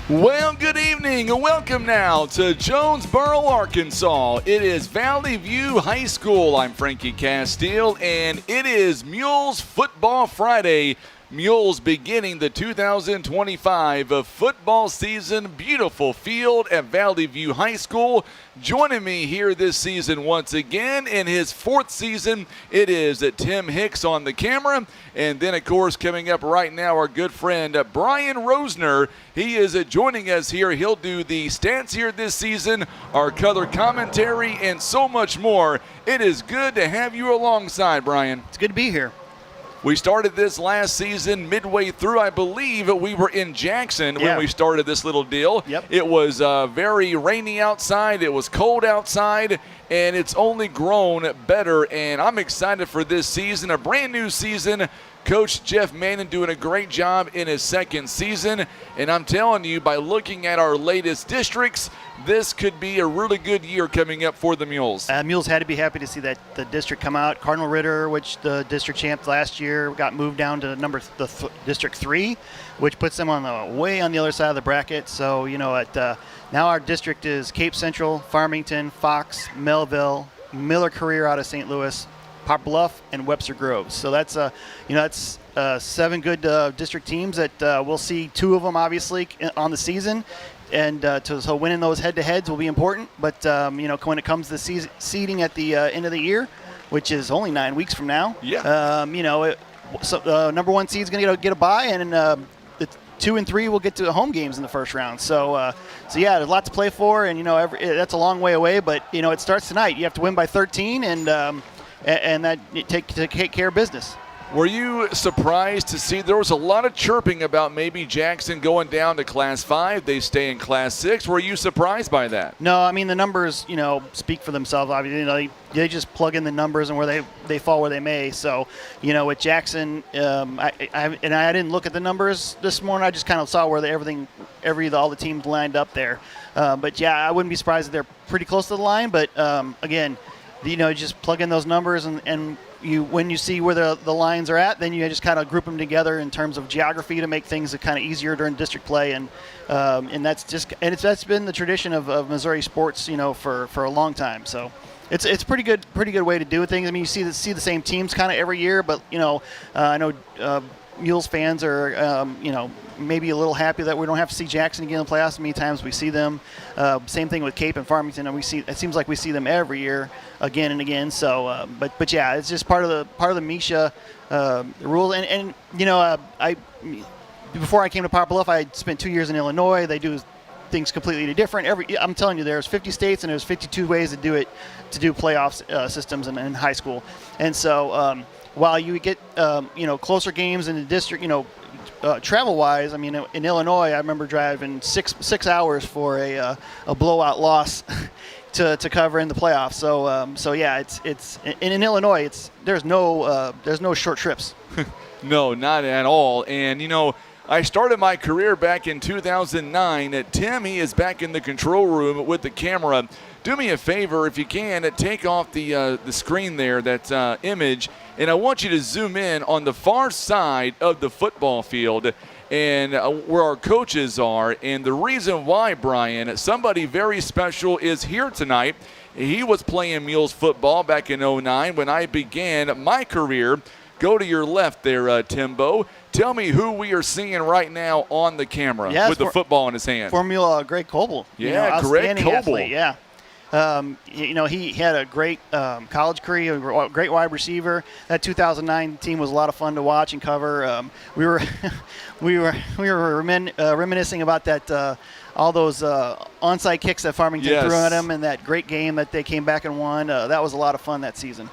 Well, good evening and welcome now to Jonesboro, Arkansas. It is Valley View High School. I'm Frankie Castile, and it is Mules Football Friday. Mules beginning the 2025 football season. Beautiful field at Valley View High School. Joining me here this season once again in his fourth season, it is Tim Hicks on the camera. And then, of course, coming up right now, our good friend Brian Rosener. He is joining us here. He'll do the stats here this season, our color commentary, and so much more. It is good to have you alongside, Brian. It's good to be here. We started this last season midway through. I believe we were in Jackson when we started this little deal. Yep. It was very rainy outside. It was cold outside, and it's only grown better. And I'm excited for this season, a brand new season. Coach Jeff Manning doing a great job in his second season. And I'm telling you, by looking at our latest districts, this could be a really good year coming up for the Mules. Mules had to be happy to see that the district come out. Cardinal Ritter, which the district champ last year, got moved down to District 3, which puts them on the way on the other side of the bracket. So, now our district is Cape Central, Farmington, Fox, Melville, Miller Career out of St. Louis, Poplar Bluff, and Webster Groves. So that's seven good district teams that we'll see two of them obviously on the season. And so winning those head-to-heads will be important. But, when it comes to seeding at the end of the year, which is only 9 weeks from now, number one seed is going to get a bye, and the 2 and 3 will get to the home games in the first round. So there's a lot to play for, and, that's a long way away. But, it starts tonight. You have to win by 13, and that take care of business. Were you surprised to see there was a lot of chirping about maybe Jackson going down to Class 5? They stay in Class 6. Were you surprised by that? No, I mean, the numbers, speak for themselves. Obviously, they just plug in the numbers and where they fall where they may. So, with Jackson, I didn't look at the numbers this morning. I just kind of saw where all the teams lined up there. But, I wouldn't be surprised if they're pretty close to the line. But, again, just plug in those numbers and when you see where the lines are at, then you just kind of group them together in terms of geography to make things kind of easier during district play, and that's been the tradition of Missouri sports, for a long time. So it's pretty good way to do things. I mean, you see the same teams kind of every year, but I know Mules fans are maybe a little happy that we don't have to see Jackson again in the playoffs. Many times we see them. Same thing with Cape and Farmington, and it seems like we see them every year again and again. So, but it's just part of the MISHA rule. And before I came to Poplar Bluff, I spent 2 years in Illinois. They do things completely different. I'm telling you, there's 50 states and there's 52 ways to do playoff systems in high school. And so while you get closer games in the district, travel-wise, I mean, in Illinois, I remember driving six hours for a blowout loss to cover in the playoffs. So it's in Illinois, there's no short trips. No, not at all. And I started my career back in 2009. Tim, he is back in the control room with the camera. Do me a favor, if you can, take off the screen there, that image, and I want you to zoom in on the far side of the football field and where our coaches are. And the reason why, Brian, somebody very special is here tonight. He was playing Mules football back in 2009 when I began my career. Go to your left there, Timbo. Tell me who we are seeing right now on the camera with the football in his hand. Formula Greg Coble. Yeah, Greg Coble. Athlete, yeah. He had a great college career, a great wide receiver. That 2009 team was a lot of fun to watch and cover. We were reminiscing about that all those onside kicks that Farmington threw at them, and that great game that they came back and won. That was a lot of fun that season.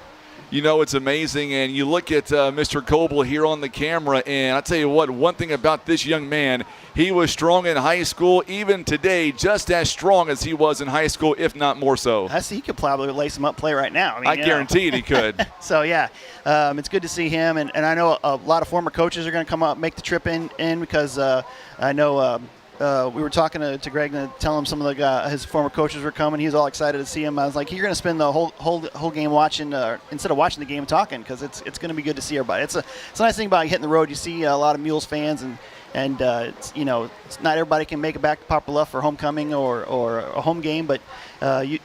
It's amazing, and you look at Mr. Coble here on the camera, and I tell you what, one thing about this young man, he was strong in high school, even today, just as strong as he was in high school, if not more so. He could probably lace him up play right now. I guarantee he could. So, it's good to see him, and I know a lot of former coaches are going to come up, make the trip in because I know we were talking to Greg and telling him some of his former coaches were coming. He was all excited to see him. I was like, you're going to spend the whole game watching instead of watching the game, talking, because it's going to be good to see everybody. It's a nice thing about hitting the road. You see a lot of Mules fans, and And it's not everybody can make it back to Poplar Bluff for homecoming or a home game, but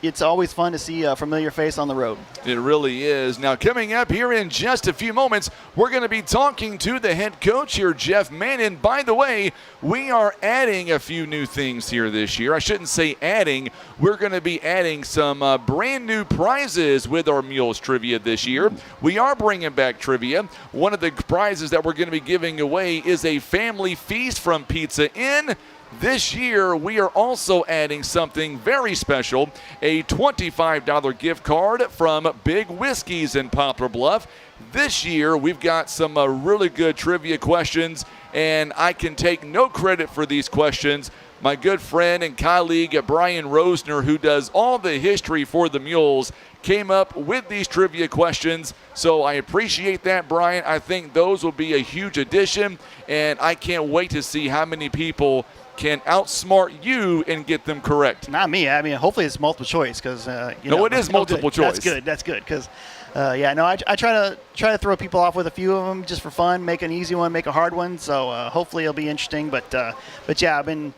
it's always fun to see a familiar face on the road. It really is. Now, coming up here in just a few moments, we're going to be talking to the head coach here, Jeff Manning. By the way, we are adding a few new things here this year. I shouldn't say adding. We're going to be adding some brand new prizes with our Mules trivia this year. We are bringing back trivia. One of the prizes that we're going to be giving away is a family feast from Pizza Inn. This year, we are also adding something very special, a $25 gift card from Big Whiskey's in Poplar Bluff. This year, we've got some really good trivia questions, and I can take no credit for these questions. My good friend and colleague, Brian Rosener, who does all the history for the Mules, came up with these trivia questions. So I appreciate that, Brian. I think those will be a huge addition, and I can't wait to see how many people can outsmart you and get them correct. Not me. I mean, hopefully it's multiple choice because it is multiple choice. That's good because I try to throw people off with a few of them just for fun, make an easy one, make a hard one. So hopefully it'll be interesting. But yeah, I've been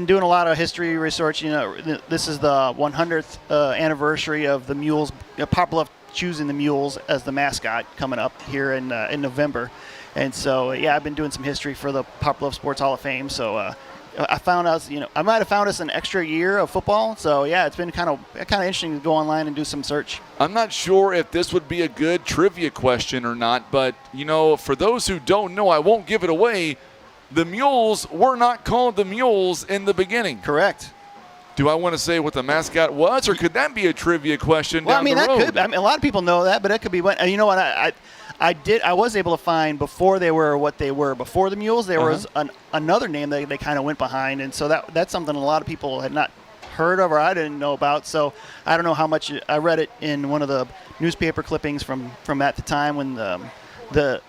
doing a lot of history research. This is the 100th anniversary of the Mules, Poplar Bluff choosing the Mules as the mascot coming up here in November. And so I've been doing some history for the Poplar Bluff Sports Hall of Fame. So I found us, I might have found us an extra year of football. So it's been kind of interesting to go online and do some search. I'm not sure if this would be a good trivia question or not, but for those who don't know, I won't give it away. The Mules were not called the Mules in the begining. Correct. Do I want to say what the mascot was, or could that be a trivia question down the road? That could. A lot of people know that, but that could be one. You know what? I was able to find before they were what they were before the Mules. There was another name that they kind of went behind, and so that's something a lot of people had not heard of or I didn't know about. So I don't know how much I read it in one of the newspaper clippings from at the time when the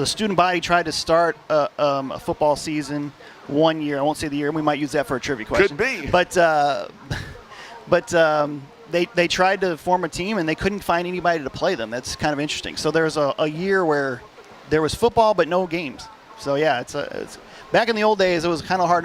student body tried to start a football season one year. I won't say the year. We might use that for a trivia question. Could be. But they tried to form a team, and they couldn't find anybody to play them. That's kind of interesting. So there's a year where there was football but no games. So it's back in the old days, it was kind of hard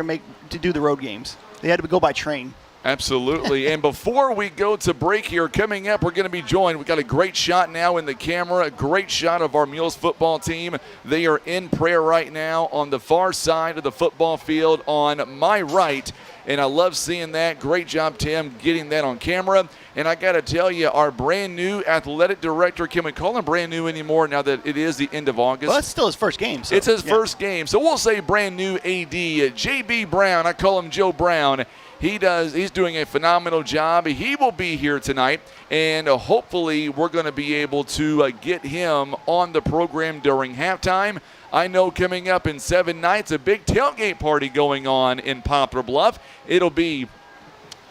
to do the road games. They had to go by train. Absolutely. And before we go to break here, coming up, we're going to be joined. We've got a great shot now in the camera, a great shot of our Mules football team. They are in prayer right now on the far side of the football field on my right. And I love seeing that. Great job, Tim, getting that on camera. And I got to tell you, our brand new athletic director, can we call him brand new anymore now that it is the end of August? Well, it's still his first game. So, it's his first game. So we'll say brand new AD, J.B. Brown. I call him Joe Brown. He's doing a phenomenal job. He will be here tonight, and hopefully we're going to be able to get him on the program during halftime. I know coming up in 7 nights, a big tailgate party going on in Poplar Bluff. It'll be,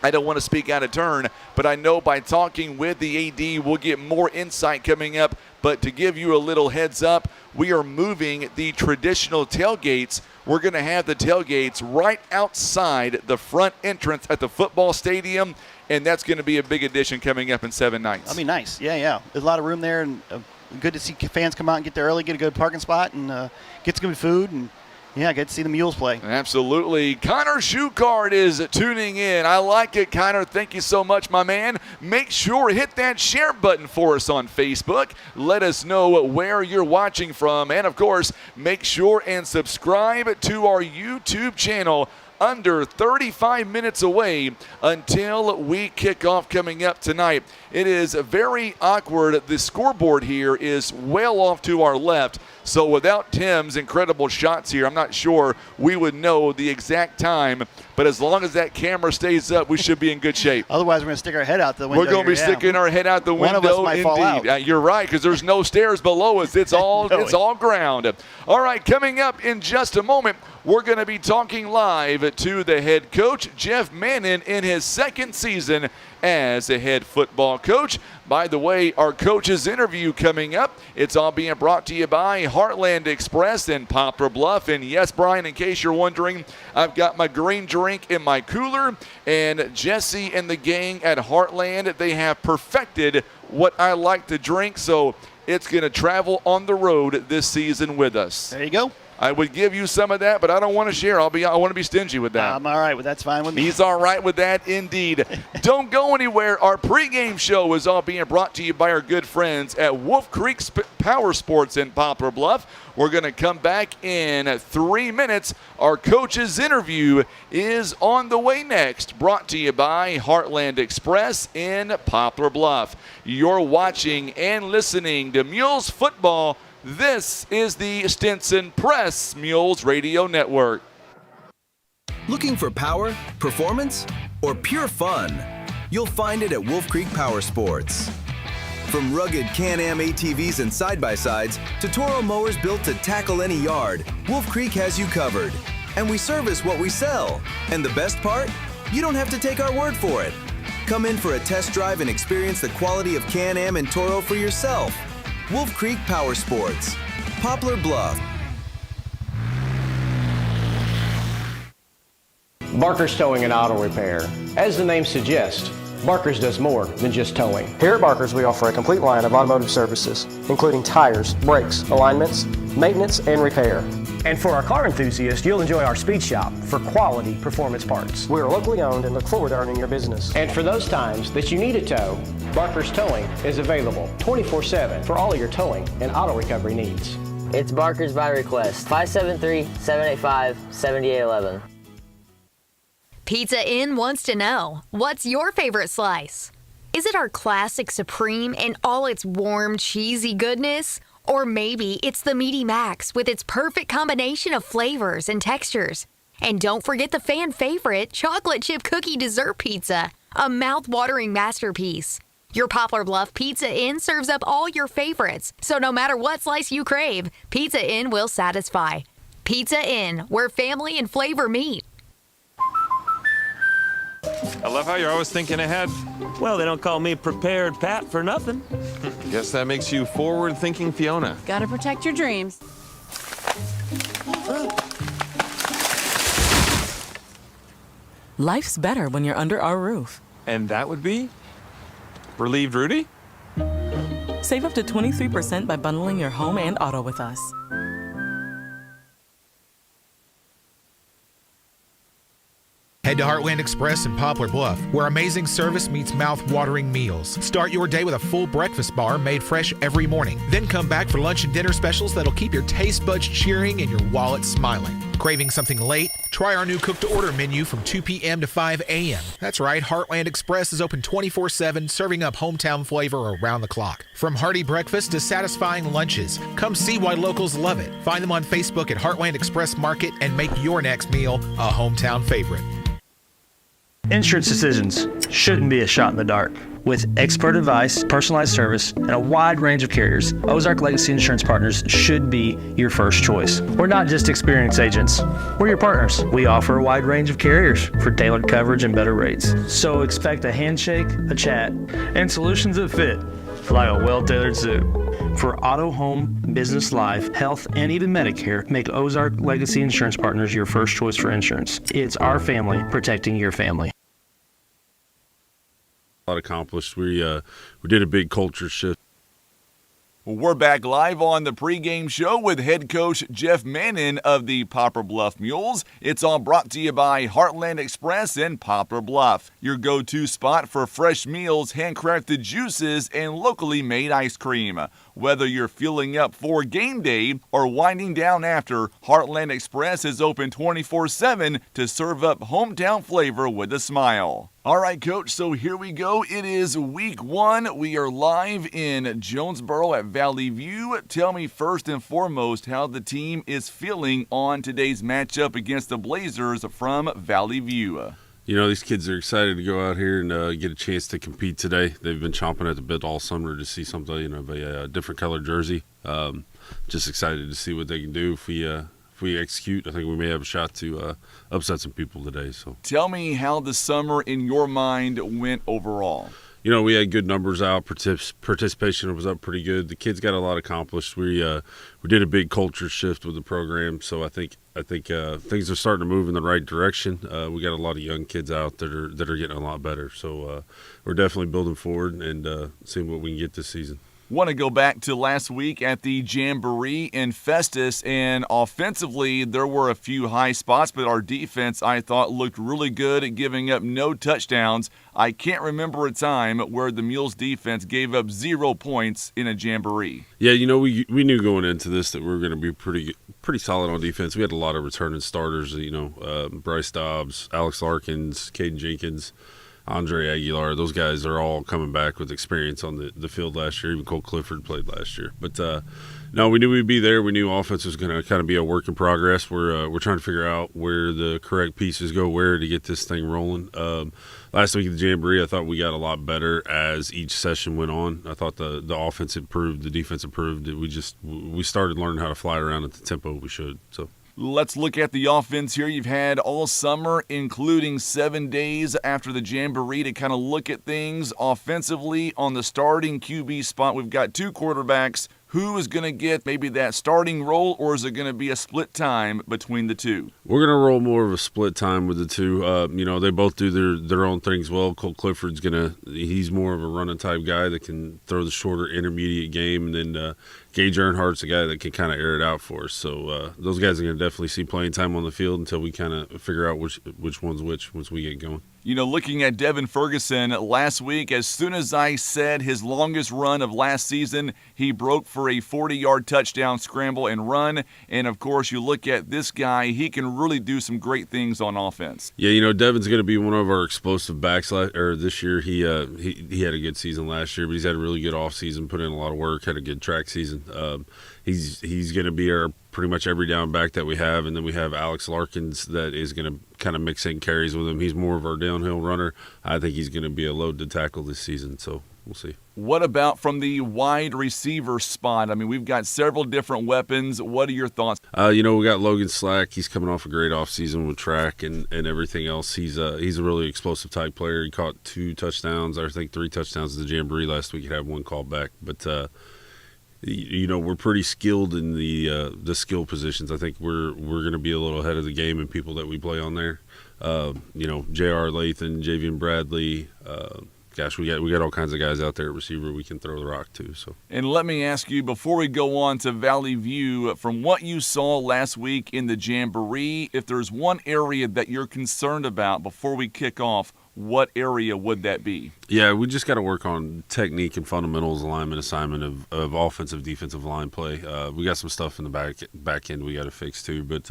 I don't want to speak out of turn, but I know by talking with the AD, we'll get more insight coming up. But to give you a little heads up, we are moving the traditional tailgates. We're going to have the tailgates right outside the front entrance at the football stadium, and that's going to be a big addition coming up in 7 nights. That'll be nice. Yeah. There's a lot of room there, and good to see fans come out and get there early, get a good parking spot, and get some good food, and get to see the Mules play. Absolutely. Connor Schuchard is tuning in. I like it, Connor. Thank you so much, my man. Make sure to hit that share button for us on Facebook. Let us know where you're watching from. And, of course, make sure and subscribe to our YouTube channel. Under 35 minutes away until we kick off coming up tonight. It is very awkward. The scoreboard here is well off to our left. So without Tim's incredible shots here, I'm not sure we would know the exact time. But as long as that camera stays up, we should be in good shape. Otherwise, we're going to stick our head out the window. We're going to be sticking our head out the window. One of us might fall out. You're right, because there's no stairs below us. It's all ground. All right, coming up in just a moment, we're going to be talking live to the head coach, Jeff Manning, in his second season as a head football coach. By the way, our coach's interview coming up. It's all being brought to you by Heartland Express in Poplar Bluff. And yes, Brian, in case you're wondering, I've got my green drink in my cooler. And Jesse and the gang at Heartland, they have perfected what I like to drink. So it's going to travel on the road this season with us. There you go. I would give you some of that, but I don't want to share. I want to be stingy with that. I'm all right with that. That's fine with me. He's all right with that indeed. Don't go anywhere. Our pregame show is all being brought to you by our good friends at Wolf Creek Power Sports in Poplar Bluff. We're going to come back in 3 minutes. Our coach's interview is on the way next, brought to you by Heartland Express in Poplar Bluff. You're watching and listening to Mules Football. This is the Stinson Press Mules Radio Network. Looking for power, performance, or pure fun? You'll find it at Wolf Creek Power Sports. From rugged Can-Am ATVs and side-by-sides to Toro mowers built to tackle any yard, Wolf Creek has you covered. And we service what we sell. And the best part? You don't have to take our word for it. Come in for a test drive and experience the quality of Can-Am and Toro for yourself. Wolf Creek Power Sports, Poplar Bluff. Barker's Towing and Auto Repair. As the name suggests, Barker's does more than just towing. Here at Barker's, we offer a complete line of automotive services, including tires, brakes, alignments, maintenance, and repair. And for our car enthusiasts, you'll enjoy our speed shop for quality performance parts. We are locally owned and look forward to earning your business. And for those times that you need a tow, Barker's Towing is available 24/7 for all of your towing and auto recovery needs. It's Barker's by request. 573-785-7811. Pizza Inn wants to know, what's your favorite slice? Is it our classic Supreme and all its warm, cheesy goodness? Or maybe it's the Meaty Max with its perfect combination of flavors and textures. And don't forget the fan favorite chocolate chip cookie dessert pizza, a mouth-watering masterpiece. Your Poplar Bluff Pizza Inn serves up all your favorites, so no matter what slice you crave, Pizza Inn will satisfy. Pizza Inn, where family and flavor meet. I love how you're always thinking ahead. Well, they don't call me Prepared Pat for nothing. Guess that makes you forward-thinking Fiona. Gotta protect your dreams. Life's better when you're under our roof. And that would be? Relieved Rudy? Save up to 23% by bundling your home and auto with us. Head to Heartland Express in Poplar Bluff, where amazing service meets mouth-watering meals. Start your day with a full breakfast bar made fresh every morning. Then come back for lunch and dinner specials that'll keep your taste buds cheering and your wallet smiling. Craving something late? Try our new cook-to-order menu from 2 p.m. to 5 a.m. That's right, Heartland Express is open 24/7, serving up hometown flavor around the clock. From hearty breakfast to satisfying lunches, come see why locals love it. Find them on Facebook at Heartland Express Market and make your next meal a hometown favorite. Insurance decisions shouldn't be a shot in the dark. With expert advice, personalized service, and a wide range of carriers, Ozark Legacy Insurance Partners should be your first choice. We're not just experienced agents. We're your partners. We offer a wide range of carriers for tailored coverage and better rates. So expect a handshake, a chat, and solutions that fit like a well-tailored suit. For auto, home, business, life, health, and even Medicare, make Ozark Legacy Insurance Partners your first choice for insurance. It's our family protecting your family. A lot accomplished. We did a big culture shift. We're back live on the pregame show with head coach Jeff Mannon of the Poplar Bluff Mules. It's all brought to you by Heartland Express in Poplar Bluff, your go-to spot for fresh meals, handcrafted juices, and locally made ice cream. Whether you're fueling up for game day or winding down after, Heartland Express is open 24/7 to serve up hometown flavor with a smile. All right, Coach, so here we go. It is week 1. We are live in Jonesboro at Valley View. Tell me first and foremost how the team is feeling on today's matchup against the Blazers from Valley View. You know, these kids are excited to go out here and get a chance to compete today. They've been chomping at the bit all summer to see something of a different colored jersey. Just excited to see what they can do if we execute. I think we may have a shot to upset some people today. So, tell me how the summer in your mind went overall. You know, we had good numbers out. Participation was up pretty good. The kids got a lot accomplished. We did a big culture shift with the program, so I think things are starting to move in the right direction. We got a lot of young kids out that are getting a lot better. So we're definitely building forward and seeing what we can get this season. Want to go back to last week at the Jamboree in Festus, and offensively there were a few high spots, but our defense I thought looked really good at giving up no touchdowns. I can't remember a time where the Mules defense gave up 0 points in a Jamboree. Yeah, we knew going into this that we were going to be pretty solid on defense. We had a lot of returning starters, Bryce Dobbs, Alex Larkins, Caden Jenkins, Andre Aguilar. Those guys are all coming back with experience on the field last year. Even Cole Clifford played last year. But no, we knew we'd be there. We knew offense was going to kind of be a work in progress. We're trying to figure out where the correct pieces go where to get this thing rolling. Last week at the Jamboree, I thought we got a lot better as each session went on. I thought the offense improved, the defense improved. We started learning how to fly around at the tempo we should. So. Let's look at the offense here. You've had all summer, including 7 days after the Jamboree, to kind of look at things offensively. On the starting QB spot, we've got 2 quarterbacks. Who is going to get maybe that starting role, or is it going to be a split time between the two? We're going to roll more of a split time with the two. They both do their own things well. Cole Clifford's he's more of a running type guy that can throw the shorter intermediate game, and then Gage Earnhardt's a guy that can kind of air it out for us. So those guys are going to definitely see playing time on the field until we kind of figure out which one's which once we get going. Looking at Devin Ferguson last week, as soon as I said his longest run of last season, he broke for a 40-yard touchdown scramble and run. And, of course, you look at this guy, he can really do some great things on offense. Yeah, Devin's going to be one of our explosive backs this year. He had a good season last year, but he's had a really good offseason, put in a lot of work, had a good track season. He's going to be our pretty much every down back that we have, and then we have Alex Larkins that is going to kind of mix in carries with him. He's more of our downhill runner. I think he's going to be a load to tackle this season, so we'll see. What about from the wide receiver spot? I mean, we've got several different weapons. What are your thoughts? We got Logan Slack. He's coming off a great offseason with track and everything else. He's a really explosive type player. He caught 2 touchdowns, I think 3 touchdowns at the Jamboree last week. He had 1 call back, but we're pretty skilled in the skill positions. I think we're going to be a little ahead of the game in people that we play on there. J.R. Lathan, Javian Bradley. We got all kinds of guys out there at receiver we can throw the rock to. So. And let me ask you, before we go on to Valley View, from what you saw last week in the Jamboree, if there's one area that you're concerned about before we kick off, what area would that be? Yeah, we just got to work on technique and fundamentals, alignment, assignment of offensive, defensive line play. We got some stuff in the back end we got to fix too, but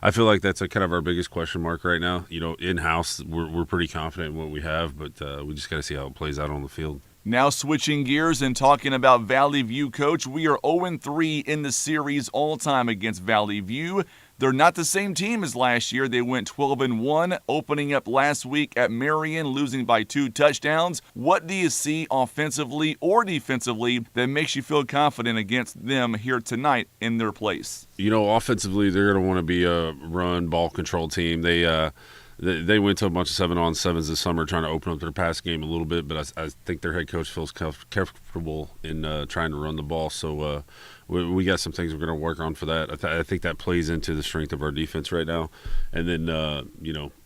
I feel like that's kind of our biggest question mark right now. In-house, we're pretty confident in what we have, but we just got to see how it plays out on the field. Now switching gears and talking about Valley View, Coach, we are 0-3 in the series all-time against Valley View. They're not the same team as last year. They went 12-1, opening up last week at Marion, losing by 2 touchdowns. What do you see offensively or defensively that makes you feel confident against them here tonight in their place? Offensively, they're going to want to be a run, ball control team. They went to a bunch of 7-on-7s this summer trying to open up their pass game a little bit, but I think their head coach feels comfortable in trying to run the ball. So we got some things we're going to work on for that. I think that plays into the strength of our defense right now. And then,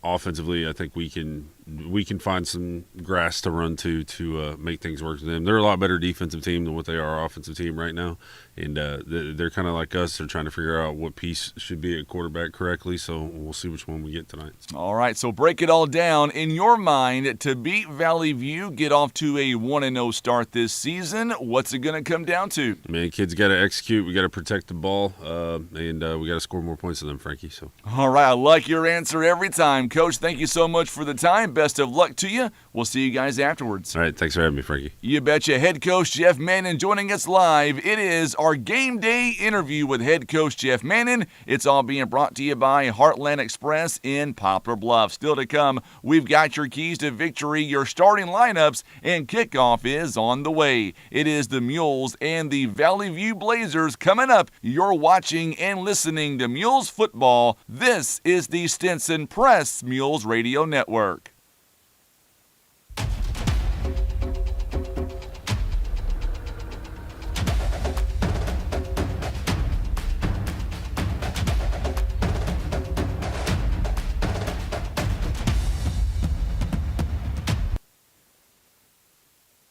offensively, I think we can find some grass to run to make things work for them. They're a lot better defensive team than what they are offensive team right now. And they're kind of like us. They're trying to figure out what piece should be at quarterback correctly. So we'll see which one we get tonight. All right, so break it all down. In your mind, to beat Valley View, get off to a 1-0 start this season, what's it going to come down to? Man, kids got to execute. We got to protect the ball, and we got to score more points than them, Frankie. So. All right, I like your answer every time. Coach, thank you so much for the time. Best of luck to you. We'll see you guys afterwards. All right, thanks for having me, Frankie. You betcha. Head coach Jeff Mannon joining us live. It is our game day interview with head coach Jeff Mannon. It's all being brought to you by Heartland Express in Poplar Bluff. Still to come, we've got your keys to victory, your starting lineups, and kickoff is on the way. It is the Mules and the Valley View Blazers coming up. You're watching and listening to Mules football. This is the Stinson Press Mules Radio Network.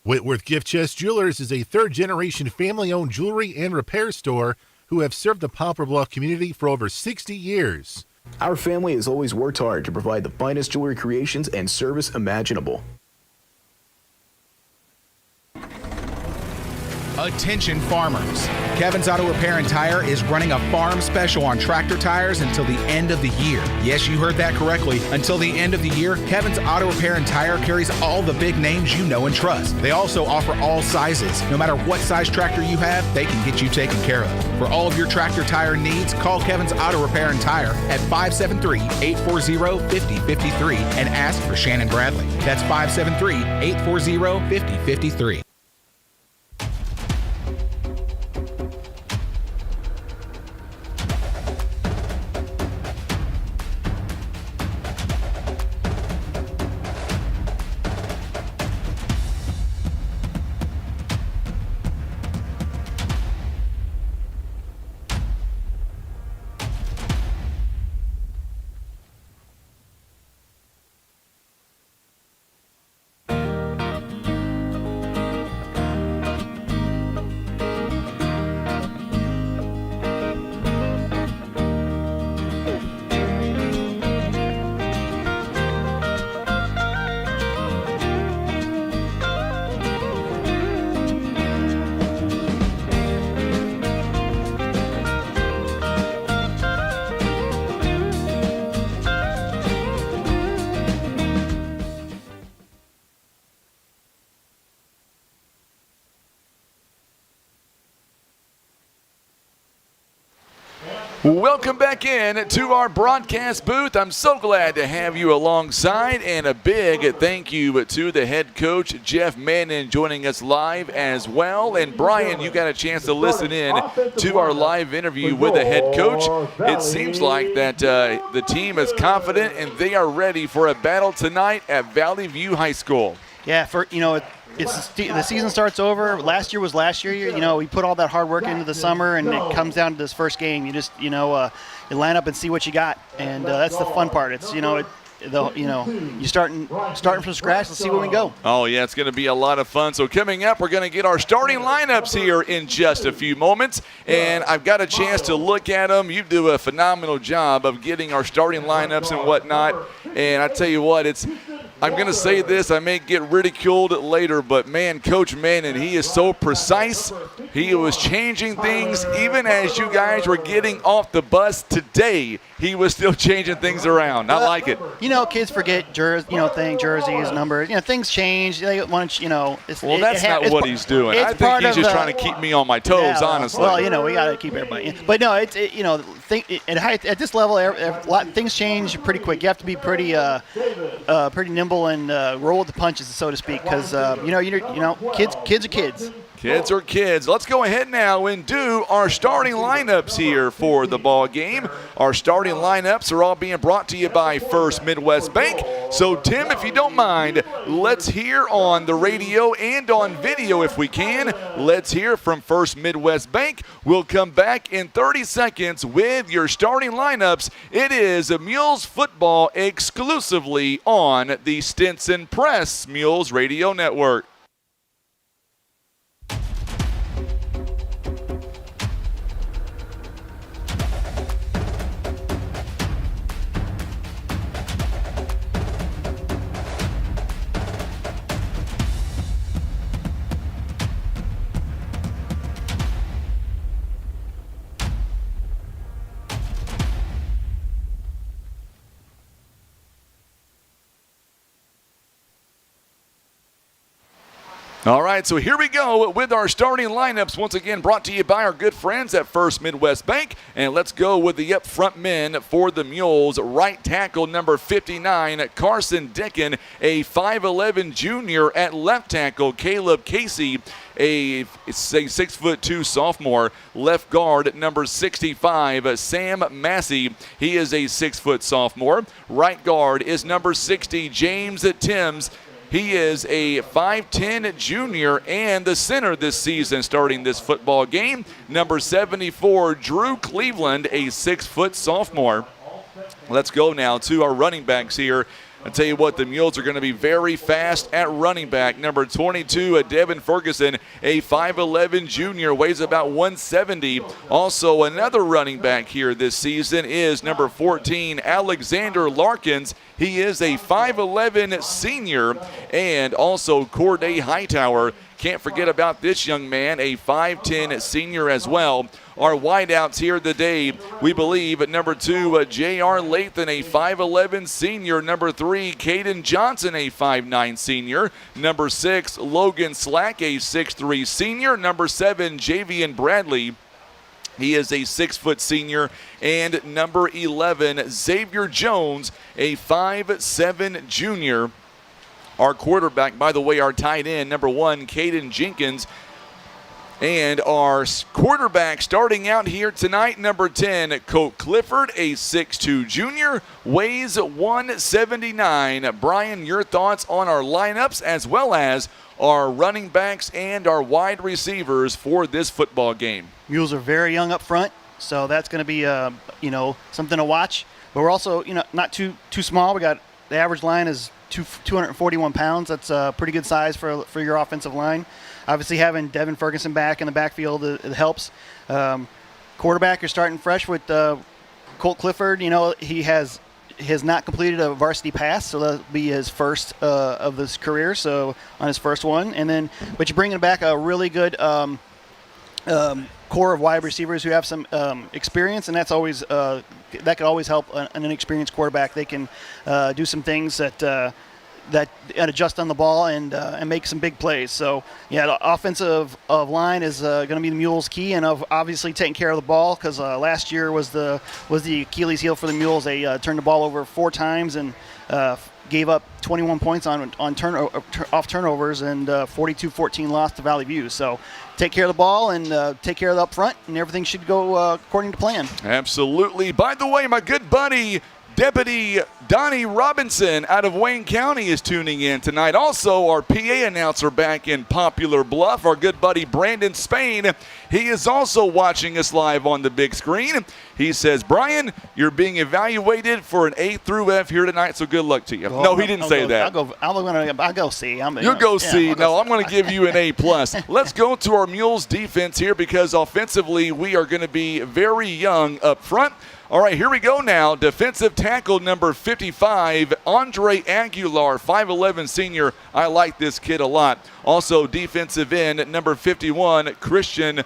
Whitworth Gift Chest Jewelers is a third-generation family-owned jewelry and repair store who have served the Poplar Bluff community for over 60 years. Our family has always worked hard to provide the finest jewelry creations and service imaginable. Attention farmers. Kevin's Auto Repair and Tire is running a farm special on tractor tires until the end of the year. Yes, you heard that correctly. Until the end of the year, Kevin's Auto Repair and Tire carries all the big names you know and trust. They also offer all sizes. No matter what size tractor you have, they can get you taken care of. For all of your tractor tire needs, call Kevin's Auto Repair and Tire at 573-840-5053 and ask for Shannon Bradley. That's 573-840-5053. Welcome back in to our broadcast booth. I'm so glad to have you alongside, and a big thank you to the head coach, Jeff Manning, joining us live as well. And Brian, you got a chance to listen in to our live interview with the head coach. It seems like that the team is confident and they are ready for a battle tonight at Valley View High School. Yeah, the season starts over. Last year was last year. We put all that hard work into the summer, and it comes down to this first game. You just, you line up and see what you got, and that's the fun part. It's, you starting from scratch and see where we go. Oh yeah, it's going to be a lot of fun. So coming up, we're going to get our starting lineups here in just a few moments, and I've got a chance to look at them. You do a phenomenal job of getting our starting lineups and whatnot. And I tell you what, I'm going to say this, I may get ridiculed later, but man, Coach Manning, he is so precise. He was changing things even as you guys were getting off the bus today. He was still changing things around. I like it. Kids forget jerseys, numbers. Things change. They want it's, well, that's not what he's doing. I think he's just trying to keep me on my toes, honestly. Well, we got to keep everybody. But no, at this level, things change pretty quick. You have to be pretty nimble and roll with the punches, so to speak, because kids are kids. Kids are kids. Let's go ahead now and do our starting lineups here for the ball game. Our starting lineups are all being brought to you by First Midwest Bank. So, Tim, if you don't mind, let's hear on the radio and on video if we can. Let's hear from First Midwest Bank. We'll come back in 30 seconds with your starting lineups. It is Mules football exclusively on the Stinson Press Mules Radio Network. All right, so here we go with our starting lineups. Once again, brought to you by our good friends at First Midwest Bank. And let's go with the up front men for the Mules. Right tackle number 59, Carson Dickin, a 5'11 junior. At left tackle, Caleb Casey, a 6'2" sophomore. Left guard number 65, Sam Massey. He is a 6 foot sophomore. Right guard is number 60, James Timms. He is a 5'10 junior and the center this season starting this football game. Number 74, Drew Cleveland, a 6 foot sophomore. Let's go now to our running backs here. I tell you what, the Mules are going to be very fast at running back. Number 22, Devin Ferguson, a 5'11 junior, weighs about 170. Also, another running back here this season is number 14, Alexander Larkins. He is a 5'11 senior. And also Corday Hightower. Can't forget about this young man, a 5'10 senior as well. Our wideouts here today, we believe at number 2, J.R. Lathan, a 5'11 senior. Number 3, Caden Johnson, a 5'9 senior. Number 6, Logan Slack, a 6'3 senior. Number 7, Javian Bradley. He is a 6-foot senior. And number 11, Xavier Jones, a 5'7 junior. Our quarterback, by the way, our tight end, number 1, Caden Jenkins. And our quarterback starting out here tonight, number 10, Colt Clifford, a 6'2 junior, weighs 179. Brian, your thoughts on our lineups as well as our running backs and our wide receivers for this football game? Mules are very young up front, so that's going to be something to watch. But we're also not too small. We got the average line is 241 pounds. That's a pretty good size for your offensive line. Obviously, having Devin Ferguson back in the backfield it helps. Quarterback, you're starting fresh with Colt Clifford. He has not completed a varsity pass, so that'll be his first of his career. So on his first one, but you're bringing back a really good core of wide receivers who have some experience, and that's always that could always help an inexperienced quarterback. They can do some things that adjust on the ball and make some big plays. So yeah, the offensive line is going to be the Mules' key, and obviously taking care of the ball, because last year was the Achilles heel for the Mules. They turned the ball over 4 times and gave up 21 points off turnovers, and 42-14 loss to Valley View. So take care of the ball and take care of the up front, and everything should go according to plan. Absolutely. By the way, my good buddy Deputy Donnie Robinson out of Wayne County is tuning in tonight. Also, our PA announcer back in Poplar Bluff, our good buddy Brandon Spain. He is also watching us live on the big screen. He says, Brian, you're being evaluated for an A through F here tonight, so good luck to you. No, he didn't say that. I'll go C. You'll go C. No, I'm going to give you an A+. Let's go to our Mules defense here, because offensively we are going to be very young up front. All right, here we go now. Defensive tackle number 55, Andre Aguilar, 5'11 senior. I like this kid a lot. Also, defensive end number 51, Christian,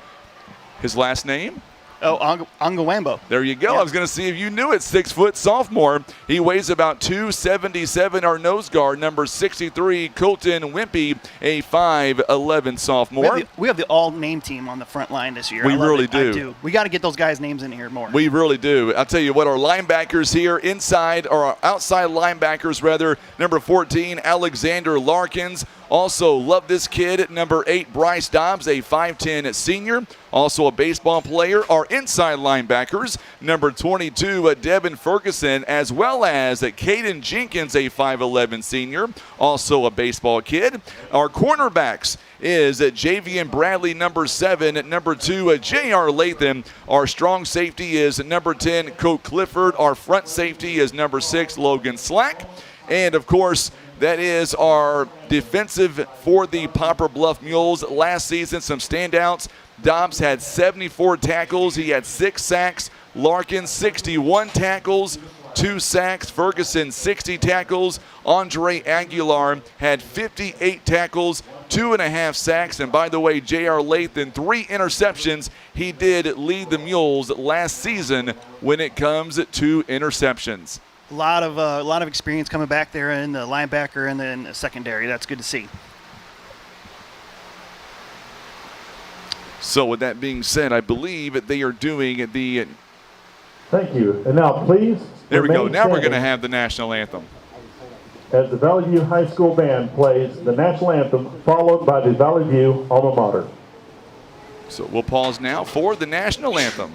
his last name? Angawambo. There you go. Yeah. I was going to see if you knew it. 6-foot sophomore. He weighs about 277. Our nose guard, number 63, Colton Wimpy, a 5'11 sophomore. We have the all-name team on the front line this year. We really do. We got to get those guys' names in here more. We really do. I'll tell you what, our linebackers here, inside, or our outside linebackers, rather, number 14, Alexander Larkins. Also, love this kid, number 8, Bryce Dobbs, a 5'10 senior. Also a baseball player. Our inside linebackers, number 22, Devin Ferguson, as well as Caden Jenkins, a 5'11 senior. Also a baseball kid. Our cornerbacks is Javian Bradley, number 7. Number 2, J.R. Lathan. Our strong safety is number 10, Colt Clifford. Our front safety is number 6, Logan Slack. And, of course, that is our defensive for the Poplar Bluff Mules. Last season, some standouts. Dobbs had 74 tackles. He had 6 sacks. Larkin, 61 tackles, 2 sacks. Ferguson, 60 tackles. Andre Aguilar had 58 tackles, 2.5 sacks. And by the way, J.R. Lathan, 3 interceptions. He did lead the Mules last season when it comes to interceptions. A lot of experience coming back there in the linebacker and then the secondary. That's good to see. So with that being said, I believe that they are doing the... Thank you. And now please... There we go. Now we're going to have the national anthem. As the Valley View High School Band plays the national anthem, followed by the Valley View alma mater. So we'll pause now for the national anthem.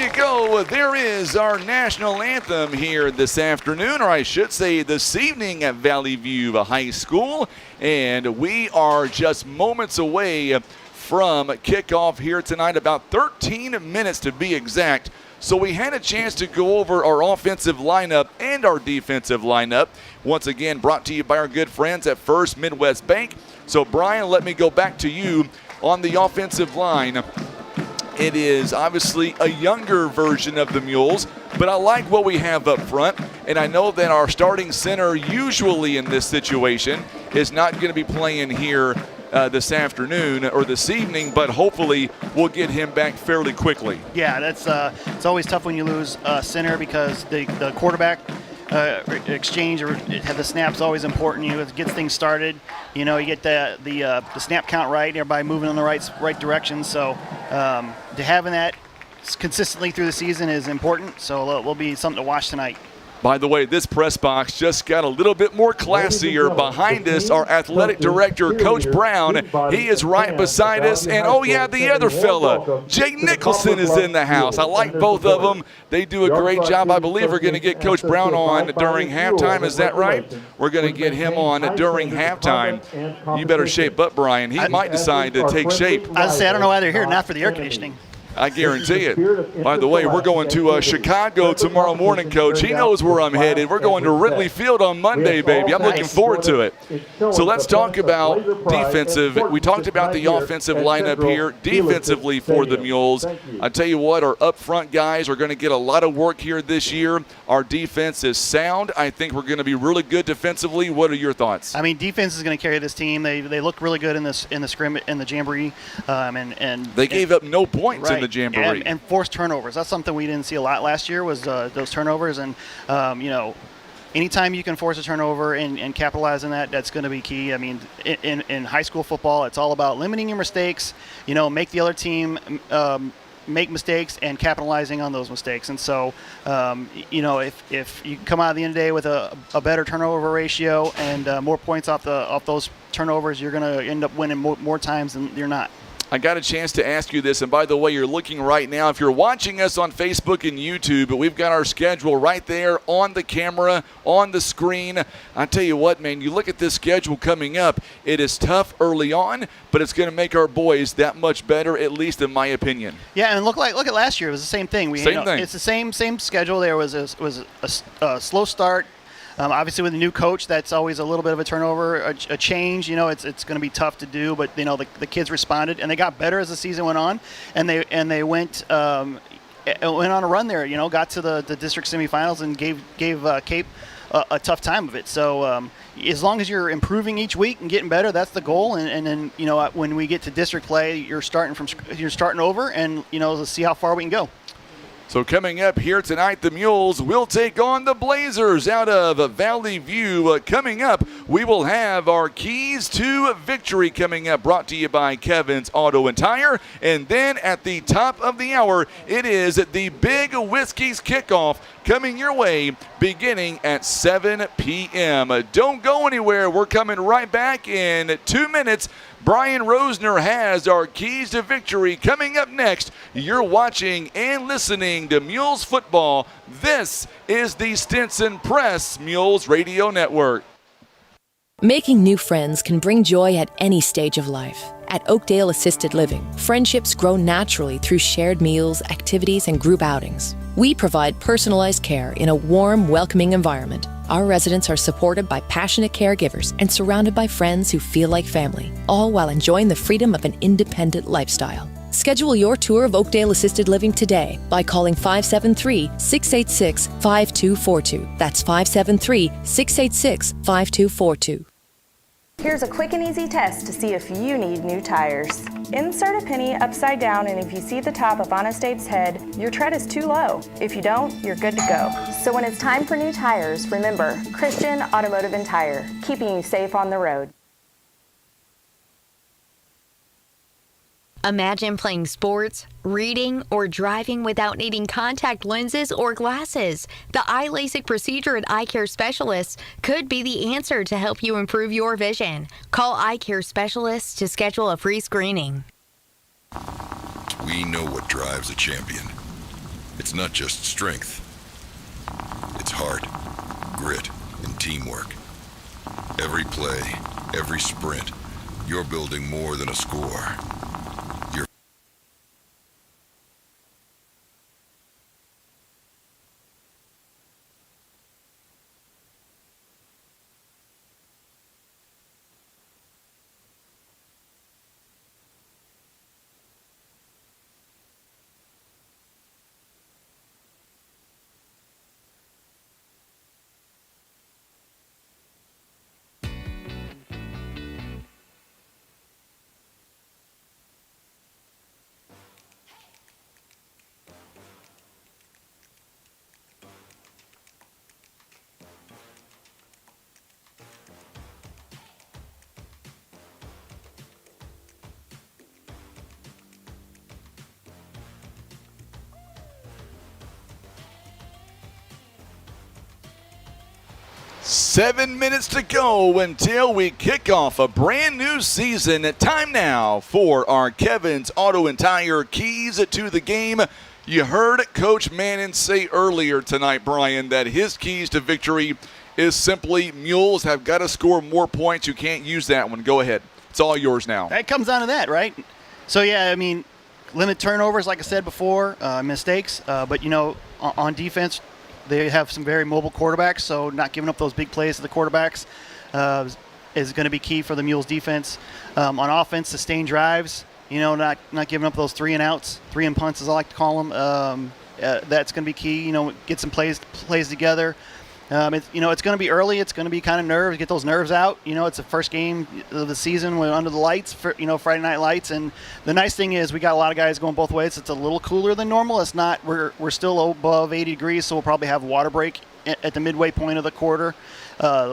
you go. There is our national anthem here this afternoon, or I should say this evening at Valley View High School. And we are just moments away from kickoff here tonight, about 13 minutes to be exact. So we had a chance to go over our offensive lineup and our defensive lineup. Once again, brought to you by our good friends at First Midwest Bank. So Brian, let me go back to you on the offensive line. It is obviously a younger version of the Mules, but I like what we have up front. And I know that our starting center usually in this situation is not going to be playing here this afternoon or this evening, but hopefully we'll get him back fairly quickly. Yeah, that's it's always tough when you lose center because the quarterback exchange or have the snaps always important. It gets things started. You get the snap count right, everybody moving in the right direction. So to having that consistently through the season is important. So it will be something to watch tonight. By the way, this press box just got a little bit more classier. Behind us, our athletic director, Coach Brown. He is right beside us. And, oh, yeah, the other fella, Jay Nicholson, is in the house. I like both of them. They do a great job. I believe we're going to get Coach Brown on during halftime. Is that right? We're going to get him on during halftime. You better shape up, Brian. He might decide to take shape. I don't know why they're here, not for the air conditioning. I guarantee it. By the way, we're going to Chicago tomorrow morning, Coach. He knows where I'm headed. We're going to Wrigley Field on Monday, baby. I'm looking forward to it. So let's talk about defensive. We talked about the offensive lineup here. Defensively for the Mules, I tell you what, our up front guys are going to get a lot of work here this year. Our defense is sound. I think we're going to be really good defensively. What are your thoughts? I mean, defense is going to carry this team. They look really good in the scrimmage, in the jamboree, and they gave up no points in the jamboree and forced turnovers. That's something we didn't see a lot last year, was those turnovers. And anytime you can force a turnover and capitalize on that, that's going to be key. I mean, in high school football, it's all about limiting your mistakes. Make the other team make mistakes and capitalizing on those mistakes. And so, if you come out at the end of the day with a better turnover ratio and more points off those turnovers, you're going to end up winning more times than you're not. I got a chance to ask you this, and by the way, you're looking right now. If you're watching us on Facebook and YouTube, we've got our schedule right there on the camera, on the screen. I tell you what, man, you look at this schedule coming up, it is tough early on, but it's going to make our boys that much better, at least in my opinion. Yeah, and look at last year. It was the same thing. Same thing. It's the same schedule. There was a slow start. Obviously, with a new coach, that's always a little bit of a turnover, a change. It's going to be tough to do, but the kids responded and they got better as the season went on, and they went on a run there. Got to the district semifinals and gave Cape a tough time of it. So as long as you're improving each week and getting better, that's the goal. And then when we get to district play, you're starting over, and to see how far we can go. So coming up here tonight, the Mules will take on the Blazers out of Valley View. Coming up, we will have our Keys to Victory coming up, brought to you by Kevin's Auto and Tire. And then at the top of the hour, it is the Big Whiskey's Kickoff coming your way beginning at 7 p.m. Don't go anywhere. We're coming right back in 2 minutes. Brian Rosener has our Keys to Victory coming up next. You're watching and listening to Mules Football. This is the Stinson Press Mules Radio Network. Making new friends can bring joy at any stage of life. At Oakdale Assisted Living, friendships grow naturally through shared meals, activities, and group outings. We provide personalized care in a warm, welcoming environment. Our residents are supported by passionate caregivers and surrounded by friends who feel like family, all while enjoying the freedom of an independent lifestyle. Schedule your tour of Oakdale Assisted Living today by calling 573-686-5242. That's 573-686-5242. Here's a quick and easy test to see if you need new tires. Insert a penny upside down, and if you see the top of Honest Abe's head, your tread is too low. If you don't, you're good to go. So when it's time for new tires, remember Christian Automotive and Tire, keeping you safe on the road. Imagine playing sports, reading, or driving without needing contact lenses or glasses. The eye LASIK procedure at Eye Care Specialists could be the answer to help you improve your vision. Call Eye Care Specialists to schedule a free screening. We know what drives a champion. It's not just strength. It's heart, grit, and teamwork. Every play, every sprint, you're building more than a score. You're Seven minutes to go until we kick off a brand new season. Time now for our Kevin's Auto and Tire keys to the game. You heard Coach Manning say earlier tonight, Brian, that his keys to victory is simply Mules have got to score more points. You can't use that one. Go ahead. It's all yours now. That comes down to that, right? So, yeah, I mean, limit turnovers, like I said before, mistakes. But, you know, on defense, they have some very mobile quarterbacks, so not giving up those big plays to the quarterbacks is going to be key for the Mules defense. On offense, sustained drives, you know, not giving up those 3-and-outs, 3-and-punts as I like to call them. That's going to be key. You know, get some plays together. It's going to be early. It's going to be kind of nerves. Get those nerves out. You know, it's the first game of the season. We're under the lights, Friday night lights. And the nice thing is we got a lot of guys going both ways. It's a little cooler than normal. It's not. We're still above 80 degrees, so we'll probably have a water break at the midway point of the quarter,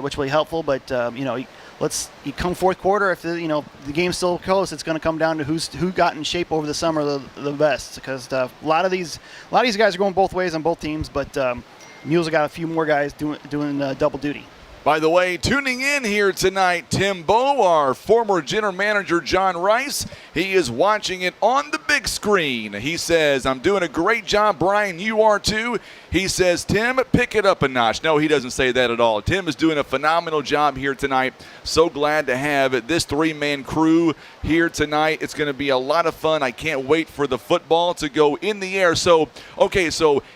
which will be helpful. But you come fourth quarter. If the game's still close, it's going to come down to who got in shape over the summer the best. Because a lot of these guys are going both ways on both teams, but. Mules have got a few more guys doing double duty. By the way, tuning in here tonight, Tim Bowe, our former general manager, John Rice. He is watching it on the big screen. He says, I'm doing a great job, Brian. You are too. He says, Tim, pick it up a notch. No, he doesn't say that at all. Tim is doing a phenomenal job here tonight. So glad to have this three-man crew here tonight. It's going to be a lot of fun. I can't wait for the football to go in the air. So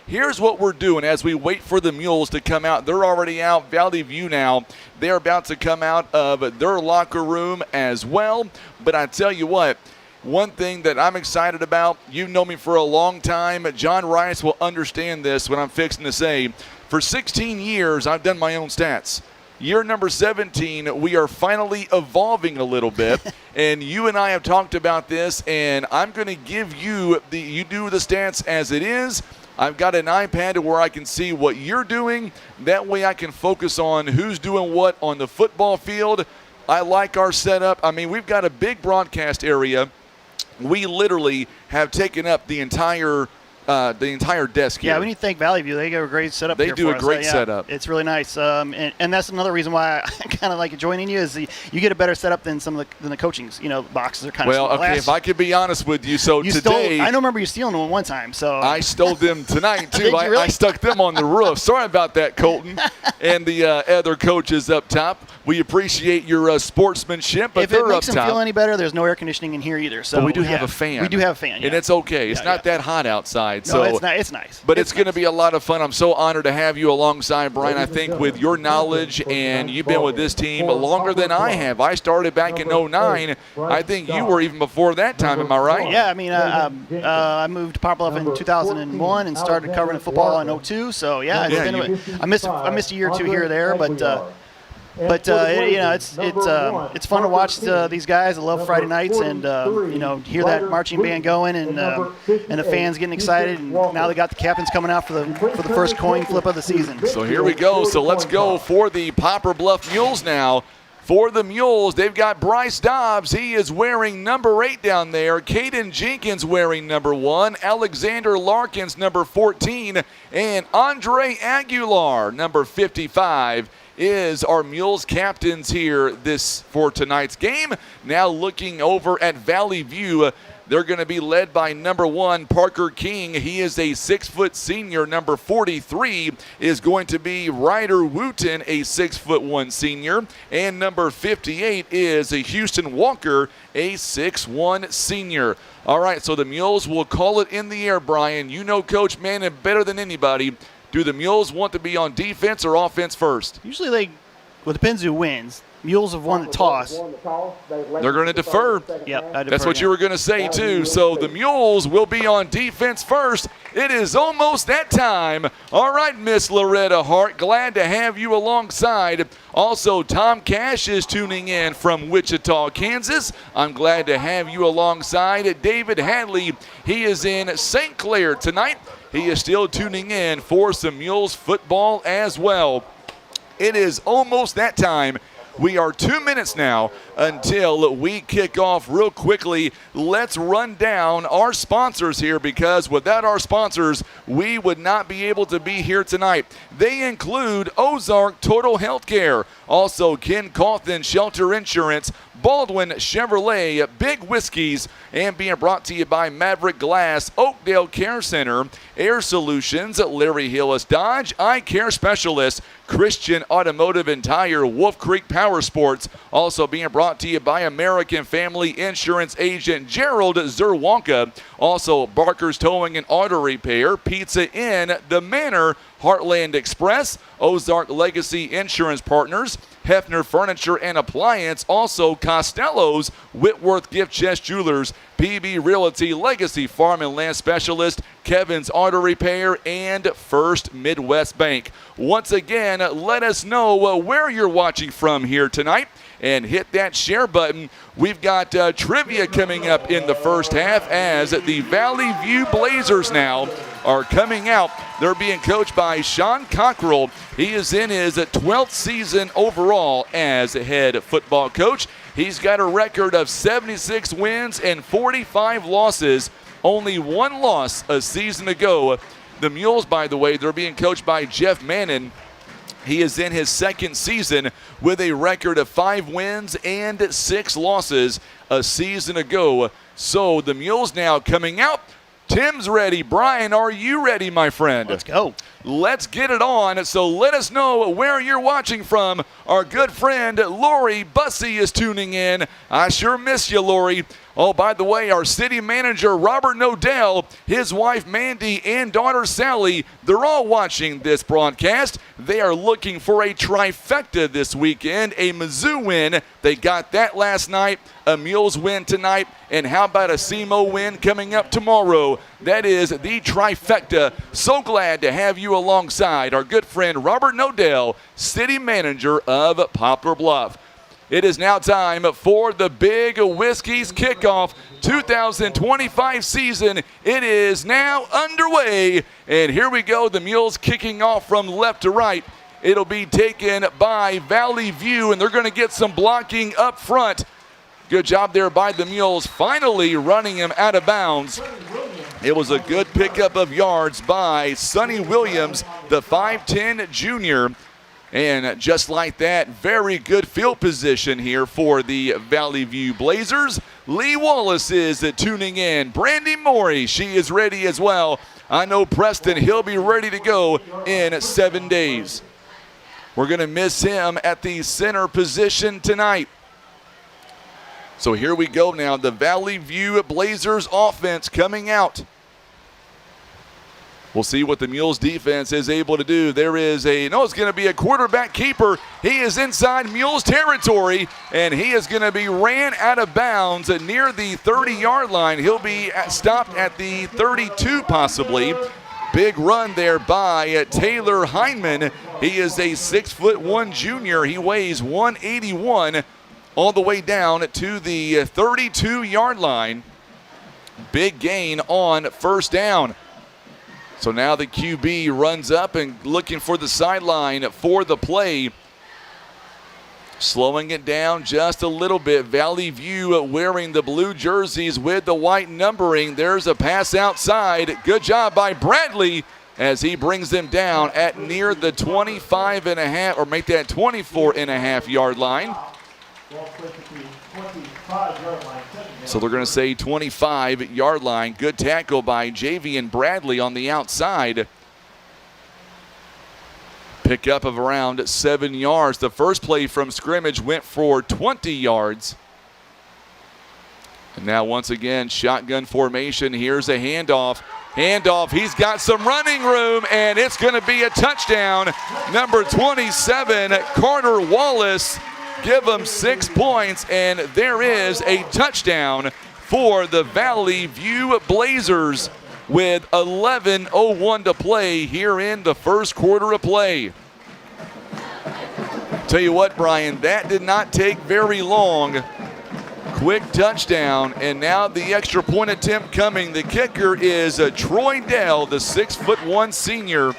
here's what we're doing as we wait for the Mules to come out. They're already out. Valley View now. They're about to come out of their locker room as well. But I tell you what, one thing that I'm excited about, you've known me for a long time. John Rice will understand this when I'm fixing to say, for 16 years, I've done my own stats. Year number 17, we are finally evolving a little bit, and you and I have talked about this, and I'm going to give you you do the stats as it is. I've got an iPad where I can see what you're doing. That way I can focus on who's doing what on the football field. I like our setup. I mean, we've got a big broadcast area. We literally have taken up the entire desk here. Yeah, we need to thank Valley View. They got a great setup. They do a great setup. It's really nice, and that's another reason why I kind of like joining you is you get a better setup than some of the coachings. You know, boxes are kind of well. Okay, if I could be honest with you, so today I remember you stealing them one time. So I stole them tonight too. Really? I stuck them on the roof. Sorry about that, Colton, and the other coaches up top. We appreciate your sportsmanship, but if they're it makes up them top. feel any better, there's no air conditioning in here either. So but we do have a fan. We do have a fan, and it's okay. It's not that hot outside. No, so it's nice. But it's going to be a lot of fun. I'm so honored to have you alongside, Brian. I think with your knowledge, and you've been with this team longer than I have. I started back in 09. I think you were even before that time. Am I right? Yeah, I mean, I moved to Poplar Bluff in 2001 and started covering football in 02. So yeah, I missed a year or two here or there, but. It's fun to watch these guys. I love Friday nights and hear that marching band going and the fans getting excited. And now they got the captains coming out for the first coin flip of the season. So here we go. So let's go for the Poplar Bluff Mules now. For the Mules, they've got Bryce Dobbs. He is wearing number 8 down there. Caden Jenkins wearing number 1. Alexander Larkins, number 14. And Andre Aguilar, number 55. is our Mules captains here for tonight's game. Now looking over at Valley View, they're going to be led by number 1, Parker King. He is a 6-foot senior. Number 43 is going to be Ryder Wooten, a 6'1" senior. And number 58 is a Houston Walker, a 6'1" senior. All right, so the Mules will call it in the air, Brian. You know Coach Manning better than anybody. Do the Mules want to be on defense or offense first? Usually it depends who wins. Mules have won the toss. They're going to defer. Yep, that's what you were going to say, too. So the Mules will be on defense first. It is almost that time. All right, Miss Loretta Hart, glad to have you alongside. Also, Tom Cash is tuning in from Wichita, Kansas. I'm glad to have you alongside. David Hadley, he is in St. Clair tonight. He is still tuning in for some Mules football as well. It is almost that time. We are 2 minutes now until we kick off. Real quickly, let's run down our sponsors here, because without our sponsors, we would not be able to be here tonight. They include Ozark Total Healthcare, also Ken Cawthon Shelter Insurance, Baldwin Chevrolet, Big Whiskeys, and being brought to you by Maverick Glass, Oakdale Care Center, Air Solutions, Larry Hillis Dodge, Eye Care Specialist, Christian Automotive and Tire, Wolf Creek Power Sports, also being brought to you by American Family Insurance Agent Gerald Zerwanka, also Barker's Towing and Auto Repair, Pizza Inn, The Manor, Heartland Express, Ozark Legacy Insurance Partners, Hefner Furniture and Appliance, also Costello's, Whitworth Gift Chest Jewelers, PB Realty, Legacy Farm and Land Specialist, Kevin's Auto Repair, and First Midwest Bank. Once again, let us know where you're watching from here tonight, and hit that share button. We've got trivia coming up in the first half as the Valley View Blazers now are coming out. They're being coached by Sean Cockrell. He is in his 12th season overall as head football coach. He's got a record of 76 wins and 45 losses. Only one loss a season ago. The Mules, by the way, they're being coached by Jeff Manning. He is in his second season with a record of 5 wins and 6 losses a season ago. So the Mules now coming out. Tim's ready. Brian, are you ready, my friend? Let's go. Let's get it on. So let us know where you're watching from. Our good friend Lori Bussey is tuning in. I sure miss you, Lori. Oh, by the way, our city manager, Robert Nodell, his wife, Mandy, and daughter, Sally, they're all watching this broadcast. They are looking for a trifecta this weekend, a Mizzou win. They got that last night, a Mules win tonight, and how about a SEMO win coming up tomorrow? That is the trifecta. So glad to have you alongside our good friend, Robert Nodell, city manager of Poplar Bluff. It is now time for the Big Whiskeys kickoff 2025 season. It is now underway. And here we go, the Mules kicking off from left to right. It'll be taken by Valley View, and they're going to get some blocking up front. Good job there by the Mules, finally running him out of bounds. It was a good pickup of yards by Sonny Williams, the 5'10 junior. And just like that, very good field position here for the Valley View Blazers. Lee Wallace is tuning in. Brandy Morey, she is ready as well. I know Preston, he'll be ready to go in 7 days. We're going to miss him at the center position tonight. So here we go now, the Valley View Blazers offense coming out. We'll see what the Mules defense is able to do. There is it's going to be a quarterback keeper. He is inside Mules territory, and he is going to be ran out of bounds near the 30-yard line. He'll be stopped at the 32 possibly. Big run there by Taylor Heineman. He is a 6'1" junior. He weighs 181 all the way down to the 32-yard line. Big gain on first down. So now the QB runs up and looking for the sideline for the play. Slowing it down just a little bit. Valley View wearing the blue jerseys with the white numbering. There's a pass outside. Good job by Bradley. as he brings them down at near the 25.5, or make that 24.5-yard line. So they're going to say 25-yard line. Good tackle by Javian Bradley on the outside. Pickup of around 7 yards. The first play from scrimmage went for 20 yards. And now once again, shotgun formation. Here's a handoff. He's got some running room, and it's going to be a touchdown. Number 27, Carter Wallace. Give him 6 points, and there is a touchdown for the Valley View Blazers with 11:01 to play here in the first quarter of play. Tell you what, Brian, that did not take very long. Quick touchdown, and now the extra point attempt coming. The kicker is Troy Dell, the 6'1" senior.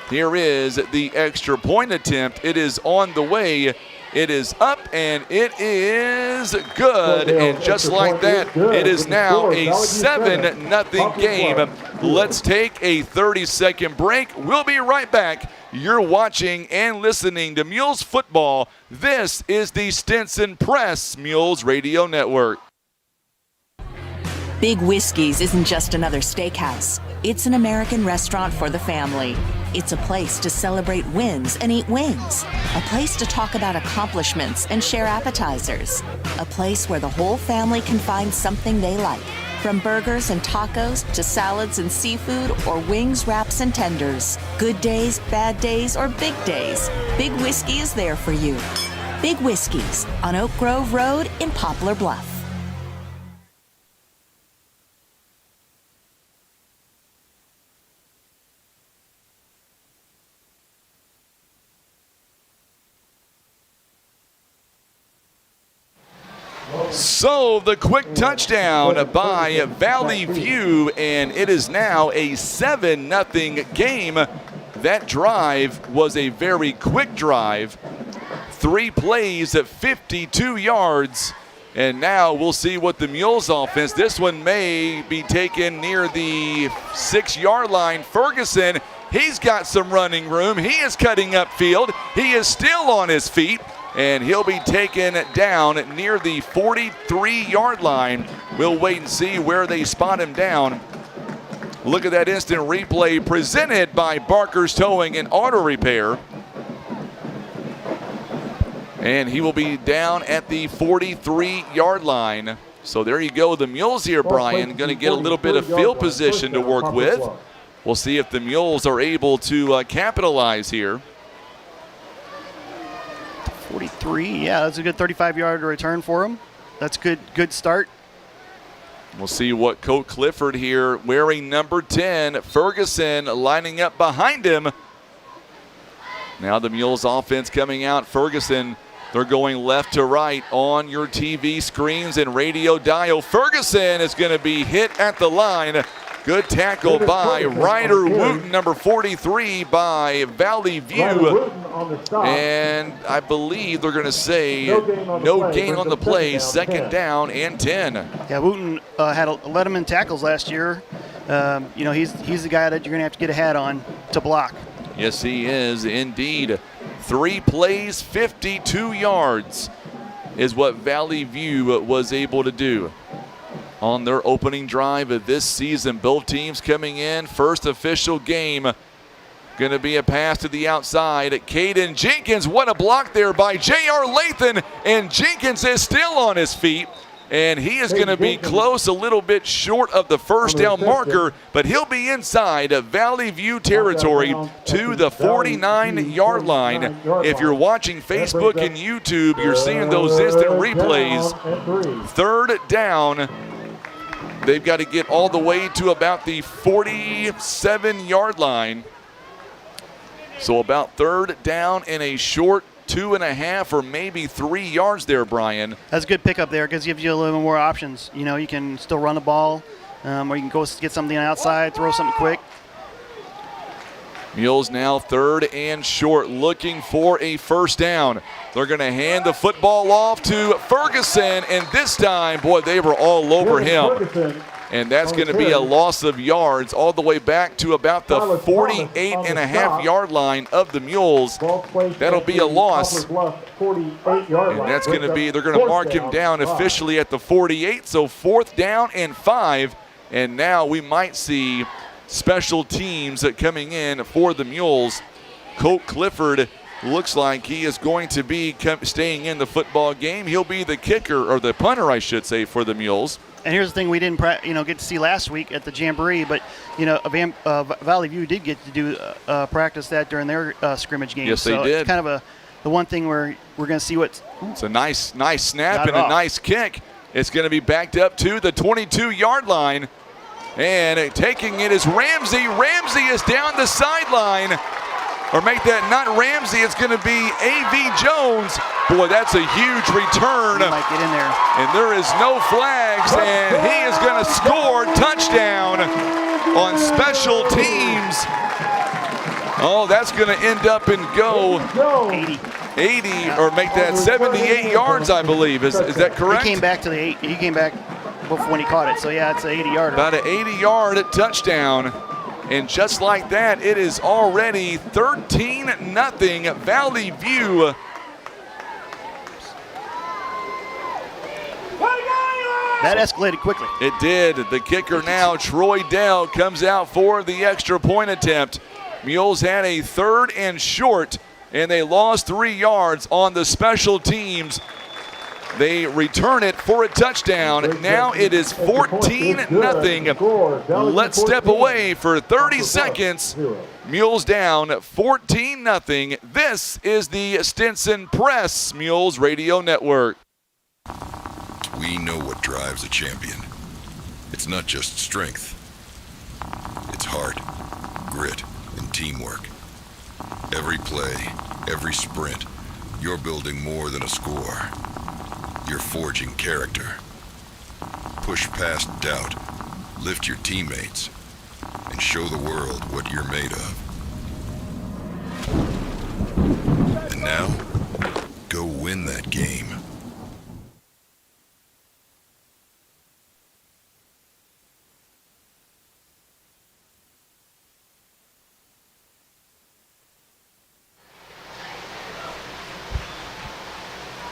Here is the extra point attempt. It is on the way. It is up, and it is good. And just like that, it is now a 7-0 game. Let's take a 30-second break. We'll be right back. You're watching and listening to Mules Football. This is the Stinson Press Mules Radio Network. Big Whiskey's isn't just another steakhouse. It's an American restaurant for the family. It's a place to celebrate wins and eat wings. A place to talk about accomplishments and share appetizers. A place where the whole family can find something they like. From burgers and tacos to salads and seafood, or wings, wraps, and tenders. Good days, bad days, or big days. Big Whiskey is there for you. Big Whiskey's on Oak Grove Road in Poplar Bluff. So the quick touchdown by Valley View, and it is now a 7-0 game. That drive was a very quick drive. 3 plays at 52 yards. And now we'll see what the Mules offense, this one may be taken near the 6-yard line. Ferguson, he's got some running room. He is cutting upfield. He is still on his feet, and he'll be taken down near the 43-yard line. We'll wait and see where they spot him down. Look at that instant replay presented by Barker's Towing and Auto Repair. And he will be down at the 43-yard line. So there you go. The Mules here, Brian, going to get a little bit of field position to work with. We'll see if the Mules are able to capitalize here. 43, yeah, that's a good 35-yard return for him. That's good start. We'll see what Coach Clifford here, wearing number 10, Ferguson, lining up behind him. Now the Mules offense coming out. Ferguson, they're going left to right on your TV screens and radio dial. Ferguson is going to be hit at the line. Good tackle by Ryder Wooten, number 43 by Valley View. And I believe they're going to say no gain on the play, second down and 10. Yeah, Wooten led him in tackles last year. He's the guy that you're going to have to get a hat on to block. Yes, he is indeed. 3 plays, 52 yards is what Valley View was able to do on their opening drive of this season. Both teams coming in, first official game. Going to be a pass to the outside. Caden Jenkins, what a block there by J.R. Lathan, and Jenkins is still on his feet. And he is going to be close, a little bit short of the first down marker, but he'll be inside Valley View territory to the 49-yard line. If you're watching Facebook and YouTube, you're seeing those instant replays. Third down. They've got to get all the way to about the 47-yard line. So about third down in a short 2.5 or maybe 3 yards there, Brian. That's a good pickup there because it gives you a little more options. You know, you can still run the ball, or you can go get something outside, throw something quick. Mules now third and short, looking for a first down. They're going to hand the football off to Ferguson, and this time, boy, they were all over him. And that's going to be a loss of yards all the way back to about the 48.5-yard line of the Mules. That'll be a loss. And that's going to be, they're going to mark him down officially at the 48. So 4th down and 5. And now we might see special teams coming in for the Mules. Colt Clifford looks like he is going to be staying in the football game. He'll be the kicker, or the punter, I should say, for the Mules. And here's the thing we didn't get to see last week at the Jamboree, but Valley View did get to do practice that during their scrimmage game. Yes, so they did. It's kind of the one thing where we're going to see what. It's a nice snap and a nice kick. It's going to be backed up to the 22-yard line. And taking it is Ramsey. Ramsey is down the sideline. Or make that not Ramsey, it's going to be A.V. Jones. Boy, that's a huge return. He might get in there. And there is no flags, and he is going to score touchdown on special teams. Oh, that's going to end up and go 80 or make that 78 yards, I believe. Is that correct? He came back to the 8. He came back when he caught it. So, yeah, it's an 80-yarder. About an 80-yard touchdown. And just like that, it is already 13-0 Valley View. That escalated quickly. It did. The kicker now, Troy Dell, comes out for the extra point attempt. Mules had a 3rd and short, and they lost 3 yards on the special teams. They return it for a touchdown. Now it is 14-0. Let's step away for 30 seconds. Mules down 14-0. This is the Stinson Press Mules Radio Network. We know what drives a champion. It's not just strength. It's heart, grit, and teamwork. Every play, every sprint, you're building more than a score. You're forging character. Push past doubt, lift your teammates, and show the world what you're made of. And now, go win that game.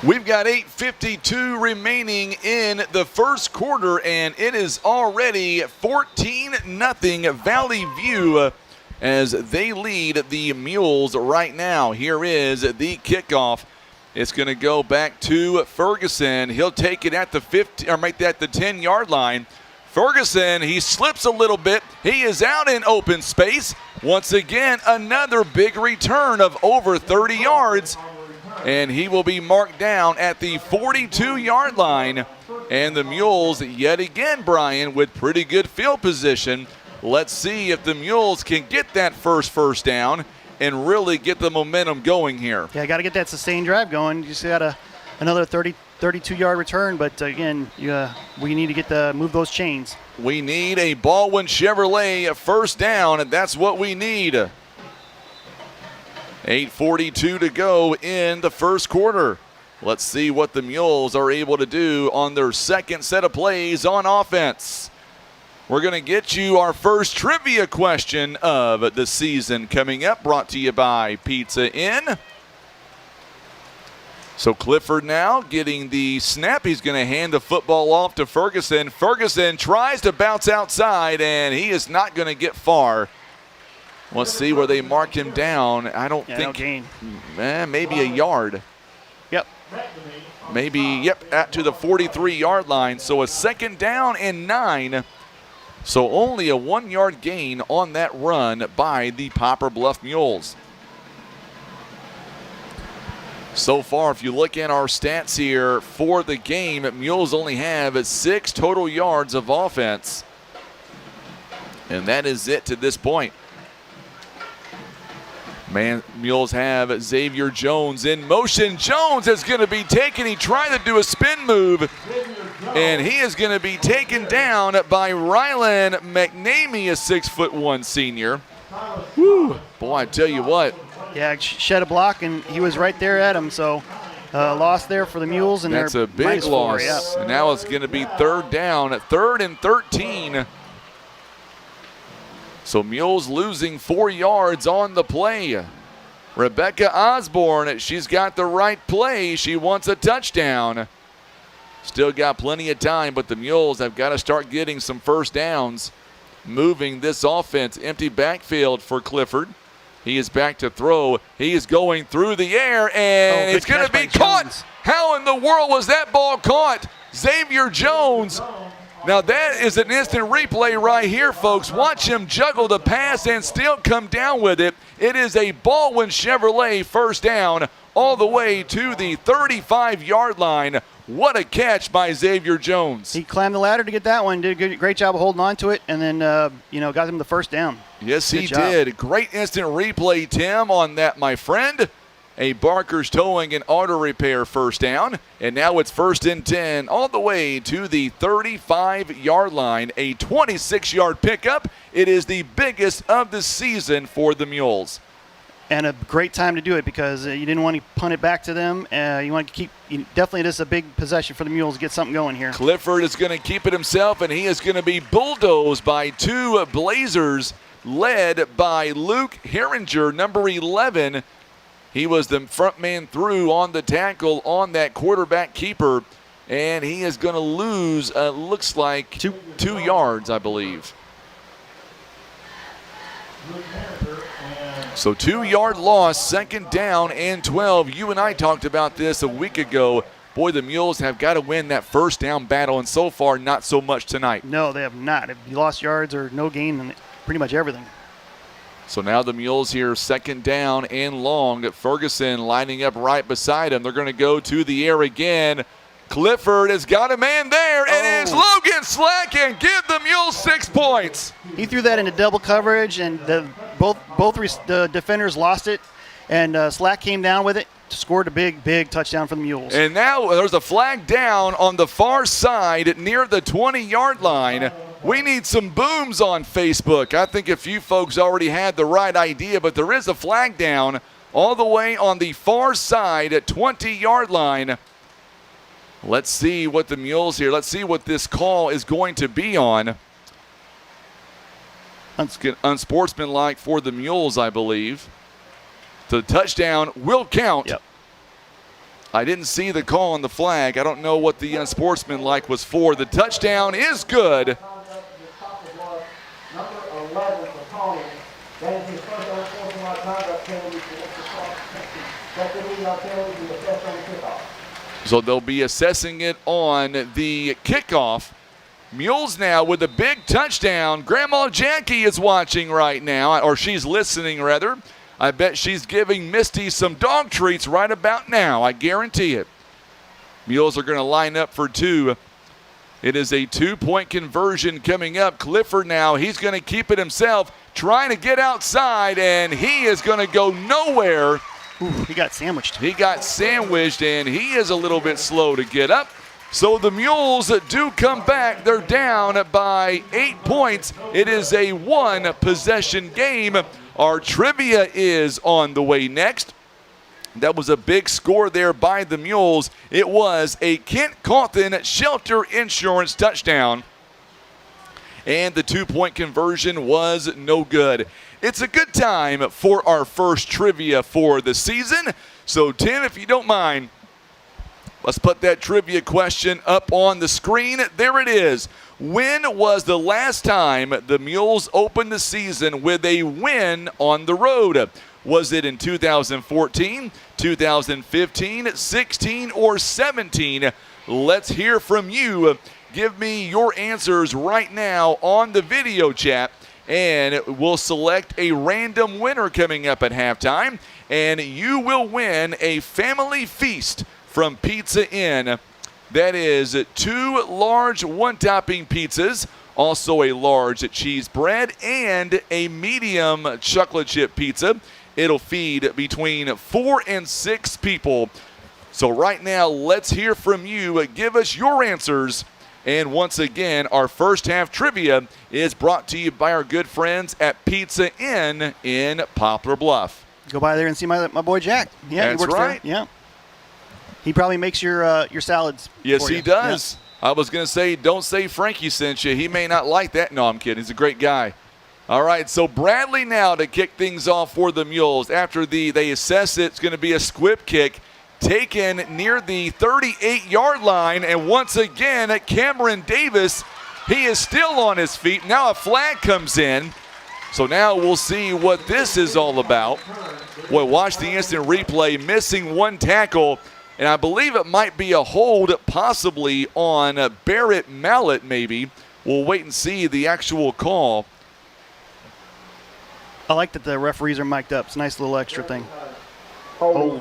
We've got 8:52 remaining in the first quarter, and it is already 14-0 Valley View as they lead the Mules right now. Here is the kickoff. It's going to go back to Ferguson. He'll take it at the 50, or make that the 10-yard line. Ferguson, he slips a little bit. He is out in open space. Once again, another big return of over 30 yards. And he will be marked down at the 42-yard line. And the Mules, yet again, Brian, with pretty good field position. Let's see if the Mules can get that first down and really get the momentum going here. Yeah, got to get that sustained drive going. You just got another 32-yard return, but again, we need to move those chains. We need a Baldwin Chevrolet first down, and that's what we need. 8:42 to go in the first quarter. Let's see what the Mules are able to do on their second set of plays on offense. We're going to get you our first trivia question of the season coming up, brought to you by Pizza Inn. So Clifford now getting the snap. He's going to hand the football off to Ferguson. Ferguson tries to bounce outside, and he is not going to get far. Let's see where they mark him down. I don't think. No gain. Maybe a yard. Yep. Maybe, to the 43-yard line. So a 2nd down and 9. So only a 1-yard gain on that run by the Poplar Bluff Mules. So far, if you look at our stats here for the game, Mules only have 6 total yards of offense. And that is it to this point. Mules have Xavier Jones in motion. Jones is going to be taken. He tried to do a spin move, and he is going to be taken down by Rylan McNamee, a 6'1" senior. Whew. Boy, I tell you what. Yeah, shed a block, and he was right there at him, so loss there for the Mules. And that's a big loss. Yeah. And now it's going to be third down, 3rd and 13. So Mules losing 4 yards on the play. Rebecca Osborne, she's got the right play. She wants a touchdown. Still got plenty of time, but the Mules have got to start getting some first downs. Moving this offense. Empty backfield for Clifford. He is back to throw. He is going through the air, and it's going to be caught. How in the world was that ball caught? Xavier Jones. Now that is an instant replay right here, folks. Watch him juggle the pass and still come down with it. It is a Baldwin Chevrolet first down all the way to the 35-yard line. What a catch by Xavier Jones. He climbed the ladder to get that one. Did a great job of holding on to it, and then got him the first down. Yes, he did. Great instant replay, Tim, on that, my friend. A Barker's Towing and Auto Repair first down. And now it's 1st and 10 all the way to the 35-yard line. A 26-yard pickup. It is the biggest of the season for the Mules. And a great time to do it because you didn't want to punt it back to them. You want to definitely this is a big possession for the Mules to get something going here. Clifford is going to keep it himself, and he is going to be bulldozed by 2 Blazers led by Luke Herringer, number 11. He was the front man through on the tackle on that quarterback keeper, and he is going to lose, looks like, 2 yards, I believe. So 2-yard loss, 2nd down and 12. You and I talked about this a week ago. Boy, the Mules have got to win that first down battle, and so far, not so much tonight. No, they have not. If you lost yards or no gain in pretty much everything. So now the Mules here, 2nd down and long. Ferguson lining up right beside him. They're going to go to the air again. Clifford has got a man there, and it's Logan Slack, and give the Mules 6 points. He threw that into double coverage, and both the defenders lost it, and Slack came down with it, scored a big touchdown for the Mules. And now there's a flag down on the far side near the 20-yard line. We need some booms on Facebook. I think a few folks already had the right idea, but there is a flag down all the way on the far side at 20-yard line. Let's see what the Mules here, let's see what this call is going to be on. Unsportsmanlike for the Mules, I believe. The touchdown will count. Yep. I didn't see the call on the flag. I don't know what the unsportsmanlike was for. The touchdown is good. So they'll be assessing it on the kickoff. Mules now with a big touchdown. Grandma Jackie is watching right now, or she's listening rather. I bet she's giving Misty some dog treats right about now. I guarantee it. Mules are going to line up for 2. It is a 2-point conversion coming up. Clifford now, he's going to keep it himself, trying to get outside, and he is going to go nowhere. Ooh, he got sandwiched. He got sandwiched, and he is a little bit slow to get up. So the Mules do come back. They're down by 8 points. It is a 1-possession game. Our trivia is on the way next. That was a big score there by the Mules. It was a Kent Cawthon Shelter Insurance touchdown. And the 2-point conversion was no good. It's a good time for our first trivia for the season. So, Tim, if you don't mind, let's put that trivia question up on the screen. There it is. When was the last time the Mules opened the season with a win on the road? Was it in 2014, 2015, 16, or 17? Let's hear from you. Give me your answers right now on the video chat, and we'll select a random winner coming up at halftime, and you will win a family feast from Pizza Inn. That is 2 large one-topping pizzas, also a large cheese bread, and a medium chocolate chip pizza. It'll feed between 4 and 6 people. So right now, let's hear from you. Give us your answers. And once again, our first half trivia is brought to you by our good friends at Pizza Inn in Poplar Bluff. Go by there and see my boy Jack. Yeah, that's he works right. there. Yeah. He probably makes your salads. Yes, for he you. does. I was going to say, don't say Frankie sent you. He may not like that. No, I'm kidding. He's a great guy. All right, so Bradley now to kick things off for the Mules. After they assess it, it's going to be a squib kick taken near the 38-yard line. And once again, Cameron Davis, he is still on his feet. Now a flag comes in. So now we'll see what this is all about. Boy, watch the instant replay, missing one tackle. And I believe it might be a hold possibly on Barrett Mallett maybe. We'll wait and see the actual call. I like that the referees are mic'd up. It's a nice little extra thing. Hold.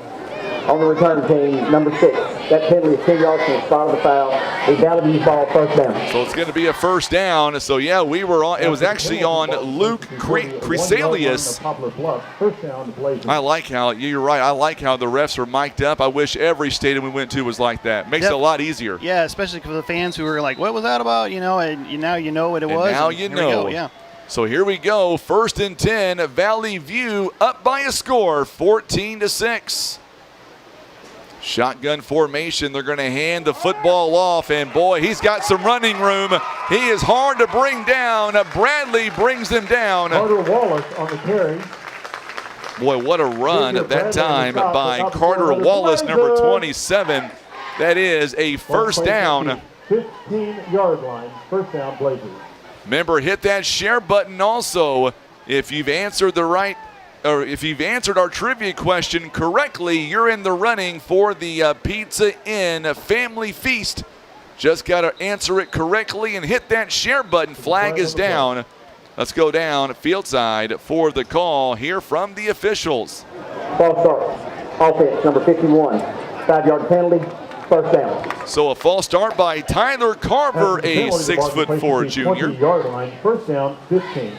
On the return team, number 6. That penalty is 10 yards from the spot of the foul. A Valley View ball, first down. So it's going to be a first down. So, yeah, we were on. It was actually on Luke Cresalius. I like how, you're right, I like how the refs are mic'd up. I wish every stadium we went to was like that. Makes it a lot easier. Yeah, especially for the fans who were like, what was that about? You know, and now you know what it was. Now you know. Yeah. So here we go. 1st and 10. Valley View up by a score, 14-6. Shotgun formation. They're going to hand the football off, and boy, he's got some running room. He is hard to bring down. Bradley brings him down. Carter Wallace on the carry. Boy, what a run at that time by Carter Wallace, number 27. That is a first down. 15-yard line, first down, Blazers. Remember, hit that share button also if you've answered our trivia question correctly. You're in the running for the Pizza Inn Family Feast. Just got to answer it correctly and hit that share button. Flag is down. Let's go down field side for the call here from the officials. Ball start. Offense, number 51. 5-yard penalty. First down. So a false start by Tyler Carver, a 6'4" junior. 20-yard line, first down, 15.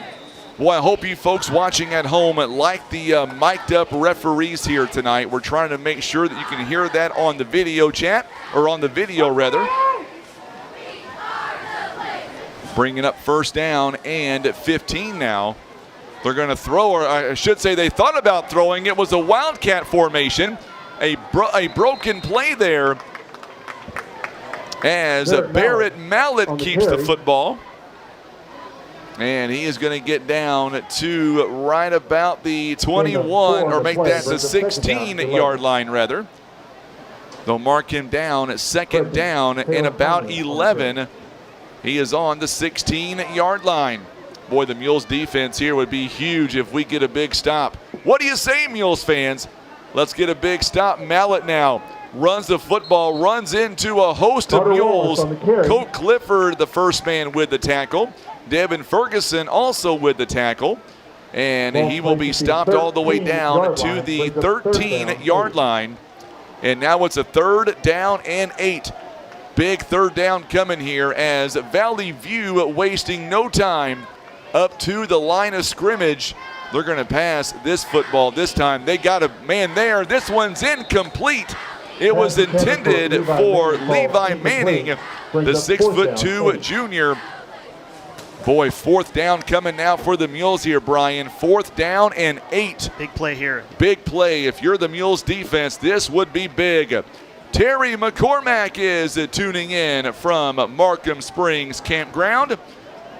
Boy, I hope you folks watching at home like the mic'd up referees here tonight. We're trying to make sure that you can hear that on the video chat, or on the video rather. Bringing up first down and 15 now. They're going to throw, or I should say they thought about throwing. It was a wildcat formation. A broken play there as Barrett Mallett keeps the football. And he is going to get down to right about the 21, or make that the 16-yard line, rather. They'll mark him down at second down and about 11. He is on the 16-yard line. Boy, the Mules defense here would be huge if we get a big stop. What do you say, Mules fans? Let's get a big stop. Mallett now runs the football, runs into a host of Mules. Colt Clifford, the first man with the tackle. Devin Ferguson also with the tackle. And he will be stopped all the way down to the 13-yard line. And now it's a 3rd down and 8. Big 3rd down coming here as Valley View wasting no time up to the line of scrimmage. They're going to pass this football this time. They got a man there. This one's incomplete. It was intended for Levi Manning, the 6'2" junior. Boy, 4th down coming now for the Mules here, Brian. 4th down and 8. Big play here. Big play. If you're the Mules defense, this would be big. Terry McCormack is tuning in from Markham Springs Campground. Of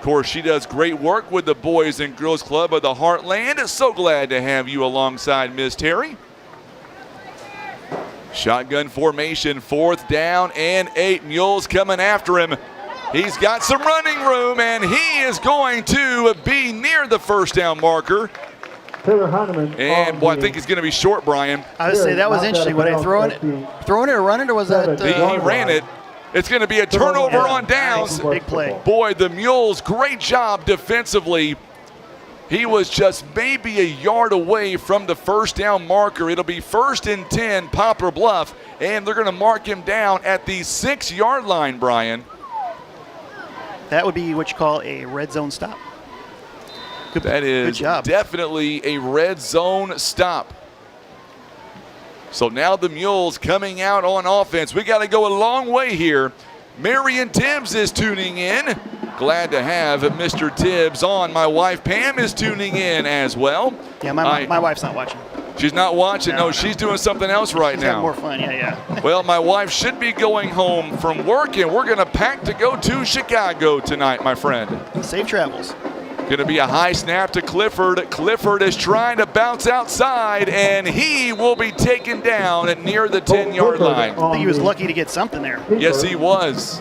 course, she does great work with the Boys and Girls Club of the Heartland. So glad to have you alongside Miss Terry. Shotgun formation, 4th down and 8. Mules coming after him. He's got some running room, and he is going to be near the first down marker. And, boy, I think he's going to be short, Brian. I would say that was interesting. Were they throwing it or running, or was that? He ran it. It's going to be a turnover on downs. Nice. Big play. Boy, the Mules, great job defensively. He was just maybe a yard away from the first down marker. It'll be 1st and 10, Poplar Bluff, and they're going to mark him down at the 6-yard line, Brian. That would be what you call a red zone stop. That is good job. Definitely a red zone stop. So now the Mules coming out on offense. We got to go a long way here. Marion Tibbs is tuning in. Glad to have Mr. Tibbs on. My wife Pam is tuning in as well. Yeah, my wife's not watching. She's not watching. No, she's doing something else right She's now. having more fun. Yeah. Well, my wife should be going home from work, and we're going to pack to go to Chicago tonight, my friend. Safe travels. Going to be a high snap to Clifford. Clifford is trying to bounce outside, and he will be taken down near the 10-yard line. I think he was lucky to get something there. Yes, he was.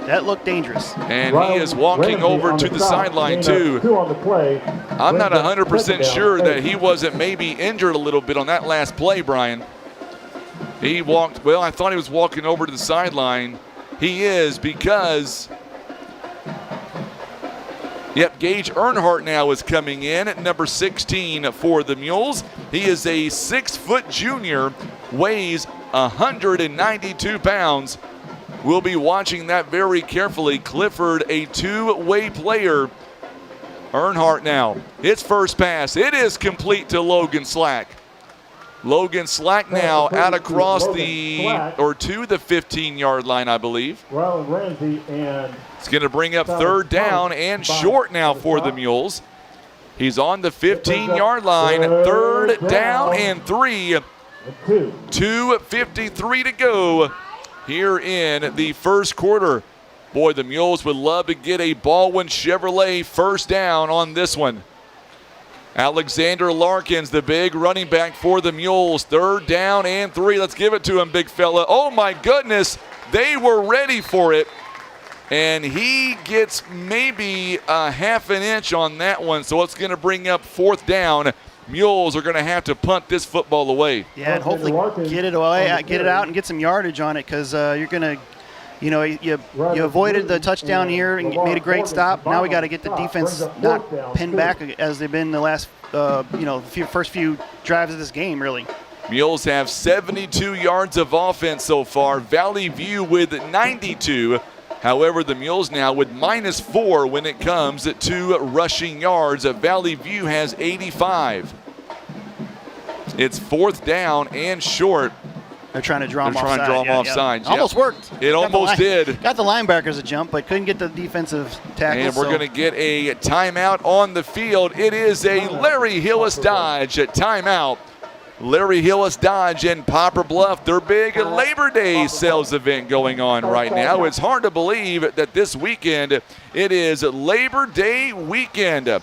That looked dangerous. And he is walking over to the sideline, too. I'm not 100% sure that he wasn't maybe injured a little bit on that last play, Brian. He walked, well, I thought he was walking over to the sideline. He is because, Gage Earnhardt now is coming in at number 16 for the Mules. He is a 6-foot junior, weighs 192 pounds. We'll be watching that very carefully. Clifford, a two-way player. Earnhardt now, his first pass. It is complete to Logan Slack. Logan Slack now out across to the 15-yard line, I believe. It's going to bring up third down and short now for the Mules. He's on the 15-yard line. Third down and 3. 2:53 to go here in the first quarter. Boy, the Mules would love to get a Baldwin Chevrolet first down on this one. Alexander Larkins, the big running back for the Mules. Third down and 3. Let's give it to him, big fella. Oh, my goodness. They were ready for it. And he gets maybe a half an inch on that one, so it's going to bring up fourth down. Mules are going to have to punt this football away. Yeah, and hopefully get it away, get it out and get some yardage on it, because you're going to, you avoided the touchdown here and made a great stop. Now we got to get the defense not pinned back as they've been the last, first few drives of this game, really. Mules have 72 yards of offense so far. Valley View with 92. However, the Mules now with -4 when it comes to rushing yards. Valley View has 85. It's fourth down and short. They're trying to draw him offside. Offside. Yep. Almost worked. It almost did. Got the linebackers a jump, but couldn't get the defensive tackle. And we're going to get a timeout on the field. It is a Larry Hillis Dodge timeout. Larry Hillis Dodge in Poplar Bluff, their big Labor Day sales event going on right now. It's hard to believe that this weekend it is Labor Day weekend.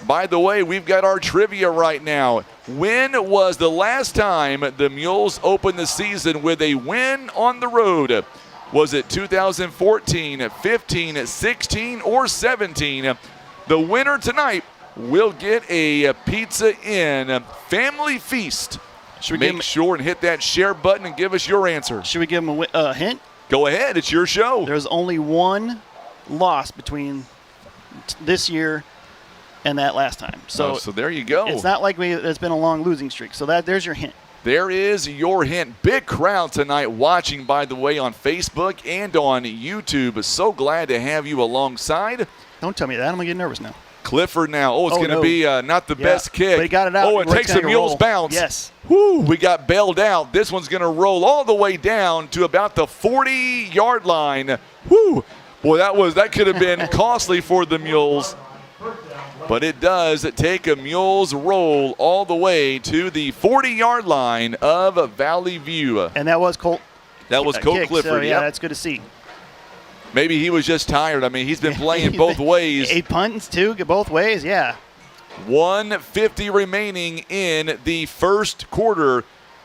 By the way, we've got our trivia right now. When was the last time the Mules opened the season with a win on the road? Was it 2014, 15, 16, or 17? The winner tonight will get a Pizza Inn family feast. Should we make sure and hit that share button and give us your answer? Should we give him a hint? Go ahead. It's your show. There's only one loss between this year and that last time. So there you go. It's not like it's been a long losing streak. So there's your hint. There is your hint. Big crowd tonight watching, by the way, on Facebook and on YouTube. So glad to have you alongside. Don't tell me that. I'm going to get nervous now. Clifford now. Oh, it's going to be not the best kick. But he got it out. Oh, it takes a Mules bounce. Yes. Woo, we got bailed out. This one's going to roll all the way down to about the 40-yard line. Woo. Boy, that could have been costly for the Mules. But it does take a Mules roll all the way to the 40-yard line of Valley View. And that was Colt. That was Colt kick, Clifford. So, yeah, that's good to see. Maybe he was just tired. I mean, he's been playing both ways. 8 punts, too, both ways, yeah. 1:50 remaining in the first quarter.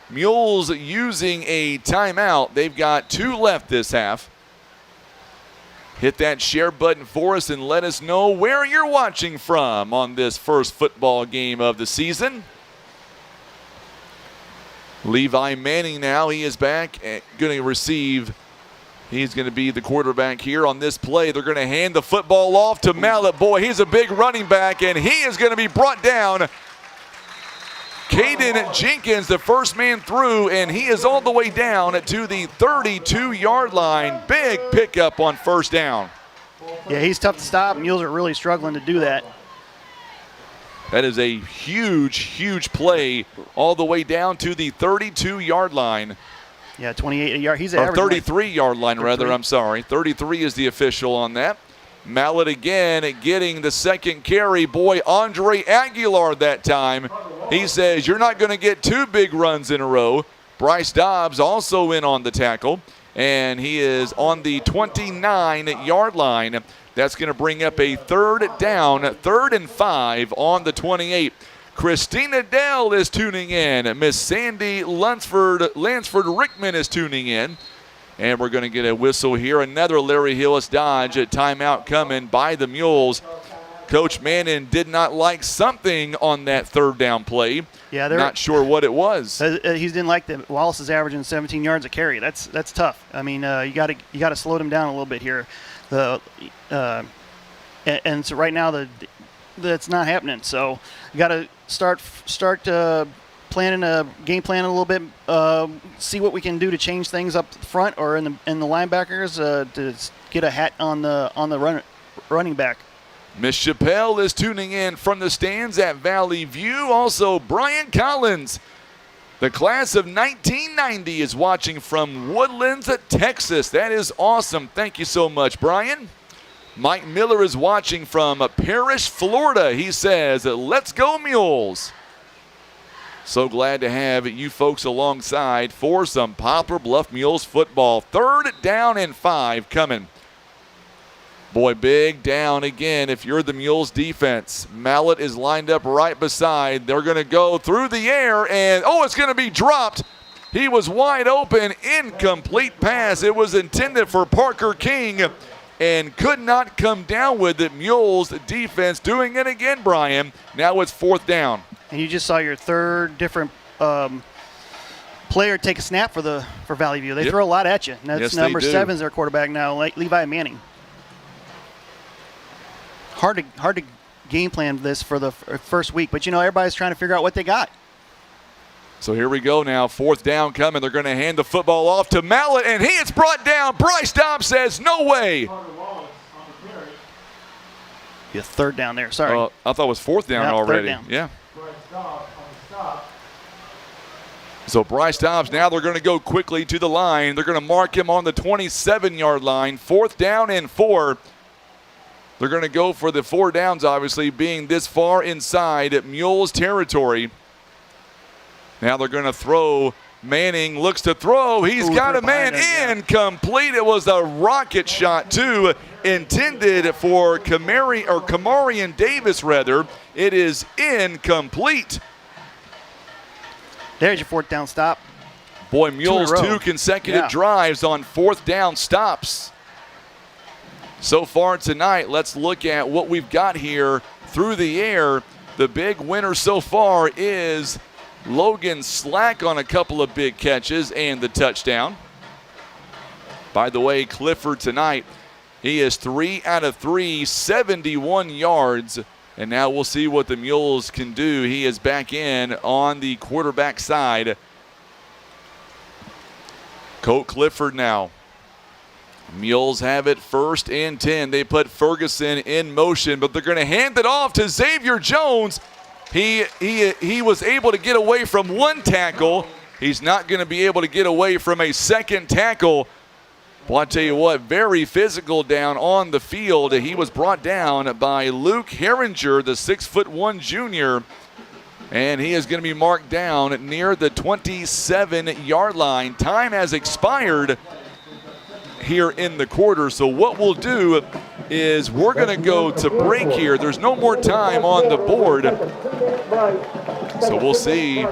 Mules using a timeout. They've got 2 left this half. Hit that share button for us and let us know where you're watching from on this first football game of the season. Levi Manning now, he is back, going to receive. He's going to be the quarterback here on this play. They're going to hand the football off to Mallet. Boy, he's a big running back, and he is going to be brought down. Caden Jenkins, the first man through, and he is all the way down to the 32-yard line. Big pickup on first down. Yeah, he's tough to stop. Mules are really struggling to do that. That is a huge, huge play all the way down to the 32-yard line. Yeah, 28 yard. He's or 33-yard line, rather. I'm sorry. 33 is the official on that. Mallet again getting the second carry. Boy, Andre Aguilar that time He says, you're not going to get 2 big runs in a row. Bryce Dobbs also in on the tackle, and he is on the 29-yard line. That's going to bring up a 3rd down, 3rd and 5 on the 28. Christina Dell is tuning in. Miss Sandy Lansford Rickman is tuning in. And we're going to get a whistle here. Another Larry Hillis Dodge timeout coming by the Mules. Coach Manning did not like something on that 3rd down play. Yeah, not sure what it was. He didn't like that. Wallace is averaging 17 yards a carry. That's tough. I mean, you got to slow them down a little bit here. And so right now that's not happening. So you got to start planning a game plan a little bit. See what we can do to change things up front or in the linebackers to get a hat on the running back. Miss Chappelle is tuning in from the stands at Valley View. Also, Brian Collins, the class of 1990, is watching from Woodlands, Texas. That is awesome. Thank you so much, Brian. Mike Miller is watching from Parrish, Florida. He says, let's go Mules. So glad to have you folks alongside for some Poplar Bluff Mules football. 3rd down and 5 coming. Boy, big down again if you're the Mules defense. Mallett is lined up right beside. They're going to go through the air, and, it's going to be dropped. He was wide open, incomplete pass. It was intended for Parker King and could not come down with it. Mules defense doing it again, Brian. Now it's 4th down. And you just saw your 3rd different player take a snap for Valley View. They throw a lot at you. And that's number 7's their quarterback now, Levi Manning. Hard to game plan this for the first week, but everybody's trying to figure out what they got. So here we go now, 4th down coming. They're going to hand the football off to Mallett, and he is brought down. Bryce Dobbs says, no way. Yeah, 3rd down there, sorry. I thought it was 4th down already. 3rd down. Yeah. So Bryce Dobbs, now they're going to go quickly to the line. They're going to mark him on the 27-yard line. 4th down and 4. They're going to go for the 4 downs, obviously, being this far inside Mules territory. Now they're going to throw. Manning looks to throw. He's got a man incomplete. It was a rocket shot, too, intended for Kamarian Davis, rather. It is incomplete. There's your 4th down stop. Boy, Mules 2 consecutive drives on 4th down stops. So far tonight, let's look at what we've got here through the air. The big winner so far is Logan Slack on a couple of big catches and the touchdown. By the way, Clifford tonight, he is 3 out of 3, 71 yards. And now we'll see what the Mules can do. He is back in on the quarterback side. Colt Clifford now. Mules have it 1st and 10. They put Ferguson in motion, but they're going to hand it off to Xavier Jones. He was able to get away from 1 tackle. He's not going to be able to get away from a 2nd tackle. Well, I'll tell you what, very physical down on the field. He was brought down by Luke Herringer, the 6'1" junior, and he is going to be marked down near the 27-yard line. Time has expired here in the quarter, so what we'll do is we're going to go to break here. There's no more time on the board, so we'll see.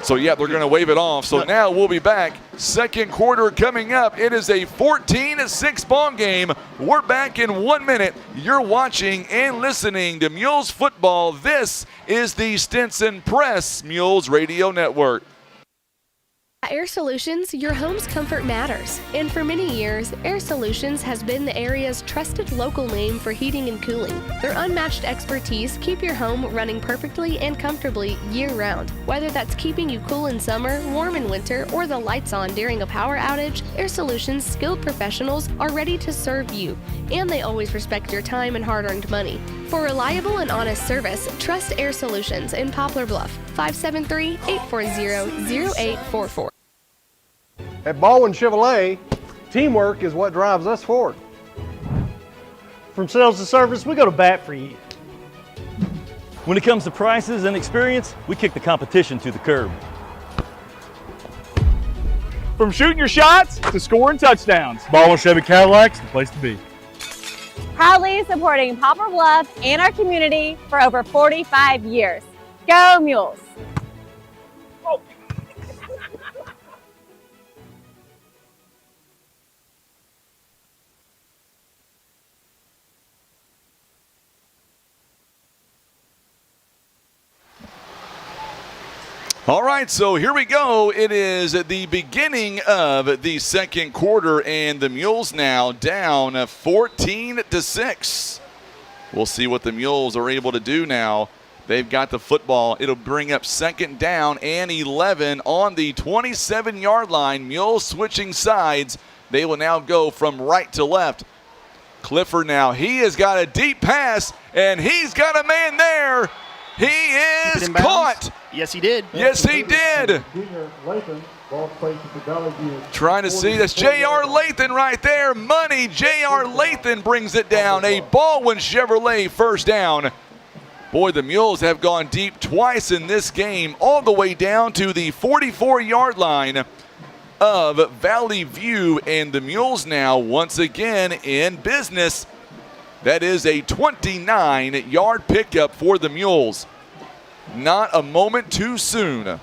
So, yeah, they're going to wave it off. So now we'll be back. 2nd quarter coming up. It is a 14-6 ball game. We're back in 1 minute. You're watching and listening to Mules football. This is the Stinson Press Mules Radio Network. At Air Solutions, your home's comfort matters. And for many years, Air Solutions has been the area's trusted local name for heating and cooling. Their unmatched expertise keep your home running perfectly and comfortably year-round. Whether that's keeping you cool in summer, warm in winter, or the lights on during a power outage, Air Solutions' skilled professionals are ready to serve you. And they always respect your time and hard-earned money. For reliable and honest service, trust Air Solutions in Poplar Bluff, 573-840-0844. At Baldwin Chevrolet, teamwork is what drives us forward. From sales to service, we go to bat for you. When it comes to prices and experience, we kick the competition to the curb. From shooting your shots to scoring touchdowns, Baldwin Chevy Cadillac's the place to be. Proudly supporting Poplar Bluff and our community for over 45 years. Go Mules! All right, so here we go. It is the beginning of the second quarter, and the Mules now down 14-6. We'll see what the Mules are able to do now. They've got the football. It'll bring up second down and 11 on the 27-yard line. Mules switching sides. They will now go from right to left. Clifford now, he has got a deep pass, and he's got a man there. He is caught. Yes, he did. Yes, he did. Trying to see, that's J.R. Lathan right there. Money, J.R. Lathan brings it down. A Baldwin Chevrolet first down. Boy, the Mules have gone deep twice in this game, all the way down to the 44-yard line of Valley View, and the Mules now once again in business. That is a 29-yard pickup for the Mules. Not a moment too soon.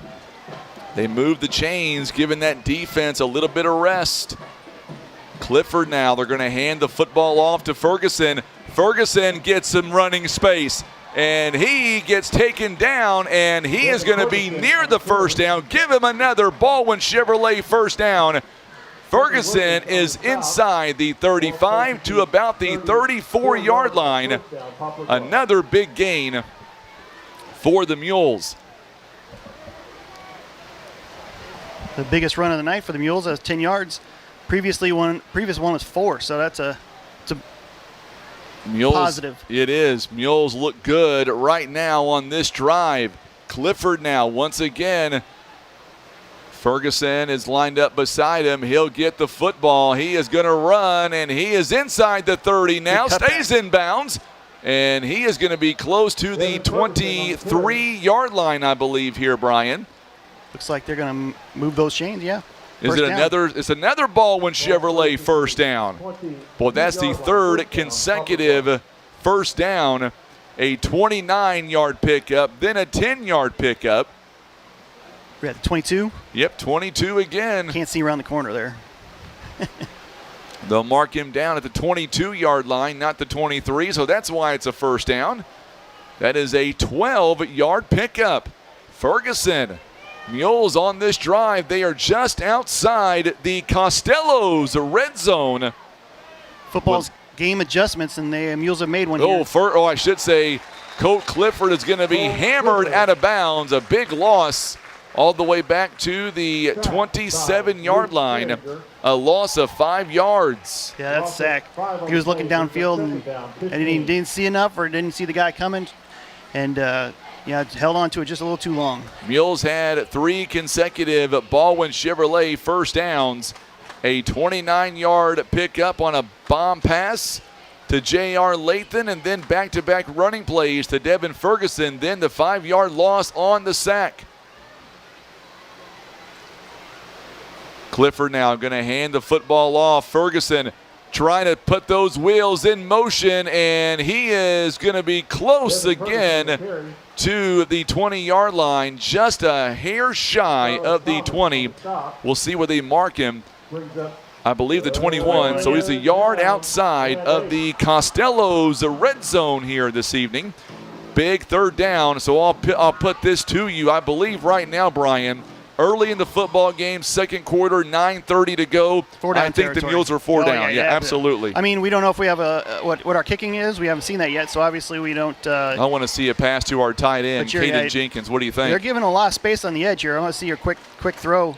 They move the chains, giving that defense a little bit of rest. Clifford now, they're going to hand the football off to Ferguson. Ferguson gets some running space, and he gets taken down, and he is going to be near the first down. Give him another Baldwin Chevrolet first down. Ferguson is inside the 35 to about the 34-yard line. Another big gain for the Mules. The biggest run of the night for the Mules is 10 yards. Previous one was 4, so it's a Mules, positive. It is. Mules look good right now on this drive. Clifford now once again. Ferguson is lined up beside him. He'll get the football. He is going to run, and he is inside the 30 now. Stays in bounds, and he is going to be close to the 23-yard line, I believe, here, Brian. Looks like they're going to move those chains, yeah. Is it another? It's another Baldwin Chevrolet first down. Boy, that's the third consecutive first down. A 29-yard pickup, then a 10-yard pickup. We're at the 22? Yep, 22 again. Can't see around the corner there. They'll mark him down at the 22-yard line, not the 23, so that's why it's a first down. That is a 12-yard pickup. Ferguson, Mules on this drive. They are just outside the Costello's red zone. Football's game adjustments, and the Mules have made one here. I should say Colt Clifford is going to be hammered out of bounds. A big loss. All the way back to the 27-yard line. A loss of 5 yards. Yeah, that's a sack. He was looking downfield and he didn't see enough or didn't see the guy coming. And, held on to it just a little too long. Mules had 3 consecutive Baldwin Chevrolet first downs. A 29-yard pickup on a bomb pass to J.R. Lathan, and then back-to-back running plays to Devin Ferguson. Then the 5-yard loss on the sack. Clifford now going to hand the football off. Ferguson trying to put those wheels in motion, and he is going to be close again to the 20-yard line, just a hair shy of the 20. We'll see where they mark him. I believe the 21, so he's a yard outside of the Costello's red zone here this evening. Big third down, so I'll put this to you. I believe right now, Brian, early in the football game, second quarter, 9:30 to go. I think the Mules are 4 down. Yeah, absolutely. I mean, we don't know if we have what our kicking is. We haven't seen that yet, so obviously we don't. I want to see a pass to our tight end, Caden Jenkins. What do you think? They're giving a lot of space on the edge here. I want to see your quick throw.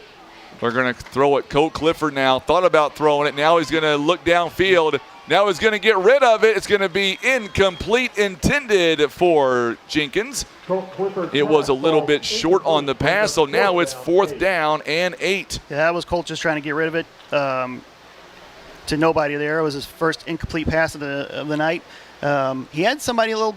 They're going to throw it. Colt Clifford now thought about throwing it. Now he's going to look downfield. Now he's going to get rid of it. It's going to be incomplete, intended for Jenkins. It was a little bit short on the pass, so now it's 4th down and 8. Yeah, that was Colt just trying to get rid of it to nobody there. It was his first incomplete pass of the night. he had somebody a little,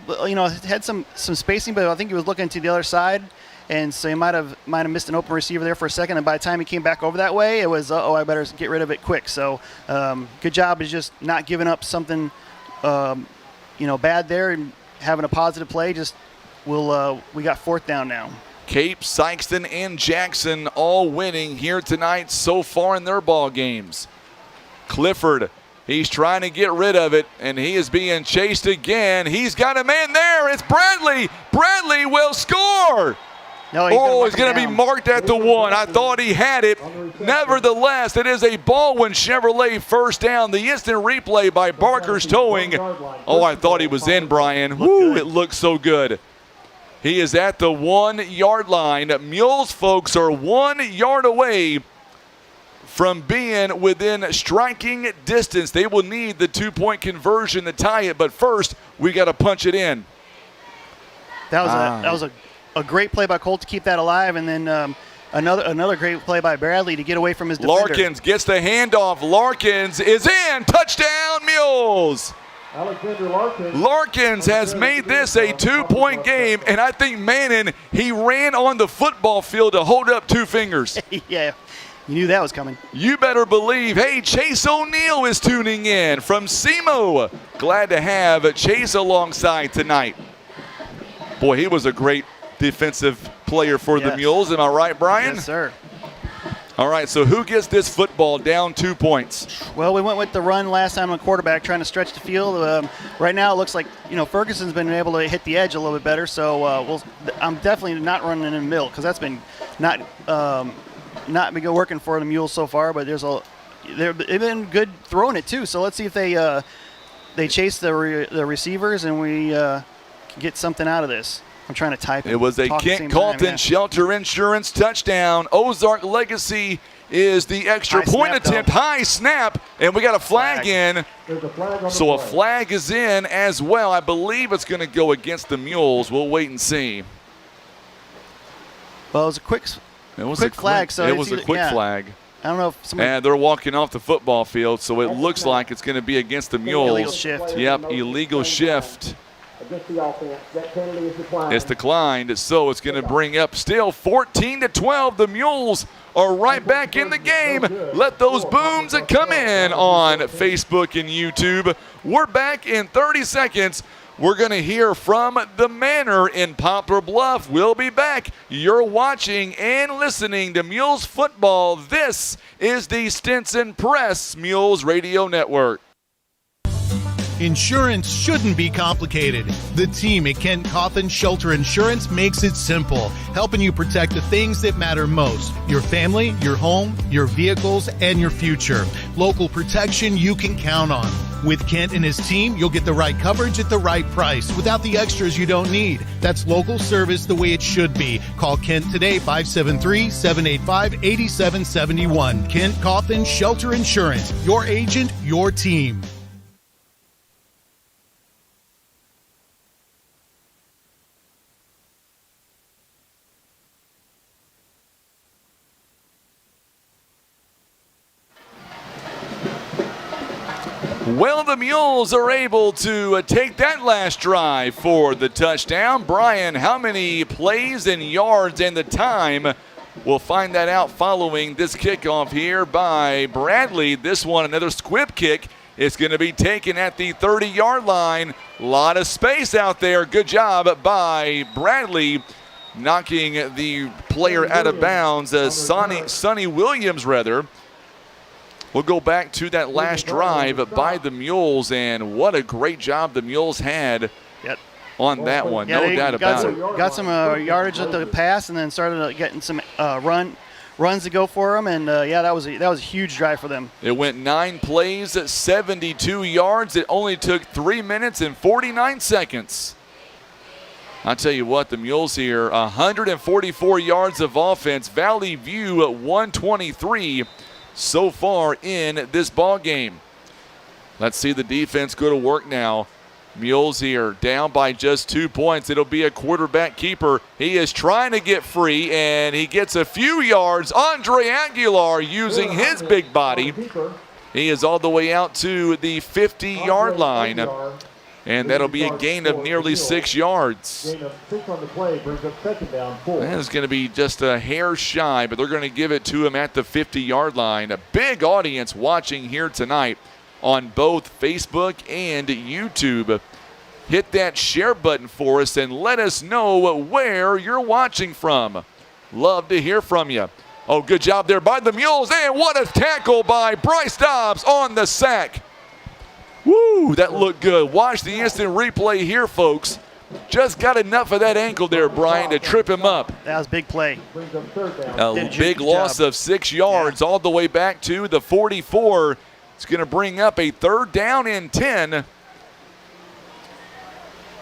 had some spacing, but I think he was looking to the other side. And so he might have missed an open receiver there for a second. And by the time he came back over that way, it was, I better get rid of it quick. So good job is just not giving up something, bad there and having a positive play. Just we got fourth down now. Cape, Sykeston, and Jackson all winning here tonight so far in their ball games. Clifford, he's trying to get rid of it, and he is being chased again. He's got a man there. It's Bradley. Bradley will score. No, he's going to be marked at the 1. I thought he had it. Nevertheless, it is a Baldwin Chevrolet first down. The instant replay by Barker's Towing. Oh, I thought he was in, Brian. Woo, it looks so good. He is at the 1 yard line. Mules folks are 1 yard away from being within striking distance. They will need the 2-point conversion to tie it, but first we got to punch it in. That was a great play by Colt to keep that alive, and then another great play by Bradley to get away from his defender. Larkins gets the handoff. Larkins is in. Touchdown, Mules. Larkins has made this a 2-point game, and I think Manning, he ran on the football field to hold up 2 fingers. Yeah, you knew that was coming. You better believe. Hey, Chase O'Neal is tuning in from SEMO. Glad to have Chase alongside tonight. Boy, he was a great defensive player for the Mules. Am I right, Brian? Yes, sir. All right, so who gets this football down 2 points? Well, we went with the run last time on quarterback, trying to stretch the field. Right now, it looks like Ferguson's been able to hit the edge a little bit better. So I'm definitely not running in the middle because that's been not been working for the Mules so far. But they've been good throwing it too. So let's see if they chase the receivers and we can get something out of this. I'm trying to type. It was a Kent Calton Shelter Insurance touchdown. Ozark Legacy is the extra point attempt. High snap, and we got a flag in. So a flag is in as well. I believe it's going to go against the Mules. We'll wait and see. Well, it was a quick flag. So it was a quick flag. I don't know if somebody. And they're walking off the football field, so it looks like it's going to be against the Mules. Illegal shift. Yep, illegal shift. Against the offense. That penalty is declined. It's declined, so it's going to bring up still 14-12. The Mules are right back in the game. Let those booms come in on Facebook and YouTube. We're back in 30 seconds. We're going to hear from the Manor in Poplar Bluff. We'll be back. You're watching and listening to Mules football. This is the Stinson Press Mules Radio Network. Insurance shouldn't be complicated. The team at Kent Cawthon Shelter Insurance makes it simple, helping you protect the things that matter most: your family, your home, your vehicles, and your future. Local protection you can count on. With Kent and his team, you'll get the right coverage at the right price without the extras you don't need. That's local service the way it should be. Call Kent today, 573-785-8771. Kent Cawthon Shelter Insurance. Your agent, your team. Well, the Mules are able to take that last drive for the touchdown. Brian, how many plays and yards and the time? We'll find that out following this kickoff here by Bradley. This one, another squib kick. It's going to be taken at the 30-yard line. A lot of space out there. Good job by Bradley, knocking the player out of bounds. Sonny Williams, rather. We'll go back to that last drive by the Mules, and what a great job the Mules had on that one. No doubt about it. Got some yardage at the pass, and then started getting some runs to go for them, and that was a huge drive for them. It went 9 plays, 72 yards. It only took 3 minutes and 49 seconds. I'll tell you what, the Mules here, 144 yards of offense. Valley View at 123. So far in this ball game. Let's see the defense go to work now. Mules here down by just 2 points. It'll be a quarterback keeper. He is trying to get free, and he gets a few yards. Andre Aguilar using his big body. He is all the way out to the 50-yard line. And that'll be a gain of nearly 6 yards. Gain of 6 on the play brings up 2nd down 4. That is going to be just a hair shy, but they're going to give it to him at the 50-yard line. A big audience watching here tonight on both Facebook and YouTube. Hit that share button for us and let us know where you're watching from. Love to hear from you. Oh, good job there by the Mules, and what a tackle by Bryce Dobbs on the sack. Woo, that looked good. Watch the instant replay here, folks. Just got enough of that ankle there, Brian, to trip him up. That was a big play. A big loss of 6 yards all the way back to the 44. It's going to bring up a 3rd down and 10.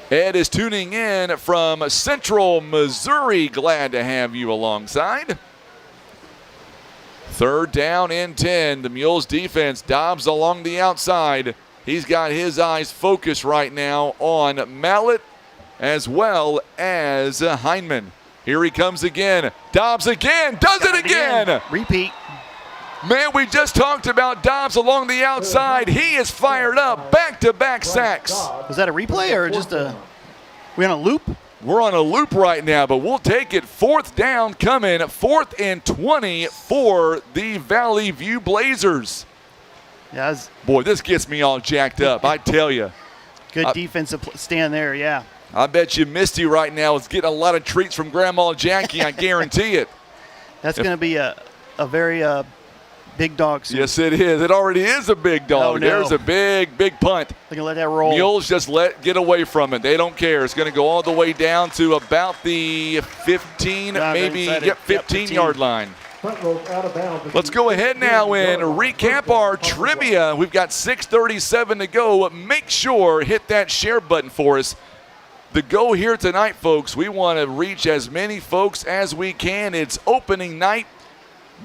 Ed is tuning in from Central Missouri. Glad to have you alongside. 3rd down and 10. The Mules defense, Dobbs along the outside. He's got his eyes focused right now on Mallett as well as Hindman. Here he comes again. Dobbs again, does it again. Repeat. Man, we just talked about Dobbs along the outside. He is fired up, back-to-back sacks. Was that a replay or just we on a loop? We're on a loop right now, but we'll take it. 4th down coming, 4th and 20 for the Valley View Blazers. Yes. Boy, this gets me all jacked up, I tell you. Good defensive stand there, yeah. I bet you Misty right now is getting a lot of treats from Grandma Jackie, I guarantee it. That's going to be a very big dog soon. Yes, it is. It already is a big dog. Oh, no. There's a big punt. They're going to let that roll. Mules just get away from it. They don't care. It's going to go all the way down to about the 15, maybe 15-yard line. Let's go ahead now and recap our trivia. We've got 6:37 to go. Make sure hit that share button for us. The go here tonight, folks, we want to reach as many folks as we can. It's opening night.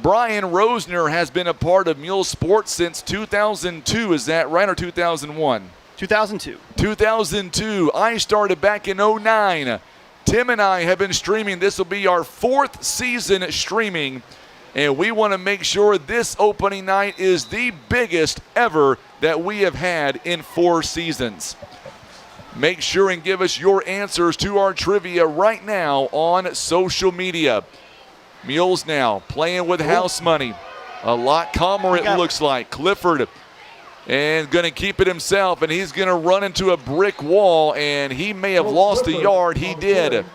Brian Rosener has been a part of Mule Sports since 2002. Is that right, or 2001? 2002. 2002. I started back in 2009. Tim and I have been streaming. This will be our 4th season streaming. And we want to make sure this opening night is the biggest ever that we have had in 4 seasons. Make sure and give us your answers to our trivia right now on social media. Mules now playing with house money. A lot calmer it looks like. Clifford and going to keep it himself, and he's going to run into a brick wall, and he may have lost a yard. He did.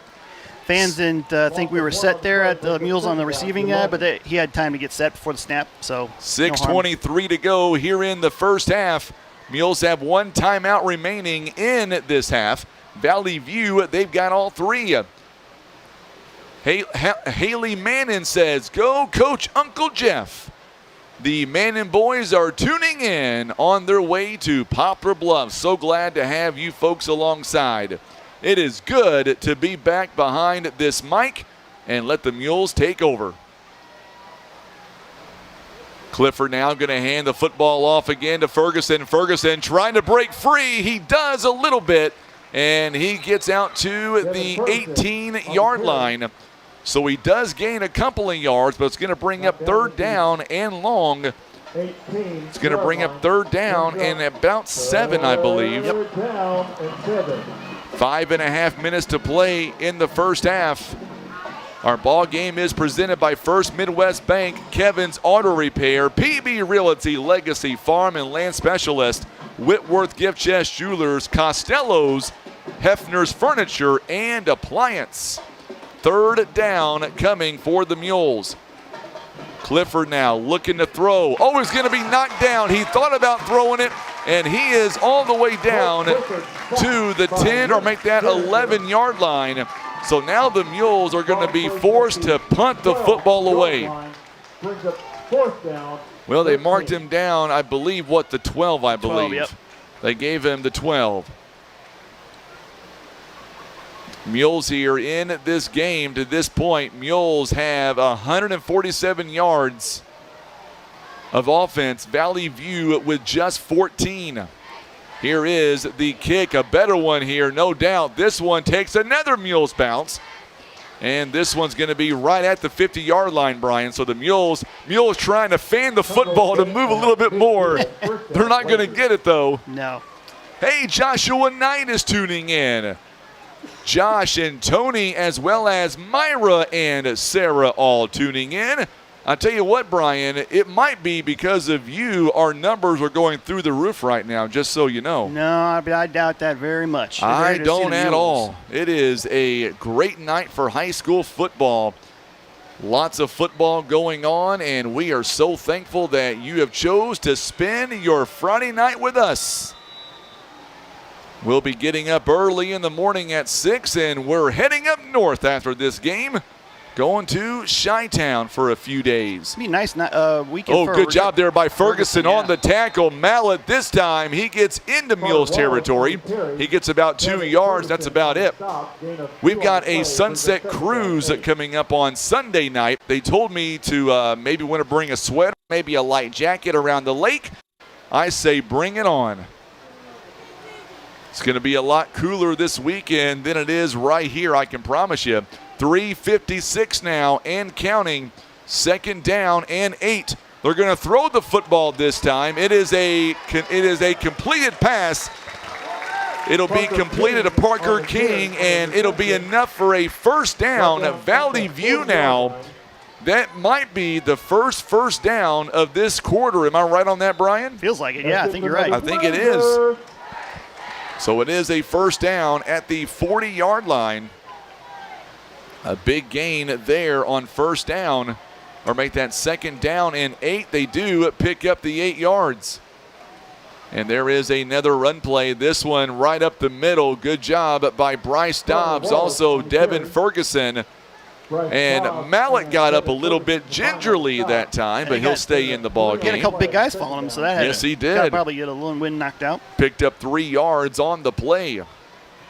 Fans didn't think we were set there at the Mules on the receiving end, but he had time to get set before the snap. So 6:23 to go here in the first half. Mules have 1 timeout remaining in this half. Valley View, they've got all 3. Haley Mannon says, "Go, Coach Uncle Jeff." The Mannon boys are tuning in on their way to Poplar Bluff. So glad to have you folks alongside. It is good to be back behind this mic and let the Mules take over. Clifford now going to hand the football off again to Ferguson. Ferguson trying to break free. He does a little bit, and he gets out to the 18-yard line. So he does gain a couple of yards, but it's going to bring up 3rd down and long. It's going to bring up 3rd down and about 7, I believe. 5.5 minutes to play in the first half. Our ball game is presented by First Midwest Bank, Kevin's Auto Repair, PB Realty, Legacy Farm and Land Specialist, Whitworth Gift Chest Jewelers, Costello's, Hefner's Furniture and Appliance. 3rd down coming for the Mules. Clifford now looking to throw. Oh, he's going to be knocked down. He thought about throwing it, and he is all the way down to the 10 or make that 11-yard line. So now the Mules are going to be forced to punt the football away. Well, they marked him down, I believe, the 12, I believe. 12, yep. They gave him the 12. Mules here in this game to this point. Mules have 147 yards of offense. Valley View with just 14. Here is the kick, a better one here, no doubt. This one takes another Mules bounce. And this one's going to be right at the 50-yard line, Brian. So the Mules trying to fan the football to move a little bit more. They're not going to get it, though. No. Hey, Joshua Knight is tuning in. Josh and Tony, as well as Myra and Sarah, all tuning in. I tell you what, Brian, it might be because of you our numbers are going through the roof right now, just so you know. No, I doubt that very much. I don't at all. It is a great night for high school football. Lots of football going on, and we are so thankful that you have chose to spend your Friday night with us. We'll be getting up early in the morning at 6, and we're heading up north after this game. Going to Chi-Town for a few days. It'd be a nice weekend. Oh, good job there by Ferguson on the tackle. Mallet this time, he gets into Mules territory. He gets about 2 yards. That's about it. We've got a Sunset Cruise coming up on Sunday night. They told me to maybe want to bring a sweater, maybe a light jacket around the lake. I say bring it on. It's going to be a lot cooler this weekend than it is right here, I can promise you. 3:56 now and counting. 2nd down and 8. They're going to throw the football this time. It is a completed pass. It'll be completed to Parker King, and it'll be enough for a first down. Valley View now. That might be the first down of this quarter. Am I right on that, Brian? Feels like it. Yeah, I think you're right. I think it is. So it is a first down at the 40-yard line. A big gain there on first down, or make that 2nd down and 8. They do pick up the 8 yards. And there is another run play. This one right up the middle. Good job by Bryce Dobbs. Also Devin Ferguson. And Mallet got up a little bit gingerly that time, but he'll stay in the ball game. He had a couple big guys following him, so that yes, he did. Probably get a little wind knocked out. Picked up 3 yards on the play.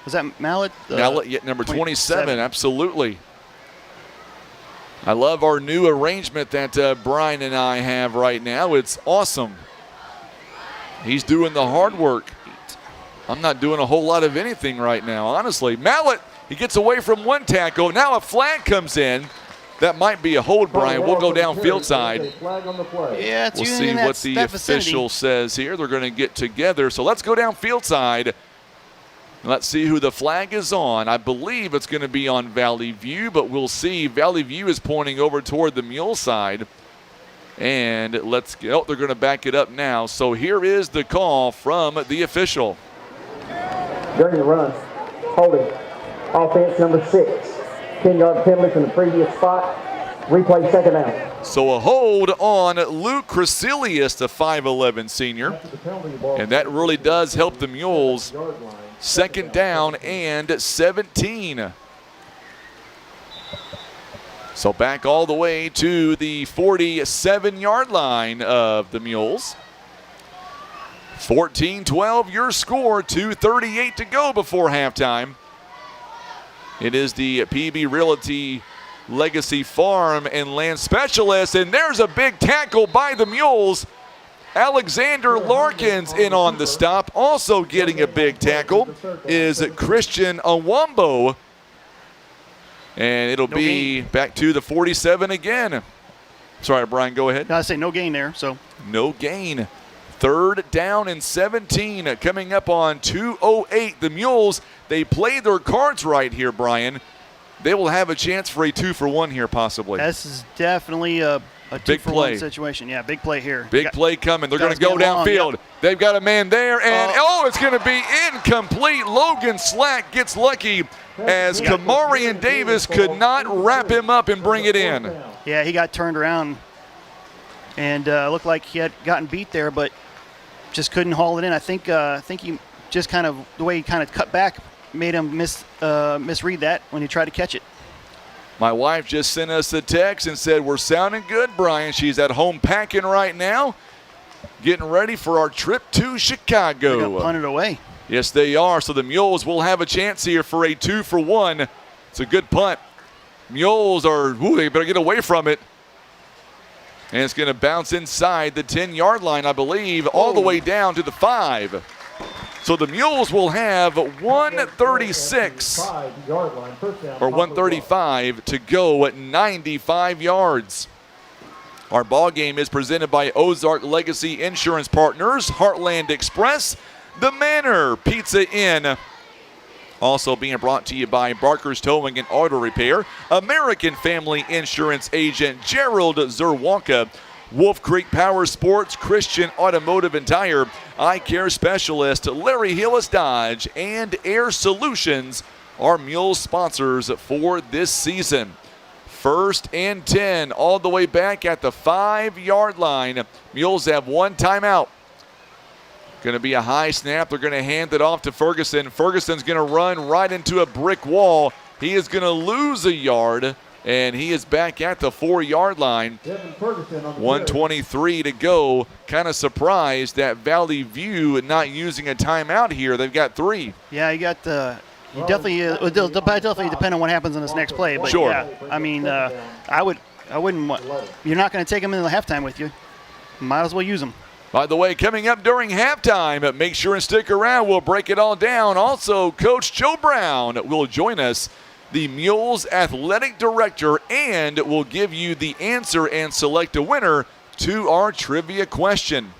Was that Mallet? Mallet, number 27, absolutely. I love our new arrangement that Brian and I have right now. It's awesome. He's doing the hard work. I'm not doing a whole lot of anything right now, honestly. Mallet, he gets away from one tackle. Now a flag comes in. That might be a hold, Brian. We'll go downfield side. Yeah, we'll see what the official says here. They're going to get together. So let's go downfield side. Let's see who the flag is on. I believe it's going to be on Valley View, but we'll see. Valley View is pointing over toward the Mule side. And let's go. They're going to back it up now. So here is the call from the official. During the run, holding. Offense number 6. 10-yard penalty from the previous spot. Replay 2nd down. So a hold on Luke Crecilius, the 5'11 senior. And that really does help the Mules. 2nd down and 17. So back all the way to the 47-yard line of the Mules. 14-12 your score, 2:38 to go before halftime. It is the PB Realty Legacy Farm and Land Specialist, and there's a big tackle by the Mules. Alexander Larkins in on the stop. Also getting a big tackle is Christian Awambo. And it'll be back to the 47 again. Sorry, Brian, go ahead. No, I say no gain there. So no gain. 3rd down and 17 coming up on 2:08. The Mules, they play their cards right here, Brian. They will have a chance for a 2-for-1 here possibly. This is definitely a big play 2-for-1 situation. Yeah, big play here. Big play coming. They're going to go downfield. Yep. They've got a man there, and it's going to be incomplete. Logan Slack gets lucky as Kamarian Davis could not wrap him up and bring it in. Yeah, he got turned around and looked like he had gotten beat there, but just couldn't haul it in. I think he just kind of, the way he kind of cut back made him misread that when he tried to catch it. My wife just sent us a text and said, we're sounding good, Brian. She's at home packing right now, getting ready for our trip to Chicago. They're going to punt it away. Yes, they are. So the Mules will have a chance here for a 2-for-1. It's a good punt. Mules they better get away from it. And it's going to bounce inside the 10-yard line, I believe, all the way down to the 5. So the Mules will have 136 or 135 to go at 95 yards. Our ball game is presented by Ozark Legacy Insurance Partners, Heartland Express, The Manor Pizza Inn. Also being brought to you by Barker's Towing and Auto Repair, American Family Insurance Agent Gerald Zerwanka, Wolf Creek Power Sports, Christian Automotive and Tire, Eye Care Specialist, Larry Hillis Dodge, and Air Solutions are Mules sponsors for this season. 1st and 10, all the way back at the 5-yard line. Mules have one timeout. Going to be a high snap. They're going to hand it off to Ferguson. Ferguson's going to run right into a brick wall. He is going to lose a yard, and he is back at the 4-yard line. 1:23 to go. Kind of surprised that Valley View not using a timeout here. They've got 3. Yeah, you got the. You definitely, it'll definitely depend on what happens in this next play. But sure. Yeah, I mean, I wouldn't want. You're not going to take them into the halftime with you. Might as well use them. By the way, coming up during halftime, make sure and stick around. We'll break it all down. Also, Coach Joe Brown will join us, the Mules athletic director, and will give you the answer and select a winner to our trivia question.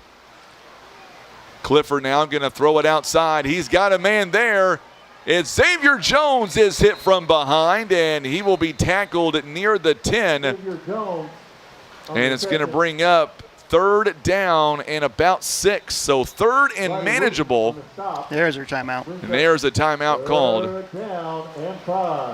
Clifford now going to throw it outside. He's got a man there. It's Xavier Jones is hit from behind, and he will be tackled near the 10. And it's going to bring up 3rd down and about 6. So 3rd and manageable. There's your timeout. And there's a timeout called.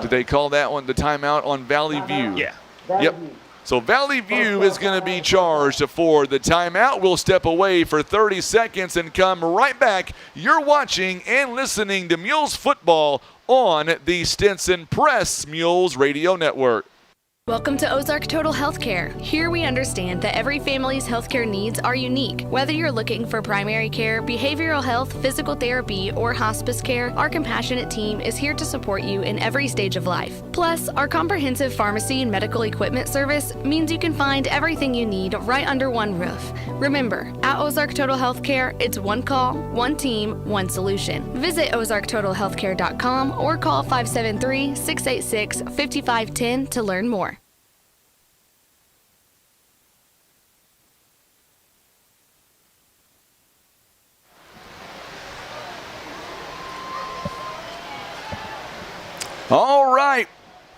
Did they call that one the timeout on Valley View? Yeah. Yep. So Valley View is going to be charged for the timeout. We'll step away for 30 seconds and come right back. You're watching and listening to Mules football on the Stinson Press Mules Radio Network. Welcome to Ozark Total Healthcare. Here we understand that every family's healthcare needs are unique. Whether you're looking for primary care, behavioral health, physical therapy, or hospice care, our compassionate team is here to support you in every stage of life. Plus, our comprehensive pharmacy and medical equipment service means you can find everything you need right under one roof. Remember, at Ozark Total Healthcare, it's one call, one team, one solution. Visit ozarktotalhealthcare.com or call 573-686-5510 to learn more. All right,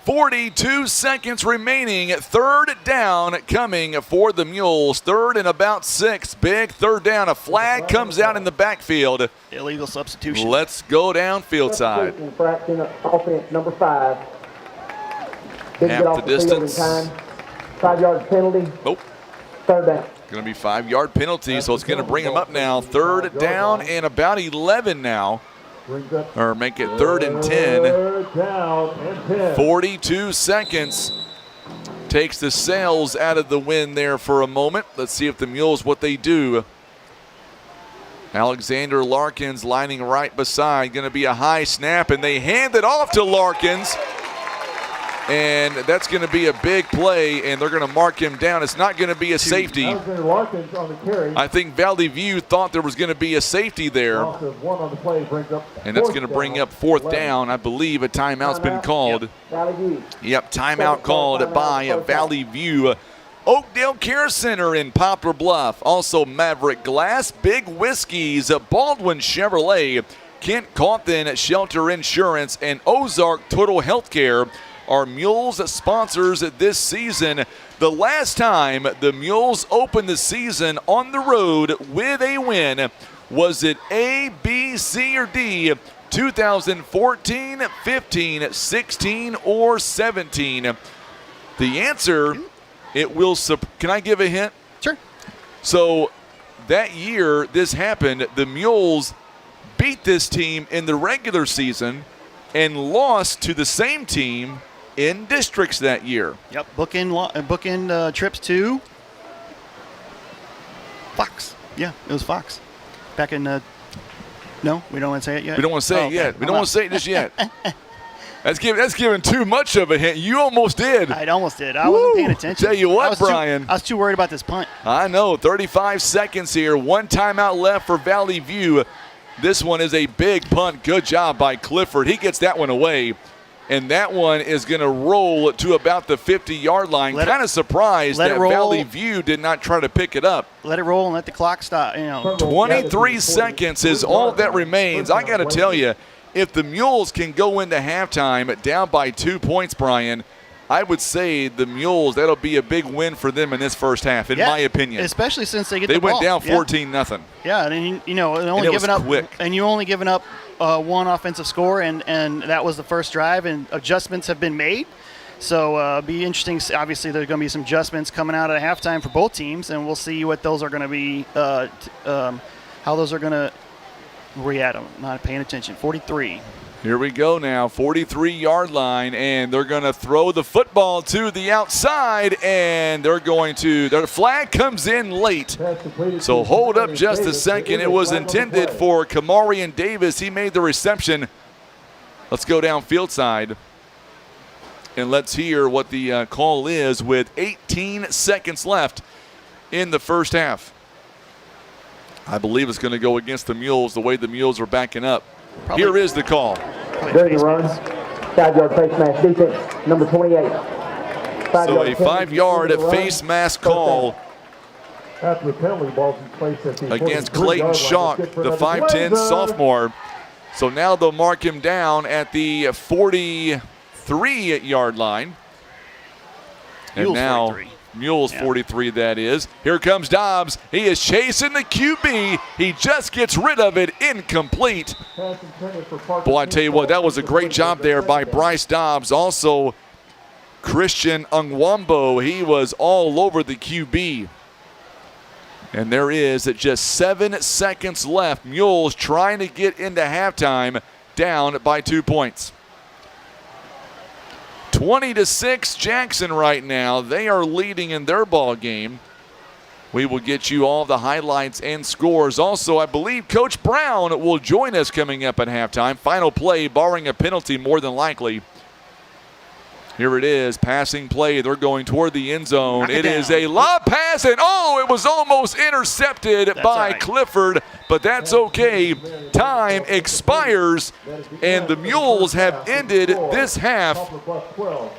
42 seconds remaining. 3rd down coming for the Mules. 3rd and about 6. Big 3rd down. A flag comes out in the backfield. Illegal substitution. Let's go downfield side. Offense number 5. Didn't Half get off the distance. Field in time. 5-yard penalty. Nope. 3rd down. Going to be 5-yard penalty, so it's going to bring them up now. 3rd down and about 11 now. Or make it 3rd and 10. 42 seconds. Takes the Sails out of the win there for a moment. Let's see if the Mules, what they do. Alexander Larkins lining right beside. Going to be a high snap, and they hand it off to Larkins. And that's going to be a big play, and they're going to mark him down. It's not going to be a safety. I think Valley View thought there was going to be a safety there. And that's going to bring up 4th down. I believe a timeout's been called. Yep, timeout called by Valley View. Oakdale Care Center in Poplar Bluff. Also Maverick Glass, Big Whiskeys, Baldwin Chevrolet, Kent Cawthon Shelter Insurance, and Ozark Total Healthcare are Mules sponsors this season. The last time the Mules opened the season on the road with a win, was it A, B, C, or D? 2014, 15, 16, or 17? The answer, it will, can I give a hint? Sure. So that year this happened, the Mules beat this team in the regular season and lost to the same team in districts that year. Yep, bookend trips to Fox. Yeah, it was Fox. Back in, no, we don't want to say it yet? We don't want to say it yet. We don't want to say it just yet. That's giving too much of a hint. You almost did. I almost did. I wasn't paying attention. Tell you what, Brian. I was too worried about this punt. I know. 35 seconds here. One timeout left for Valley View. This one is a big punt. Good job by Clifford. He gets that one away. and that one is going to roll to about the 50-yard line. Kind of surprised that Valley View did not try to pick it up. Let it roll and let the clock stop. 23 seconds is all that remains. I got to tell you, if the Mules can go into halftime down by 2 points, Brian, I would say the Mules, that'll be a big win for them in this first half, in my opinion. Especially since they get the ball. They went down 14-0. Yeah, and you only given up one offensive score, and that was the first drive, and adjustments have been made. So be interesting. Obviously, there's going to be some adjustments coming out at halftime for both teams, and we'll see what those are going to be, how those are going to react. I'm not paying attention. 43. Here we go now, 43-yard line, and they're going to throw the football to the outside, and their flag comes in late. So hold up just a second. It was intended for Kamarian Davis. He made the reception. Let's go down field side, and let's hear what the call is with 18 seconds left in the first half. I believe it's going to go against the Mules, the way the Mules are backing up. Here is the call. Dirty run. 5-yard face mask defense, number 28. So a 5-yard face mask call after the penalty ball against Clayton Schalk, the 5'10 sophomore. So now they'll mark him down at the 43-yard line. And now 43. Mules 43, that is. Here comes Dobbs. He is chasing the QB. He just gets rid of it. Incomplete. Boy, I tell you what, that was a great job there by Bryce Dobbs. Also, Christian Ungwambo, he was all over the QB. And there is at just 7 seconds left. Mules trying to get into halftime, down by 2 points. 20-6 Jackson right now. They are leading in their ball game. We will get you all the highlights and scores. Also, I believe Coach Brown will join us coming up at halftime. Final play, barring a penalty more than likely. Here it is, passing play. They're going toward the end zone. It is a lob pass, and it was almost intercepted by Clifford, but that's okay. Time expires, and the Mules have ended this half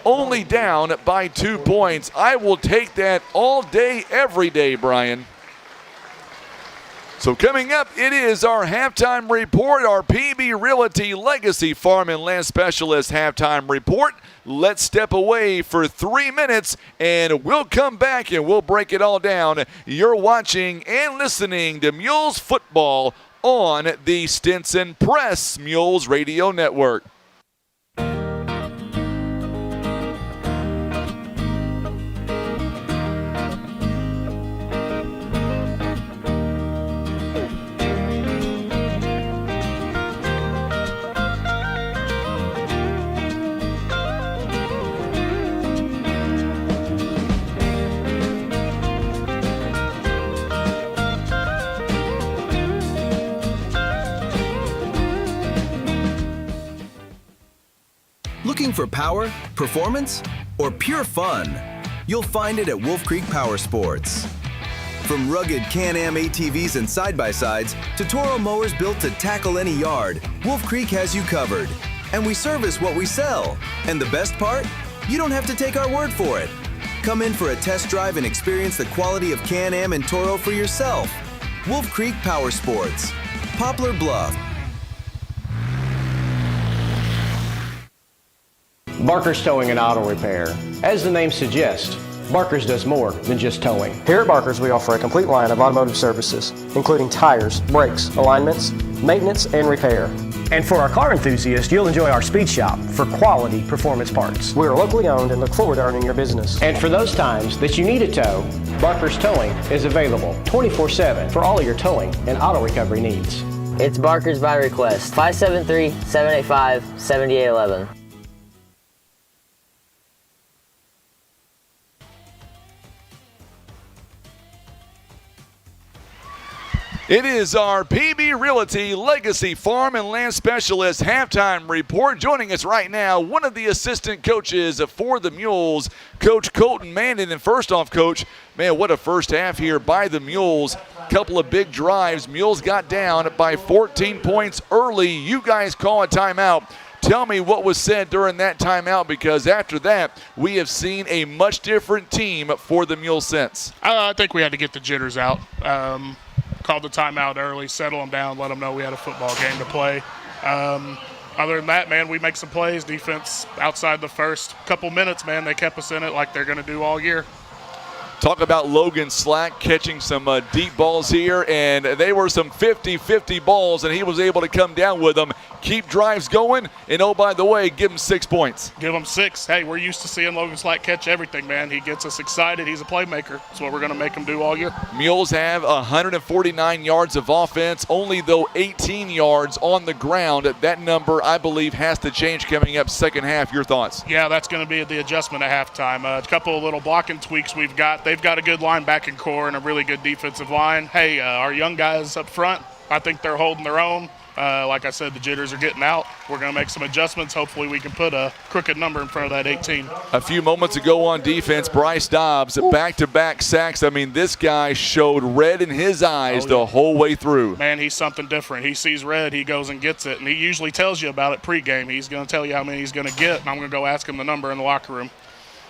only down by 2 points. I will take that all day, every day, Brian. So coming up, it is our halftime report, our PB Realty Legacy Farm and Land Specialist halftime report. Let's step away for 3 minutes, and we'll come back and we'll break it all down. You're watching and listening to Mules Football on the Stinson Press Mules Radio Network. Looking for power, performance, or pure fun? You'll find it at Wolf Creek Power Sports. From rugged Can-Am ATVs and side-by-sides to Toro mowers built to tackle any yard, Wolf Creek has you covered. And we service what we sell. And the best part? You don't have to take our word for it. Come in for a test drive and experience the quality of Can-Am and Toro for yourself. Wolf Creek Power Sports. Poplar Bluff. Barker's Towing and Auto Repair. As the name suggests, Barker's does more than just towing. Here at Barker's, we offer a complete line of automotive services, including tires, brakes, alignments, maintenance, and repair. And for our car enthusiasts, you'll enjoy our speed shop for quality performance parts. We are locally owned and look forward to earning your business. And for those times that you need a tow, Barker's Towing is available 24/7 for all of your towing and auto recovery needs. It's Barker's by request, 573-785-7811. It is our PB Realty Legacy Farm and Land Specialist halftime report. Joining us right now, one of the assistant coaches for the Mules, Coach Colton Manning. And first off, Coach, man, what a first half here by the Mules. Couple of big drives. Mules got down by 14 points early. You guys call a timeout. Tell me what was said during that timeout, because after that, we have seen a much different team for the Mules since. I think we had to get the jitters out. Called the timeout early, settle them down, let them know we had a football game to play. Other than that, man, we make some plays. Defense outside the first couple minutes, man, they kept us in it like they're going to do all year. Talk about Logan Slack catching some deep balls here, and they were some 50-50 balls, and he was able to come down with them, keep drives going, and oh, by the way, give him 6 points. Give him 6. Hey, we're used to seeing Logan Slack catch everything, man. He gets us excited. He's a playmaker. That's what we're going to make him do all year. Mules have 149 yards of offense, only though 18 yards on the ground. That number, I believe, has to change coming up second half. Your thoughts? Yeah, that's going to be the adjustment at halftime. A couple of little blocking tweaks we've got. They've got a good linebacking core and a really good defensive line. Hey, our young guys up front, I think they're holding their own. Like I said, the jitters are getting out. We're going to make some adjustments. Hopefully we can put a crooked number in front of that 18. A few moments ago on defense, Bryce Dobbs, back-to-back sacks. I mean, this guy showed red in his eyes the whole way through. Man, he's something different. He sees red, he goes and gets it, and he usually tells you about it pregame. He's going to tell you how many he's going to get, and I'm going to go ask him the number in the locker room.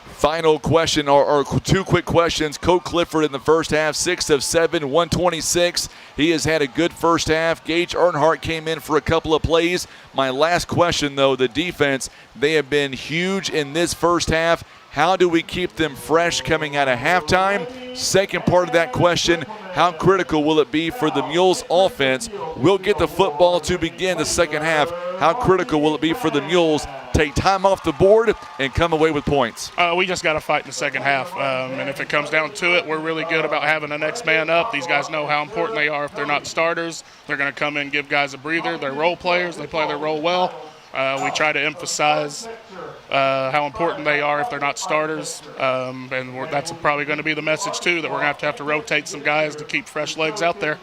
Final question, or 2 quick questions. Colt Clifford in the first half, 6 of 7, 126. He has had a good first half. Gage Earnhardt came in for a couple of plays. My last question, though, the defense, they have been huge in this first half. How do we keep them fresh coming out of halftime? Second part of that question, how critical will it be for the Mules offense? We'll get the football to begin the second half. How critical will it be for the Mules take time off the board and come away with points? We just got to fight in the second half. And if it comes down to it, we're really good about having the next man up. These guys know how important they are. If they're not starters, they're going to come in and give guys a breather. They're role players. They play their role well. We try to emphasize how important they are if they're not starters. And that's probably going to be the message, too, that we're going to have to rotate some guys to keep fresh legs out there.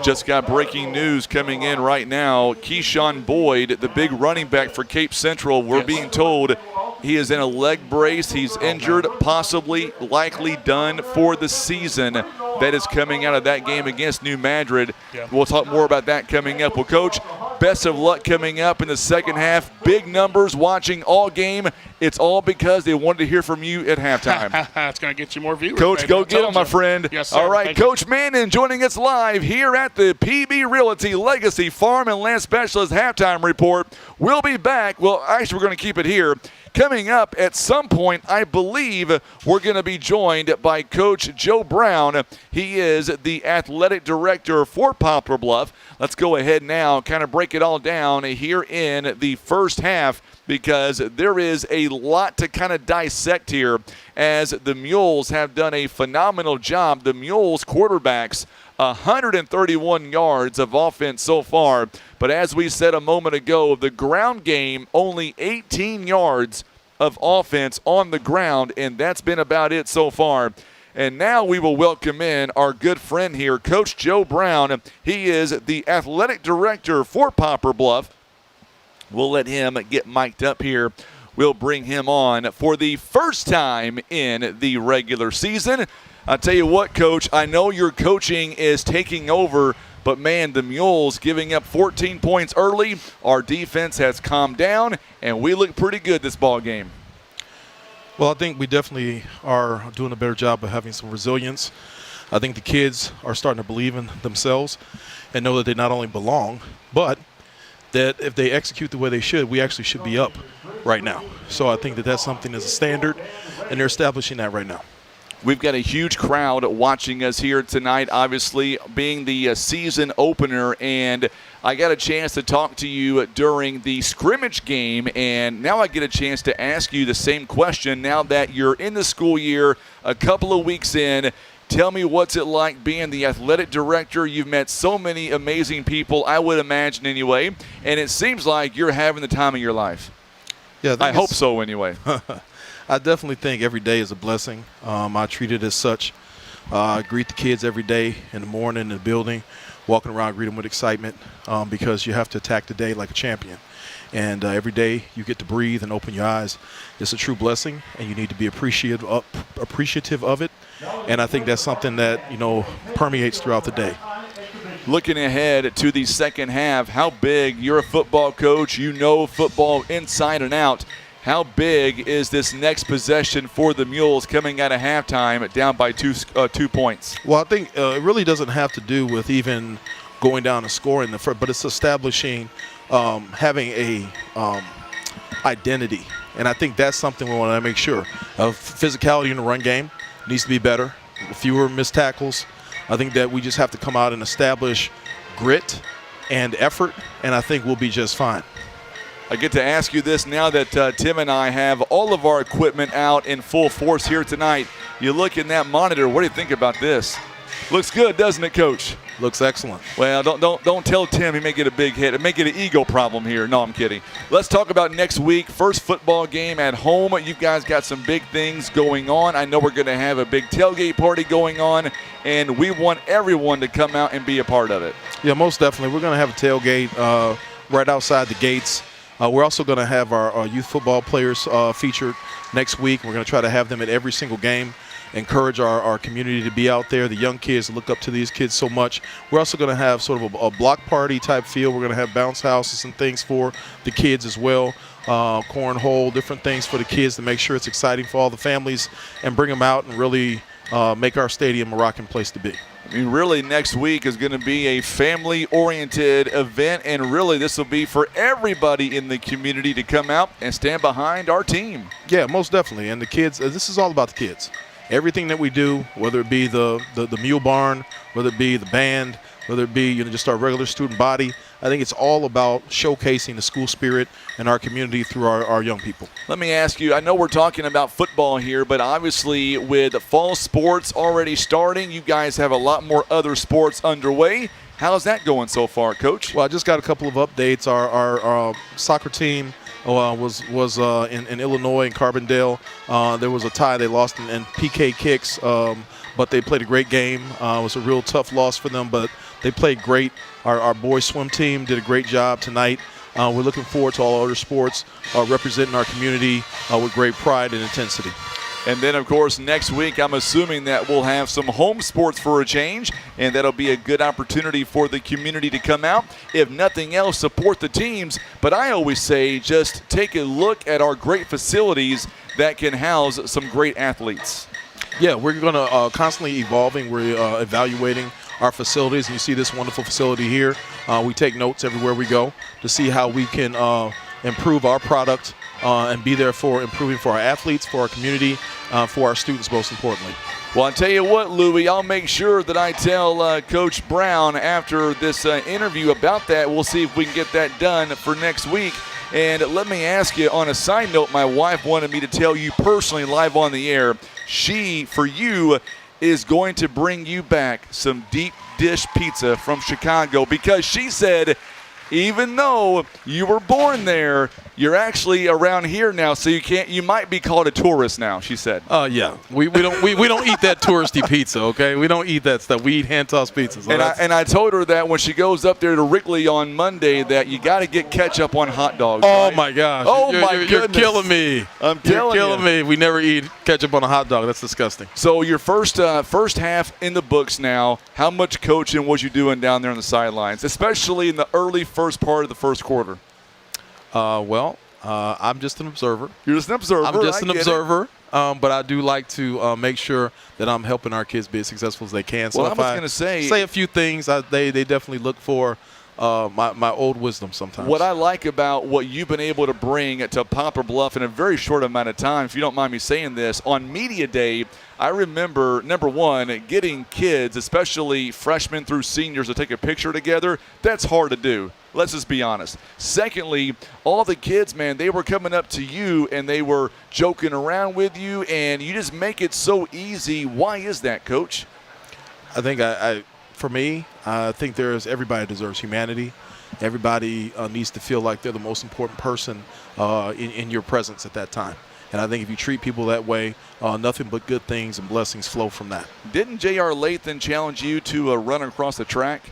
Just got breaking news coming in right now. Keyshawn Boyd, the big running back for Cape Central, we're being told he is in a leg brace. He's injured, possibly, likely done for the season. That is coming out of that game against New Madrid. Yeah. We'll talk more about that coming up. Well, Coach, best of luck coming up in the second half. Big numbers watching all game. It's all because they wanted to hear from you at halftime. That's going to get you more viewers. Coach, baby. go get them, my friend. Yes, sir. All right, Thank you. Coach Manning joining us live here at the PB Realty Legacy Farm and Land Specialist halftime report. We'll be back. Well, actually, we're going to keep it here. Coming up at some point, I believe we're going to be joined by Coach Joe Brown. He is the athletic director for Poplar Bluff. Let's go ahead now, kind of break it all down here in the first half, because there is a lot to kind of dissect here as the Mules have done a phenomenal job. The Mules quarterbacks, 131 yards of offense so far. But as we said a moment ago, the ground game, only 18 yards of offense on the ground, and that's been about it so far. And now we will welcome in our good friend here, Coach Joe Brown. He is the athletic director for Poplar Bluff. We'll let him get mic'd up here. We'll bring him on for the first time in the regular season. I'll tell you what, Coach, I know your coaching is taking over, but, man, the Mules giving up 14 points early. Our defense has calmed down, and we look pretty good this ball game. Well, I think we definitely are doing a better job of having some resilience. I think the kids are starting to believe in themselves and know that they not only belong, but that if they execute the way they should, we actually should be up right now. So I think that that's something as a standard, and they're establishing that right now. We've got a huge crowd watching us here tonight, obviously being the season opener, and I got a chance to talk to you during the scrimmage game, and now I get a chance to ask you the same question now that you're in the school year, a couple of weeks in. Tell me, what's it like being the athletic director? You've met so many amazing people, I would imagine anyway, and it seems like you're having the time of your life. Yeah, I hope so anyway. I definitely think every day is a blessing. I treat it as such. I greet the kids every day in the morning in the building, walking around, greet them with excitement because you have to attack the day like a champion. And every day you get to breathe and open your eyes. It's a true blessing, and you need to be appreciative of it. And I think that's something that, permeates throughout the day. Looking ahead to the second half, how big, you're a football coach, you know football inside and out. How big is this next possession for the Mules coming out of halftime down by 2 points? Well, I think it really doesn't have to do with even going down and scoring the first, but it's establishing, having a identity. And I think that's something we want to make sure of. Physicality in the run game needs to be better, fewer missed tackles. I think that we just have to come out and establish grit and effort, and I think we'll be just fine. I get to ask you this now that Tim and I have all of our equipment out in full force here tonight. You look in that monitor, what do you think about this? Looks good, doesn't it, Coach? Looks excellent. Well, don't tell Tim he may get a big hit. It may get an ego problem here. No, I'm kidding. Let's talk about next week. First football game at home. You guys got some big things going on. I know we're going to have a big tailgate party going on, and we want everyone to come out and be a part of it. Yeah, most definitely. We're going to have a tailgate right outside the gates. We're also going to have our youth football players featured next week. We're going to try to have them at every single game, encourage our community to be out there, the young kids look up to these kids so much. We're also going to have sort of a block party type feel. We're going to have bounce houses and things for the kids as well, cornhole, different things for the kids to make sure it's exciting for all the families and bring them out and really make our stadium a rocking place to be. I mean, really, next week is going to be a family-oriented event, and really this will be for everybody in the community to come out and stand behind our team. Yeah, most definitely. And the kids, this is all about the kids. Everything that we do, whether it be the mule barn, whether it be the band, whether it be just our regular student body, I think it's all about showcasing the school spirit in our community through our young people. Let me ask you, I know we're talking about football here, but obviously with fall sports already starting, you guys have a lot more other sports underway. How's that going so far, Coach? Well, I just got a couple of updates. Our soccer team was in Illinois, in Carbondale. There was a tie. They lost in PK kicks, but they played a great game. It was a real tough loss for them, but they played great. Our boys swim team did a great job tonight. We're looking forward to all other sports representing our community with great pride and intensity. And then, of course, next week, I'm assuming that we'll have some home sports for a change, and that'll be a good opportunity for the community to come out. If nothing else, support the teams. But I always say just take a look at our great facilities that can house some great athletes. Yeah, we're going to constantly evolving. We're evaluating our facilities, and you see this wonderful facility here. We take notes everywhere we go to see how we can improve our product and be there for improving for our athletes, for our community, for our students most importantly. Well, I'll tell you what, Louie, I'll make sure that I tell Coach Brown after this interview about that. We'll see if we can get that done for next week. And let me ask you, on a side note, my wife wanted me to tell you personally live on the air, she, for you, is going to bring you back some deep dish pizza from Chicago, because she said even though you were born there, you're actually around here now, so you might be called a tourist now, she said. Yeah. We don't eat that touristy pizza, okay? We don't eat that stuff. We eat hand-tossed pizzas. And I told her that when she goes up there to Wrigley on Monday that you got to get ketchup on hot dogs. Oh, right? my gosh. Oh, my goodness. You're killing me. I'm You're killing me. We never eat ketchup on a hot dog. That's disgusting. So your first half in the books now, how much coaching was you doing down there on the sidelines, especially in the early first part of the first quarter? I'm just an observer. You're just an observer. I'm just an observer, but I do like to make sure that I'm helping our kids be as successful as they can. So well, if I was going to say a few things, they definitely look for my old wisdom sometimes. What I like about what you've been able to bring to Poplar Bluff in a very short amount of time, if you don't mind me saying this, on Media Day, I remember, number one, getting kids, especially freshmen through seniors, to take a picture together. That's hard to do. Let's just be honest. Secondly, all the kids, man, they were coming up to you and they were joking around with you, and you just make it so easy. Why is that, Coach? I think for me, I think everybody deserves humanity. Everybody needs to feel like they're the most important person in your presence at that time. And I think if you treat people that way, nothing but good things and blessings flow from that. Didn't J.R. Lathan challenge you to run across the track?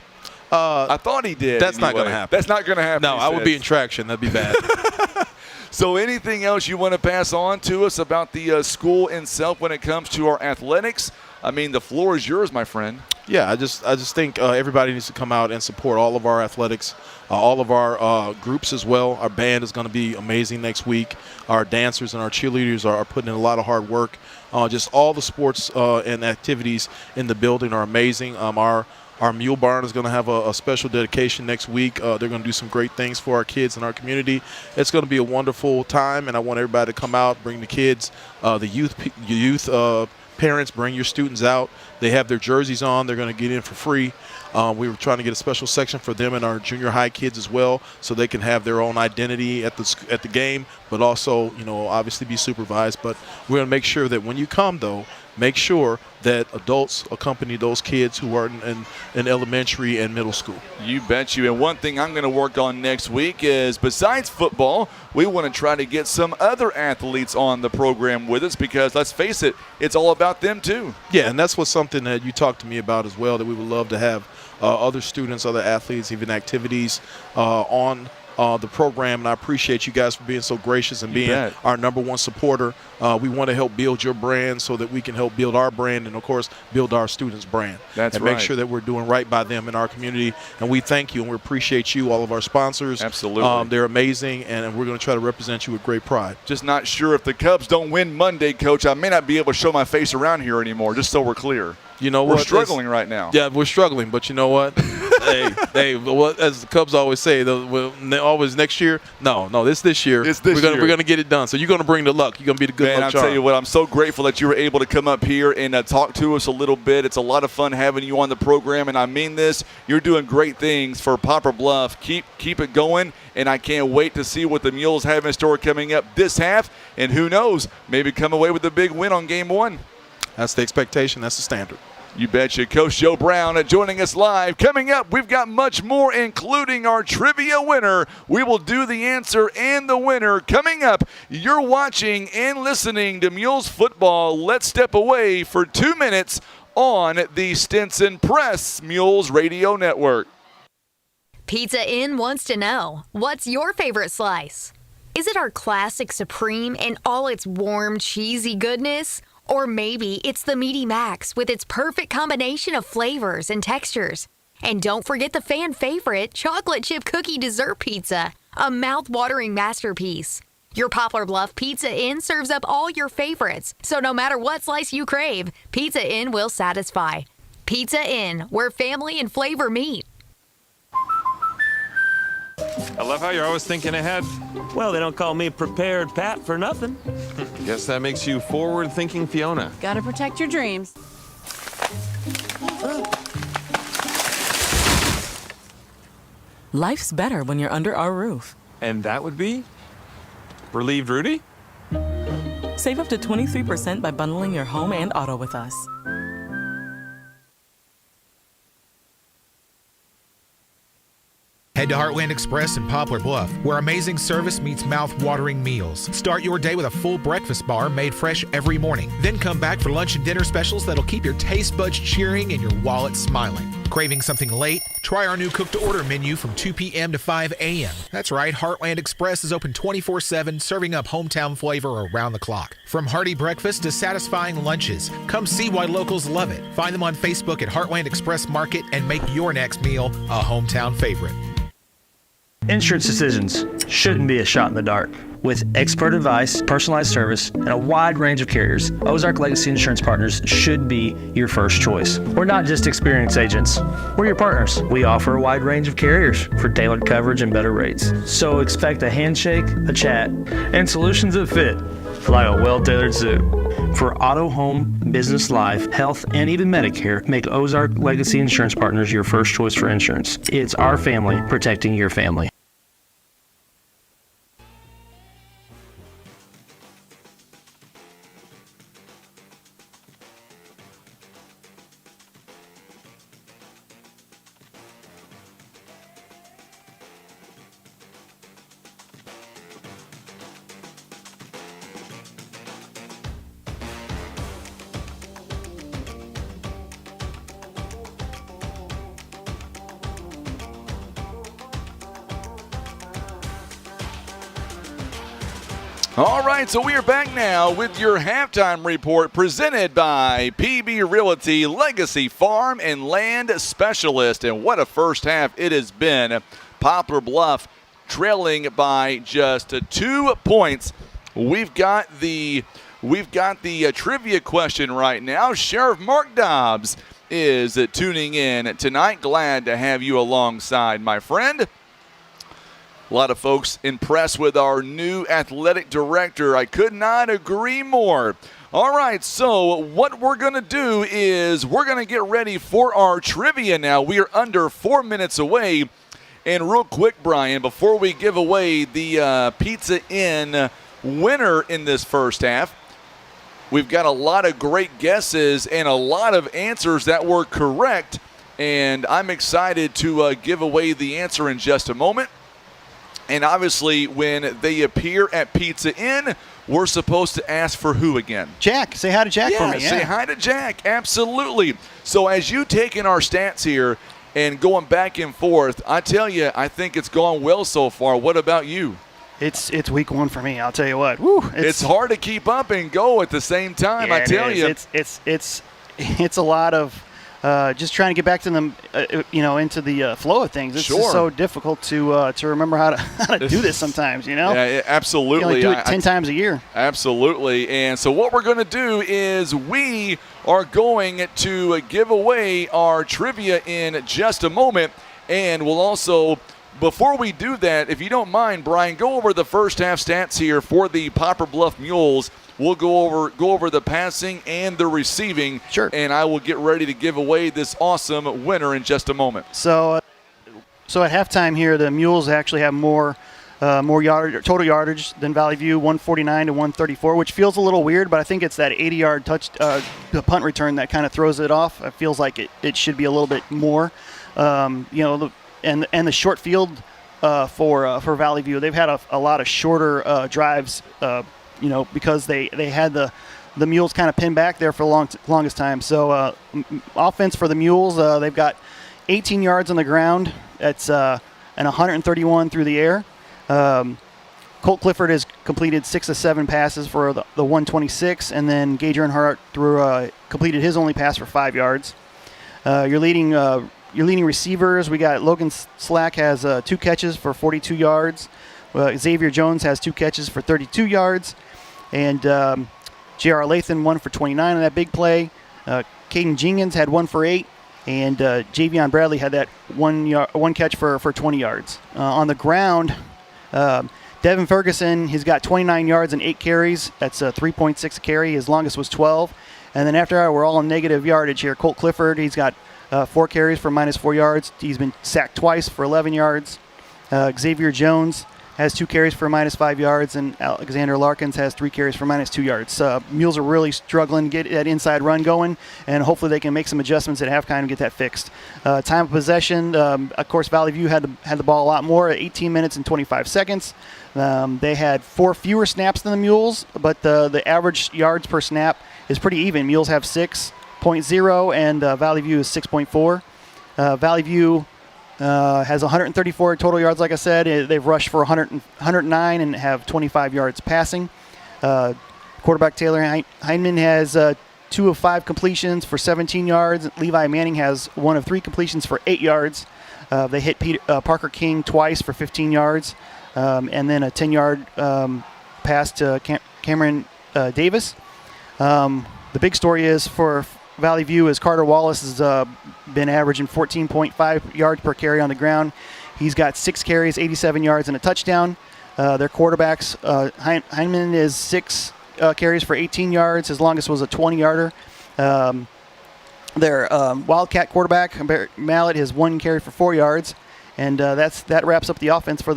I thought he did. That's not going to happen. That's not going to happen. No, I would be in traction. That'd be bad. So anything else you want to pass on to us about the school itself when it comes to our athletics? I mean, the floor is yours, my friend. Yeah, I just think everybody needs to come out and support all of our athletics, all of our groups as well. Our band is going to be amazing next week. Our dancers and our cheerleaders are putting in a lot of hard work. Just all the sports and activities in the building are amazing. Our Mule Barn is going to have a special dedication next week. They're going to do some great things for our kids in our community. It's going to be a wonderful time, and I want everybody to come out, bring the kids, the youth parents, bring your students out. They have their jerseys on. They're going to get in for free. We were trying to get a special section for them and our junior high kids as well, so they can have their own identity at the game, but also, obviously be supervised. But we're going to make sure that when you come, though, make sure that adults accompany those kids who are in elementary and middle school. You bet you. And one thing I'm going to work on next week is, besides football, we want to try to get some other athletes on the program with us, because let's face it, it's all about them too. Yeah, and that's something that you talked to me about as well, that we would love to have other students, other athletes, even activities on the program, and I appreciate you guys for being so gracious and being our #1 supporter. We want to help build your brand so that we can help build our brand and, of course, build our students' brand. That's and right. Make sure that we're doing right by them in our community. And we thank you and we appreciate you, all of our sponsors. Absolutely. They're amazing, and we're going to try to represent you with great pride. Just not sure if the Cubs don't win Monday, Coach, I may not be able to show my face around here anymore, just so we're clear. You know we're what? struggling right now. Yeah, we're struggling, but you know what? hey, as the Cubs always say, always next year. No, this year. It's this year. We're gonna get it done. So you're gonna bring the luck. You're gonna be the good luck I'll charm. tell you what, I'm so grateful that you were able to come up here and talk to us a little bit. It's a lot of fun having you on the program, and I mean this. You're doing great things for Poplar Bluff. Keep it going, and I can't wait to see what the Mules have in store coming up this half. And who knows, maybe come away with a big win on Game 1. That's the expectation. That's the standard. You betcha. Coach Joe Brown joining us live. Coming up, we've got much more, including our trivia winner. We will do the answer and the winner. Coming up, you're watching and listening to Mules football. Let's step away for 2 minutes on the Stinson Press Mules Radio Network. Pizza Inn wants to know, what's your favorite slice? Is it our classic Supreme and all its warm, cheesy goodness? Or maybe it's the Meaty Max with its perfect combination of flavors and textures. And don't forget the fan favorite chocolate chip cookie dessert pizza, a mouth-watering masterpiece. Your Poplar Bluff Pizza Inn serves up all your favorites, so no matter what slice you crave, Pizza Inn will satisfy. Pizza Inn, where family and flavor meet. I love how you're always thinking ahead. Well, they don't call me Prepared Pat for nothing. Guess that makes you forward-thinking Fiona. Gotta protect your dreams. Life's better when you're under our roof. And that would be? Relieved Rudy? Save up to 23% by bundling your home and auto with us. Head to Heartland Express in Poplar Bluff, where amazing service meets mouth-watering meals. Start your day with a full breakfast bar made fresh every morning. Then come back for lunch and dinner specials that'll keep your taste buds cheering and your wallet smiling. Craving something late? Try our new cook-to-order menu from 2 p.m. to 5 a.m. That's right, Heartland Express is open 24/7, serving up hometown flavor around the clock. From hearty breakfast to satisfying lunches, come see why locals love it. Find them on Facebook at Heartland Express Market and make your next meal a hometown favorite. Insurance decisions shouldn't be a shot in the dark. With expert advice, personalized service, and a wide range of carriers, Ozark Legacy Insurance Partners should be your first choice. We're not just experienced agents, we're your partners. We offer a wide range of carriers for tailored coverage and better rates. So expect a handshake, a chat, and solutions that fit, like a well-tailored suit. For auto, home, business, life, health, and even Medicare, make Ozark Legacy Insurance Partners your first choice for insurance. It's our family protecting your family. All right, so we are back now with your halftime report presented by PB Realty, Legacy Farm and Land Specialist. And what a first half it has been. Poplar Bluff trailing by just 2 points. We've got the trivia question right now. Sheriff Mark Dobbs is tuning in tonight. Glad to have you alongside, my friend. A lot of folks impressed with our new athletic director. I could not agree more. All right, so what we're going to do is we're going to get ready for our trivia now. We are under 4 minutes away. And real quick, Brian, before we give away the Pizza Inn winner in this first half, we've got a lot of great guesses and a lot of answers that were correct. And I'm excited to give away the answer in just a moment. And obviously, when they appear at Pizza Inn, we're supposed to ask for who again? Jack. Say hi to Jack for me. Yeah, say hi to Jack. Absolutely. So as you taking our stats here and going back and forth, I tell you, I think it's gone well so far. What about you? It's week 1 for me. I'll tell you what. Woo, it's hard to keep up and go at the same time. Yeah, I tell you, it's a lot of just trying to get back to them, into the flow of things. It's just so difficult to remember how to do this sometimes. Yeah, absolutely. You only do it 10 times a year. Absolutely. And so what we're going to do is we are going to give away our trivia in just a moment, and we'll also. Before we do that, if you don't mind, Brian, go over the first half stats here for the Poplar Bluff Mules. We'll go over the passing and the receiving. Sure. And I will get ready to give away this awesome winner in just a moment. So at halftime here, the Mules actually have more total yardage than Valley View, 149 to 134, which feels a little weird, but I think it's that 80-yard the punt return that kind of throws it off. It feels like it should be a little bit more. And the short field for Valley View, they've had a lot of shorter drives, because they had the Mules kind of pinned back there for the longest time. So offense for the Mules, they've got 18 yards on the ground. That's and 131 through the air. Colt Clifford has completed 6 of 7 passes for the 126, and then Gage Earnhardt completed his only pass for 5 yards. Your leading receivers, we got Logan Slack has 2 catches for 42 yards. Xavier Jones has 2 catches for 32 yards. And J.R. Lathan 1 for 29 on that big play. Caden Jenkins had 1 for 8. And Javion Bradley had that one catch for 20 yards. On the ground, Devin Ferguson, he's got 29 yards and 8 carries. That's 3.6 a carry. His longest was 12. And then after that, we're all in negative yardage here. Colt Clifford, he's got 4 carries for -4 yards. He's been sacked twice for 11 yards. Xavier Jones has 2 carries for -5 yards, and Alexander Larkins has 3 carries for -2 yards. Mules are really struggling to get that inside run going, and hopefully they can make some adjustments at halftime and get that fixed. Time of possession, of course, Valley View had the ball a lot more at 18 minutes and 25 seconds. They had 4 fewer snaps than the Mules, but the average yards per snap is pretty even. Mules have 6.0 and Valley View is 6.4. Valley View has 134 total yards, like I said. They've rushed for 109 and have 25 yards passing. Quarterback Taylor Heineman has 2 of 5 completions for 17 yards. Levi Manning has 1 of 3 completions for 8 yards. They hit Parker King twice for 15 yards, and then a 10-yard pass to Cameron Davis. The big story is for Valley View is Carter Wallace has been averaging 14.5 yards per carry on the ground. He's got 6 carries, 87 yards, and a touchdown. Their quarterbacks, Heineman is 6 carries for 18 yards. His longest was a 20-yarder. Their Wildcat quarterback, Mallet, has 1 carry for 4 yards. And that wraps up the offense for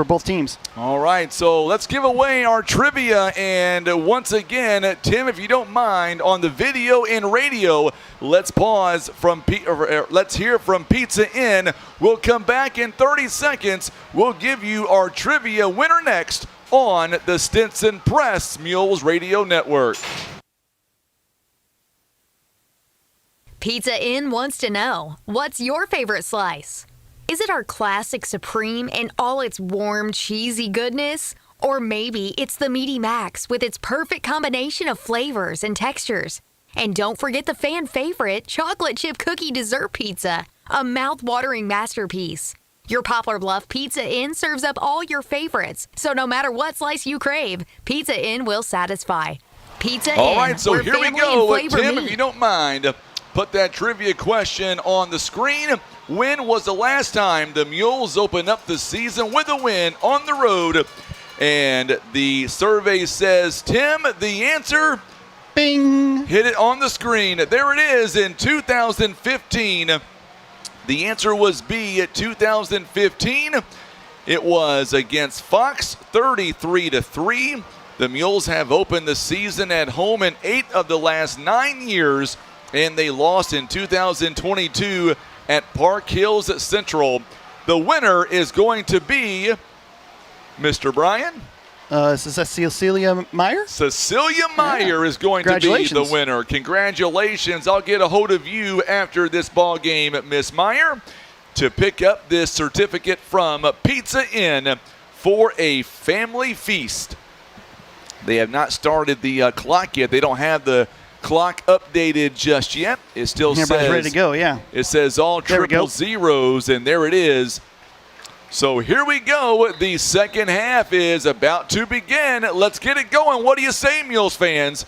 both teams. All right, so let's give away our trivia. And once again, Tim, if you don't mind, on the video and radio, let's pause let's hear from Pizza Inn. We'll come back in 30 seconds. We'll give you our trivia winner next on the Stinson Press Mules Radio Network. Pizza Inn wants to know, what's your favorite slice? Is it our classic Supreme in all its warm, cheesy goodness? Or maybe it's the Meaty Max with its perfect combination of flavors and textures. And don't forget the fan favorite chocolate chip cookie dessert pizza, a mouth-watering masterpiece. Your Poplar Bluff Pizza Inn serves up all your favorites, so no matter what slice you crave, Pizza Inn will satisfy. Pizza Inn. All right, so where here we family go. and flavor Tim, meet. if you don't mind, put that trivia question on the screen. When was the last time the Mules opened up the season with a win on the road? And the survey says, Tim, the answer, bing, hit it on the screen. There it is in 2015. The answer was B at 2015. It was against Fox, 33-3. The Mules have opened the season at home in 8 of the last 9 years, and they lost in 2022 at Park Hills Central. The winner is going to be Mr. Brian. Is this Cecilia Meyer? Cecilia Meyer is going to be the winner. Congratulations. I'll get a hold of you after this ball game, Miss Meyer, to pick up this certificate from Pizza Inn for a family feast. They have not started the clock yet. They don't have the clock updated just yet. It still says ready to go, yeah. It says all triple zeros, and there it is. So here we go. The second half is about to begin. Let's get it going. What do you say, Mules fans?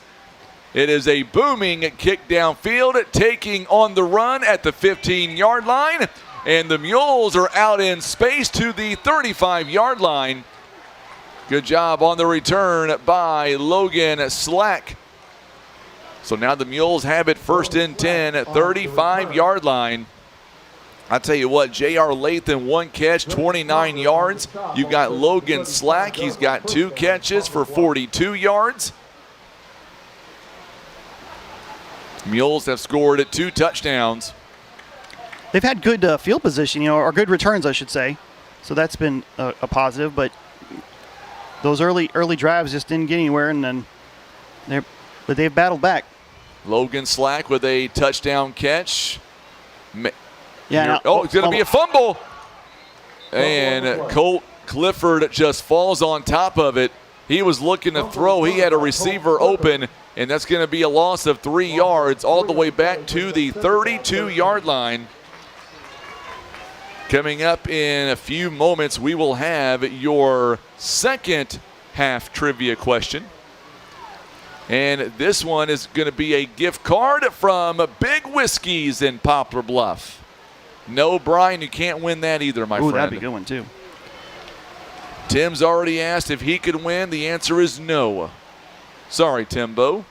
It is a booming kick downfield, taking on the run at the 15-yard line, and the Mules are out in space to the 35-yard line. Good job on the return by Logan Slack. So now the Mules have it first and 10 at 35-yard line. I tell you what, J.R. Latham, 1 catch, 29 yards. You got Logan Slack. He's got 2 catches for 42 yards. Mules have scored 2 touchdowns. They've had good field position, or good returns, I should say. So that's been a positive, but those early drives just didn't get anywhere, and then they've battled back. Logan Slack with a touchdown catch. Yeah. It's going to be a fumble. And Colt Clifford just falls on top of it. He was looking to throw. He had a receiver open, and that's going to be a loss of 3 yards all the way back to the 32-yard line. Coming up in a few moments, we will have your second half trivia question. And this one is going to be a gift card from Big Whiskeys in Poplar Bluff. No, Brian, you can't win that either, my friend. That'd be a good one, too. Tim's already asked if he could win. The answer is no. Sorry, Timbo.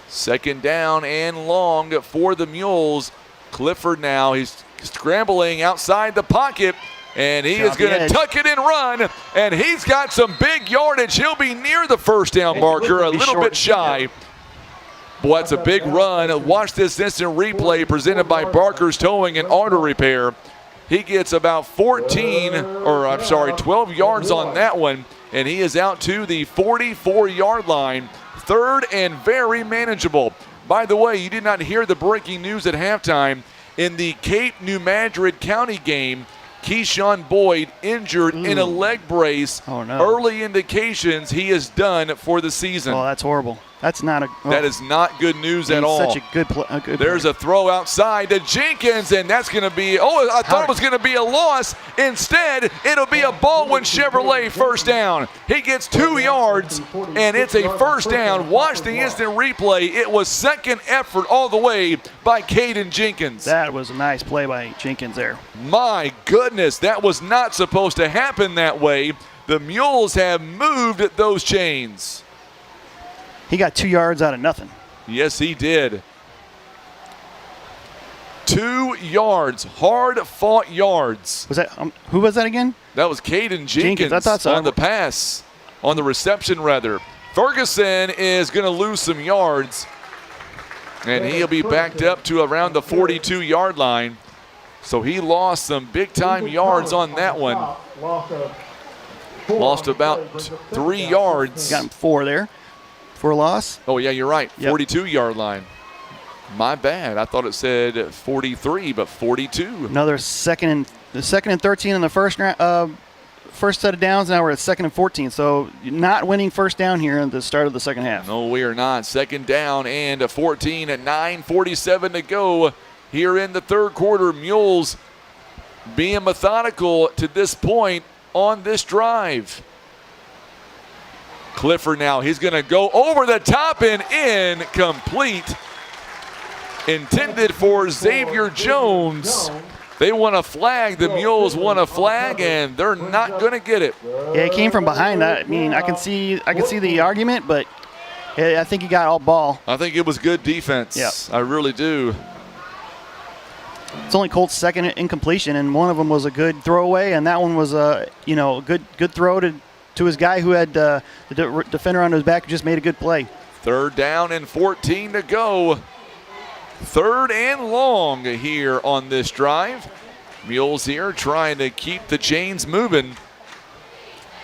Second down and long for the Mules. Clifford now, he's scrambling outside the pocket, and he is going to tuck it and run, and he's got some big yardage. He'll be near the first down marker, a little bit shy. Boy, that's a big run. Watch this instant replay presented by Barker's Towing and Auto Repair. He gets about 12 yards on that one, and he is out to the 44-yard line. Third and very manageable. By the way, you did not hear the breaking news at halftime. In the Cape New Madrid County game, Keyshawn Boyd injured in a leg brace. Oh, no. Early indications he is done for the season. Oh, that's horrible. That's not a. Oh. That is not good news at all. Such a good play. There's a throw outside to Jenkins, and that's going to be. Oh, I thought it was going to be a loss. Instead, it'll be a Baldwin Chevrolet first down. He gets 2 yards, and it's a first down. Watch the instant replay. It was second effort all the way by Caden Jenkins. That was a nice play by Jenkins there. My goodness, that was not supposed to happen that way. The Mules have moved those chains. He got 2 yards out of nothing. Yes, he did. 2 yards, hard-fought yards. Was that who was that again? That was Caden Jenkins I thought so. On the pass, on the reception rather. Ferguson is going to lose some yards, and he'll be backed up to around the 42-yard line. So he lost some big-time yards on that one. Lost about 3 yards. Got him 4 there. For a loss? Oh, yeah, you're right. 42-yard line. My bad. I thought it said 43, but 42. Another second and 13 in the first set of downs. Now we're at 2nd and 14. So not winning first down here at the start of the second half. No, we are not. 2nd down and a 14 at 9:47 to go here in the third quarter. Mules being methodical to this point on this drive. Clifford now, he's going to go over the top and incomplete. Intended for Xavier Jones. They want a flag. The Mules want a flag, and they're not going to get it. Yeah, it came from behind. I mean, I can see the argument, but I think he got all ball. I think it was good defense. Yeah. I really do. It's only Colt's second incompletion, and one of them was a good throwaway, and that one was a good throw to his guy who had the defender on his back who just made a good play. 3rd down and 14 to go. 3rd and long here on this drive. Mules here trying to keep the chains moving.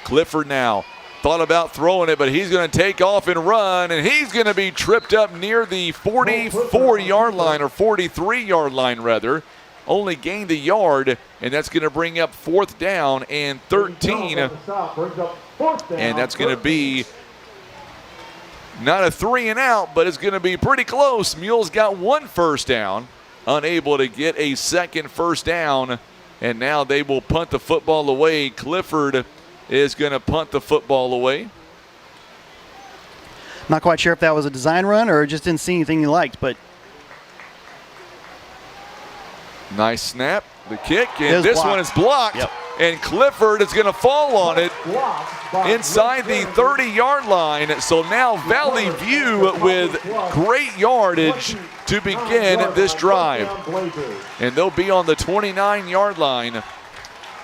Clifford now thought about throwing it, but he's going to take off and run, and he's going to be tripped up near the 44-yard line, or 43-yard line rather. Only gained a yard, and that's going to bring up 4th down and 13. And that's going to be not a 3 and out, but it's going to be pretty close. Mules got 1 first down, unable to get a 2nd first down, and now they will punt the football away. Clifford is going to punt the football away. Not quite sure if that was a design run or just didn't see anything he liked, but nice snap, the kick, and this one is blocked. Yep. And Clifford is going to fall on it inside the 30-yard line. So now Valley View with great yardage to begin this drive. And they'll be on the 29-yard line,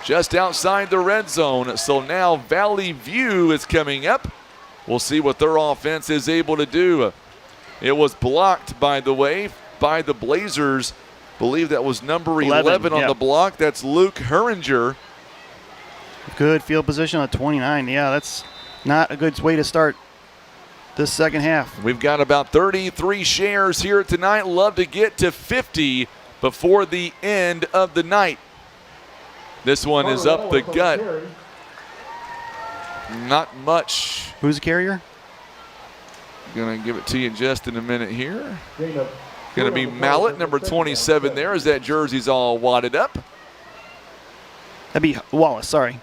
just outside the red zone. So now Valley View is coming up. We'll see what their offense is able to do. It was blocked, by the way, by the Blazers. Believe that was number 11 on the block. That's Luke Heringer. Good field position on 29. Yeah, that's not a good way to start this second half. We've got about 33 shares here tonight. Love to get to 50 before the end of the night. This one is up the gut. Not much. Who's the carrier? Going to give it to you just in a minute here. Going to be Mallet, number 27 there, as that jersey's all wadded up. That'd be Wallace, sorry.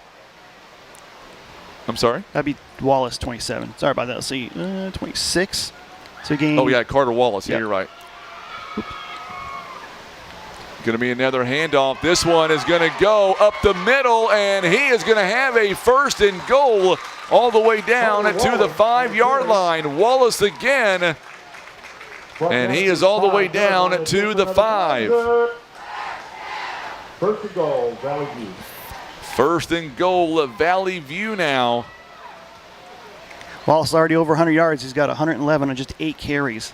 I'm sorry? That'd be Wallace, 27. Sorry about that. Let's see, 26. So game. Oh, yeah, Carter Wallace. Yeah, you're right. Going to be another handoff. This one is going to go up the middle, and he is going to have a 1st and goal all the way down to the 5-yard line. Wallace again, and he is all the way down to the 5. 1st and goal, Valley View. 1st and goal, Valley View now. Wallace is already over 100 yards. He's got 111 on just 8 carries.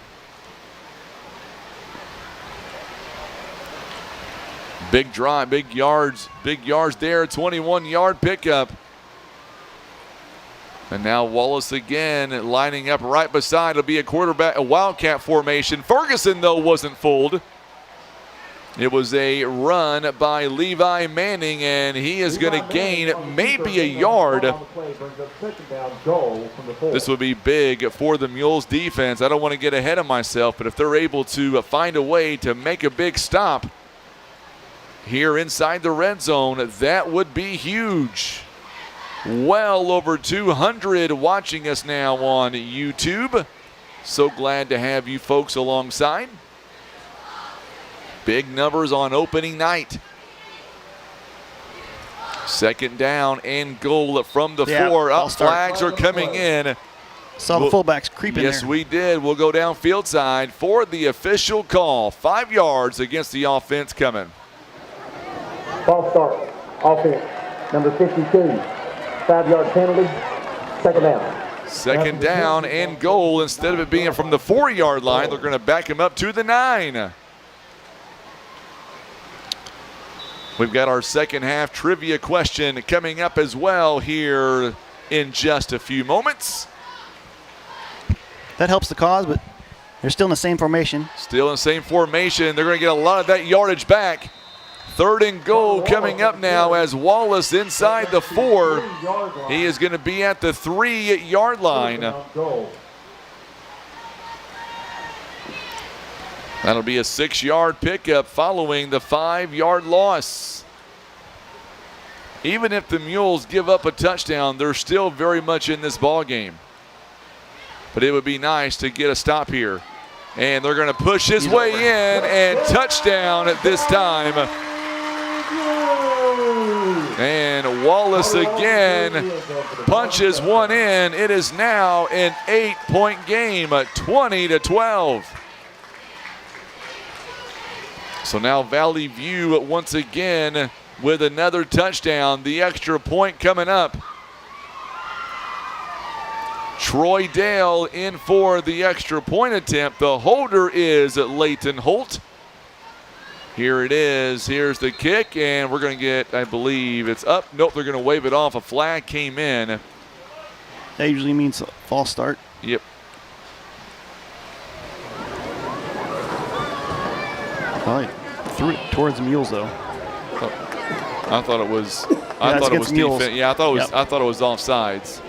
Big drive, big yards there. 21-yard pickup. And now Wallace again lining up right beside. It'll be a wildcat formation. Ferguson, though, wasn't fooled. It was a run by Levi Manning, and he is going to gain maybe a yard. This would be big for the Mules defense. I don't want to get ahead of myself, but if they're able to find a way to make a big stop here inside the red zone, that would be huge. Well over 200 watching us now on YouTube. So glad to have you folks alongside. Big numbers on opening night. 2nd down and goal from the 4. Up, flags are coming in. Saw the fullbacks creeping Yes, there. we did. We'll go downfield side for the official call. 5 yards against the offense coming. Ball start. Offense. Number 52. 5-yard penalty. 2nd down. 2nd down and goal. Instead of it being from the 4-yard line, they're going to back him up to the 9. We've got our second half trivia question coming up as well here in just a few moments. That helps the cause, but they're still in the same formation. Still in the same formation. They're going to get a lot of that yardage back. 3rd and goal coming up now as Wallace inside the 4. He is going to be at the 3-yard line. That'll be a 6-yard pickup following the 5-yard loss. Even if the Mules give up a touchdown, they're still very much in this ball game. But it would be nice to get a stop here. And they're going to push his way in, and touchdown at this time. And Wallace again punches one in. It is now an 8-point game, 20-12. So now Valley View once again with another touchdown. The extra point coming up. Troy Dale in for the extra point attempt. The holder is Leighton Holt. Here it is. Here's the kick, and we're going to get, I believe it's up. Nope, they're going to wave it off. A flag came in. That usually means a false start. Yep. Oh, he threw it towards the Mules, though. I thought it was. I thought it was defense. Yeah, I thought it was. Yep. I thought it was offsides.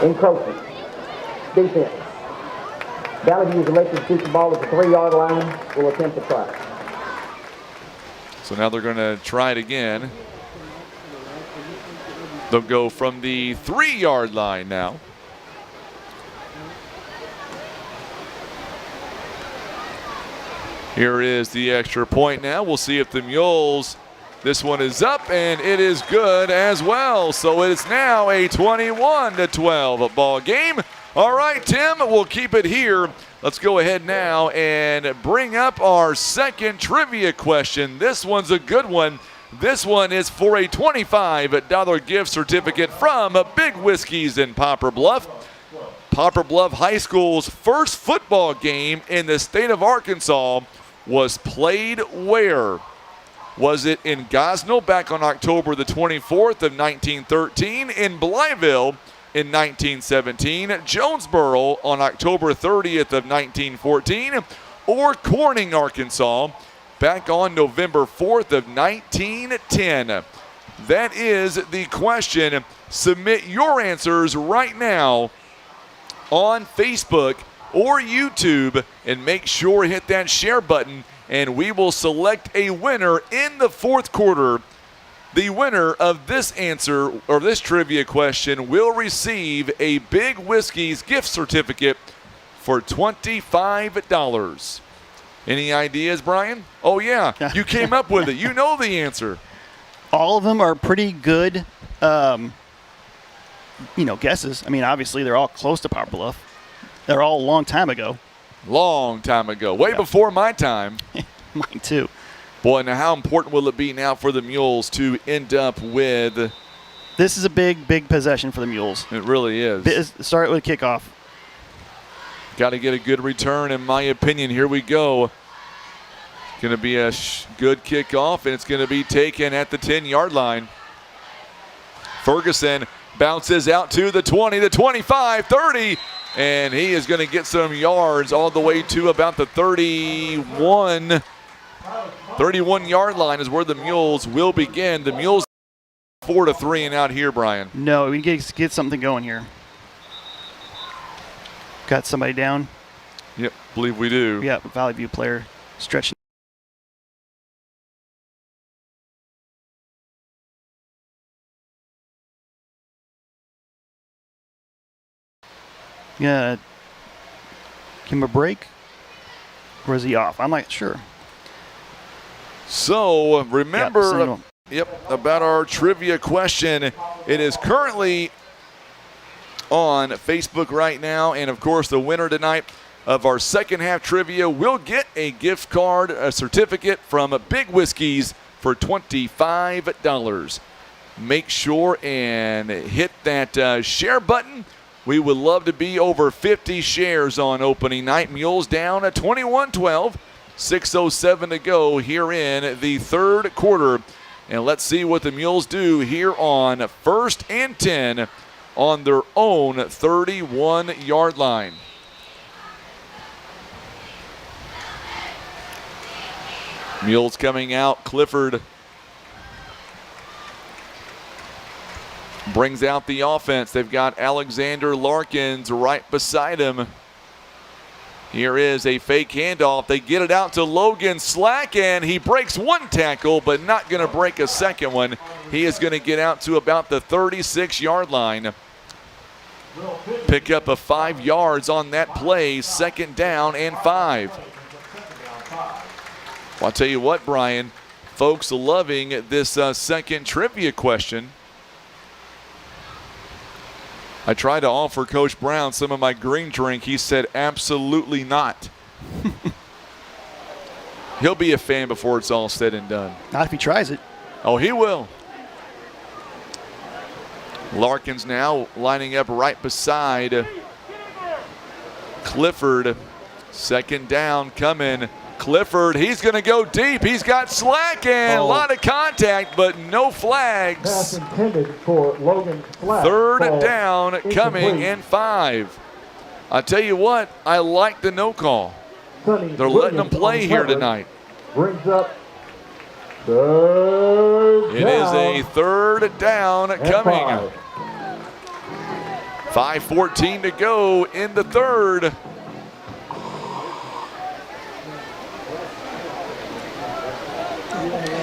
Encroachment. Defense. Valley View is elected to keep the ball at the 3-yard line. Will attempt to try. So now they're going to try it again. They'll go from the 3-yard line now. Here is the extra point now. We'll see if the Mules, this one is up, and it is good as well. So it's now a 21-12 ball game. All right, Tim, we'll keep it here. Let's go ahead now and bring up our second trivia question. This one's a good one. This one is for a $25 gift certificate from Big Whiskey's in Poplar Bluff. Poplar Bluff High School's first football game in the state of Arkansas was played where? Was it in Gosnell back on October the 24th of 1913, in Blytheville in 1917, Jonesboro on October 30th of 1914, or Corning, Arkansas back on November 4th of 1910? That is the question. Submit your answers right now on Facebook or YouTube, and make sure to hit that share button, and we will select a winner in the fourth quarter. The winner of this answer, or this trivia question, will receive a Big Whiskey's gift certificate for $25. Any ideas, Brian? Oh, yeah, you came up with it. You know the answer. All of them are pretty good, guesses. I mean, obviously, they're all close to Poplar Bluff. They're all a long time ago. Long time ago. Way before my time. Mine too. Boy, now how important will it be now for the Mules to end up with... This is a big, big possession for the Mules. It really is. Start with a kickoff. Got to get a good return, in my opinion. Here we go. Going to be a good kickoff, and it's going to be taken at the 10-yard line. Ferguson bounces out to the 20, the 25, 30, and he is going to get some yards all the way to about the 31-yard line is where the Mules will begin. The Mules 4-3 and out here, Brian. No, we get something going here. Got somebody down? Yep, believe we do. Yeah, Valley View player stretching. Yeah, give him a break, or is he off? I'm not sure. So remember, about our trivia question. It is currently on Facebook right now, and of course the winner tonight of our second half trivia will get a gift card, a certificate from Big Whiskey's for $25. Make sure and hit that share button. We would love to be over 50 shares on opening night. Mules down at 21-12. 6:07 to go here in the third quarter. And let's see what the Mules do here on 1st and 10 on their own 31-yard line. Mules coming out. Clifford brings out the offense. They've got Alexander Larkins right beside him. Here is a fake handoff. They get it out to Logan Slack, and he breaks one tackle, but not going to break a second one. He is going to get out to about the 36-yard line. Pick up a 5 yards on that play, 2nd down and 5. Well, I'll tell you what, Brian, folks loving this second trivia question. I tried to offer Coach Brown some of my green drink. He said absolutely not. He'll be a fan before it's all said and done. Not if he tries it. Oh, he will. Larkins now lining up right beside Clifford. 2nd down coming. Clifford, he's going to go deep. He's got Slack and a lot of contact, but no flags. Pass intended for Logan Slack. 3rd down coming and 5. I tell you what, I like the no call. They're letting them play here tonight. Brings up 3rd It is a 3rd down coming. 5:14 to go in the 3rd.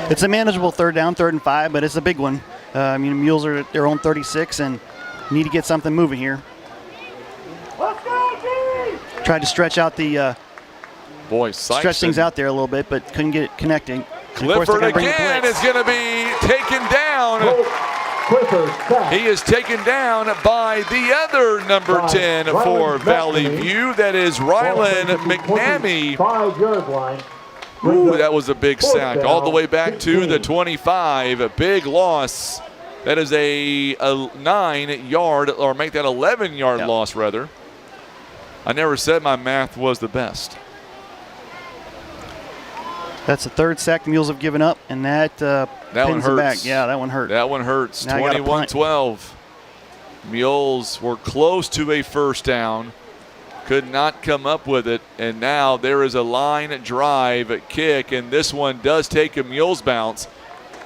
It's a manageable 3rd down, 3rd and 5, but it's a big one. Mules are at their own 36 and need to get something moving here. Tried to stretch out the stretch things out there a little bit, but couldn't get it connecting. Clifford again is going to be taken down. He is taken down by the other number 10 for Valley View. That is Rylan McNamee. 5-yard line. Ooh, that was a big sack. All the way back to the 25. A big loss. That is a 9-yard, or make that 11-yard loss, rather. I never said my math was the best. That's the 3rd sack the Mules have given up, and that one hurts. Back. Yeah, that one hurt. That one hurts. 21-12. Mules were close to a 1st down. Could not come up with it, and now there is a line drive kick, and this one does take a Mules bounce.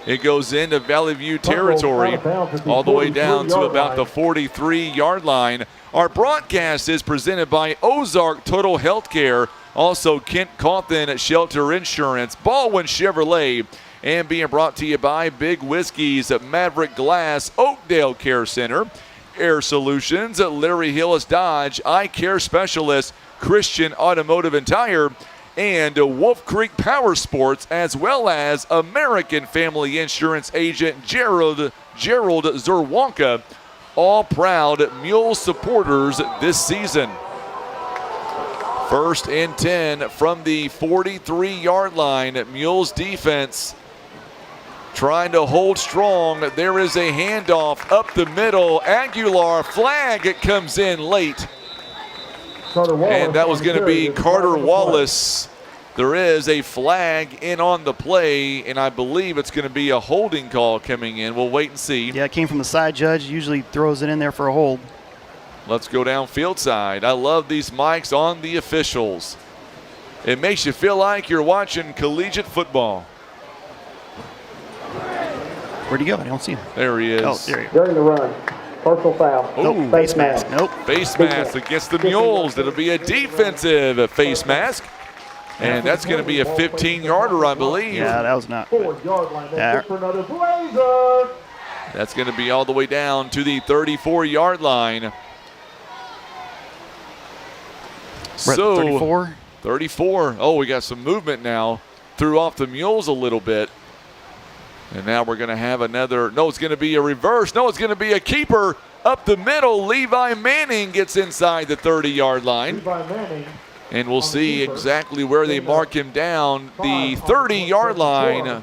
It goes into Valley View territory all the way down to about the 43-yard line. Our broadcast is presented by Ozark Total Healthcare, also Kent Cawthon Shelter Insurance, Baldwin Chevrolet, and being brought to you by Big Whiskey's Maverick Glass Oakdale Care Center, Air Solutions, Larry Hillis Dodge, Eye Care Specialist, Christian Automotive and Tire, and Wolf Creek Power Sports, as well as American Family Insurance agent Gerald Zerwanka, all proud Mule supporters this season. 1st and 10 from the 43-yard line. Mules defense trying to hold strong. There is a handoff up the middle. Aguilar flag, it comes in late. And that was going to be Carter Wallace. There is a flag in on the play, and I believe it's going to be a holding call coming in. We'll wait and see. Yeah, it came from the side judge. Usually throws it in there for a hold. Let's go down field side. I love these mics on the officials. It makes you feel like you're watching collegiate football. Where'd he go? I don't see him. There he is. Oh, there you go. During the run, personal foul. Nope. Face mask. Nope. Face mask against the Mules. That'll be a defensive face mask. And that's going to be a 15-yarder, I believe. Yeah, that was not. 4-yard line. For another Blazer. That's going to be all the way down to the 34-yard line. So 34? 34. Oh, we got some movement now. Threw off the Mules a little bit. And now we're going to have another. No, it's going to be a reverse. No, it's going to be a keeper up the middle. Levi Manning gets inside the 30-yard line. Levi Manning. And we'll see exactly where they mark him down. The 30-yard line.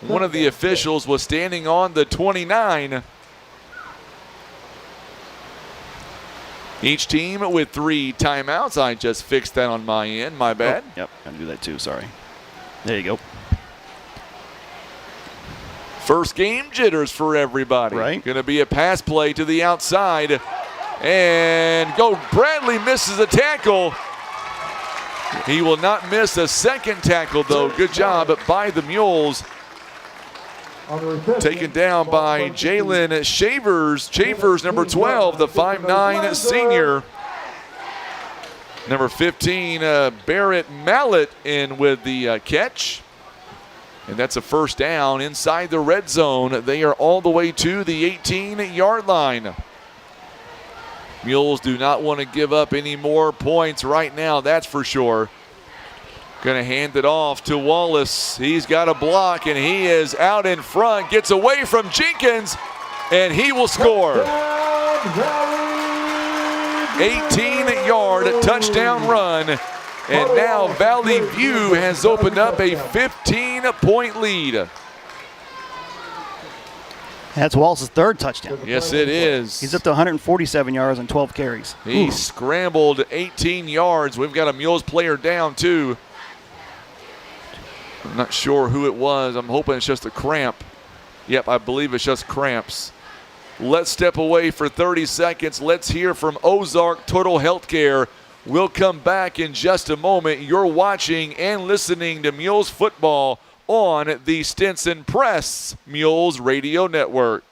One of the officials was standing on the 29. Each team with 3 timeouts. I just fixed that on my end. My bad. Oh, yep, I do that too. Sorry. There you go. First game jitters for everybody. Right. Going to be a pass play to the outside. And Bradley misses a tackle. He will not miss a second tackle, though. Good job by the Mules. Taken down by Jalen Shavers, number 12, the 5'9" senior. Number 15, Barrett Mallett in with the catch. And that's a first down inside the red zone. They are all the way to the 18-yard line. Mules do not want to give up any more points right now, that's for sure. Going to hand it off to Wallace. He's got a block, and he is out in front. Gets away from Jenkins, and he will score. 18-yard touchdown run. And now Valley View has opened up a 15-point lead. That's Wallace's third touchdown. Yes, it is. He's up to 147 yards and 12 carries. He scrambled 18 yards. We've got a Mules player down, too. I'm not sure who it was. I'm hoping it's just a cramp. Yep, I believe it's just cramps. Let's step away for 30 seconds. Let's hear from Ozark Total Healthcare. We'll come back in just a moment. You're watching and listening to Mules football on the Stinson Press Mules Radio Network.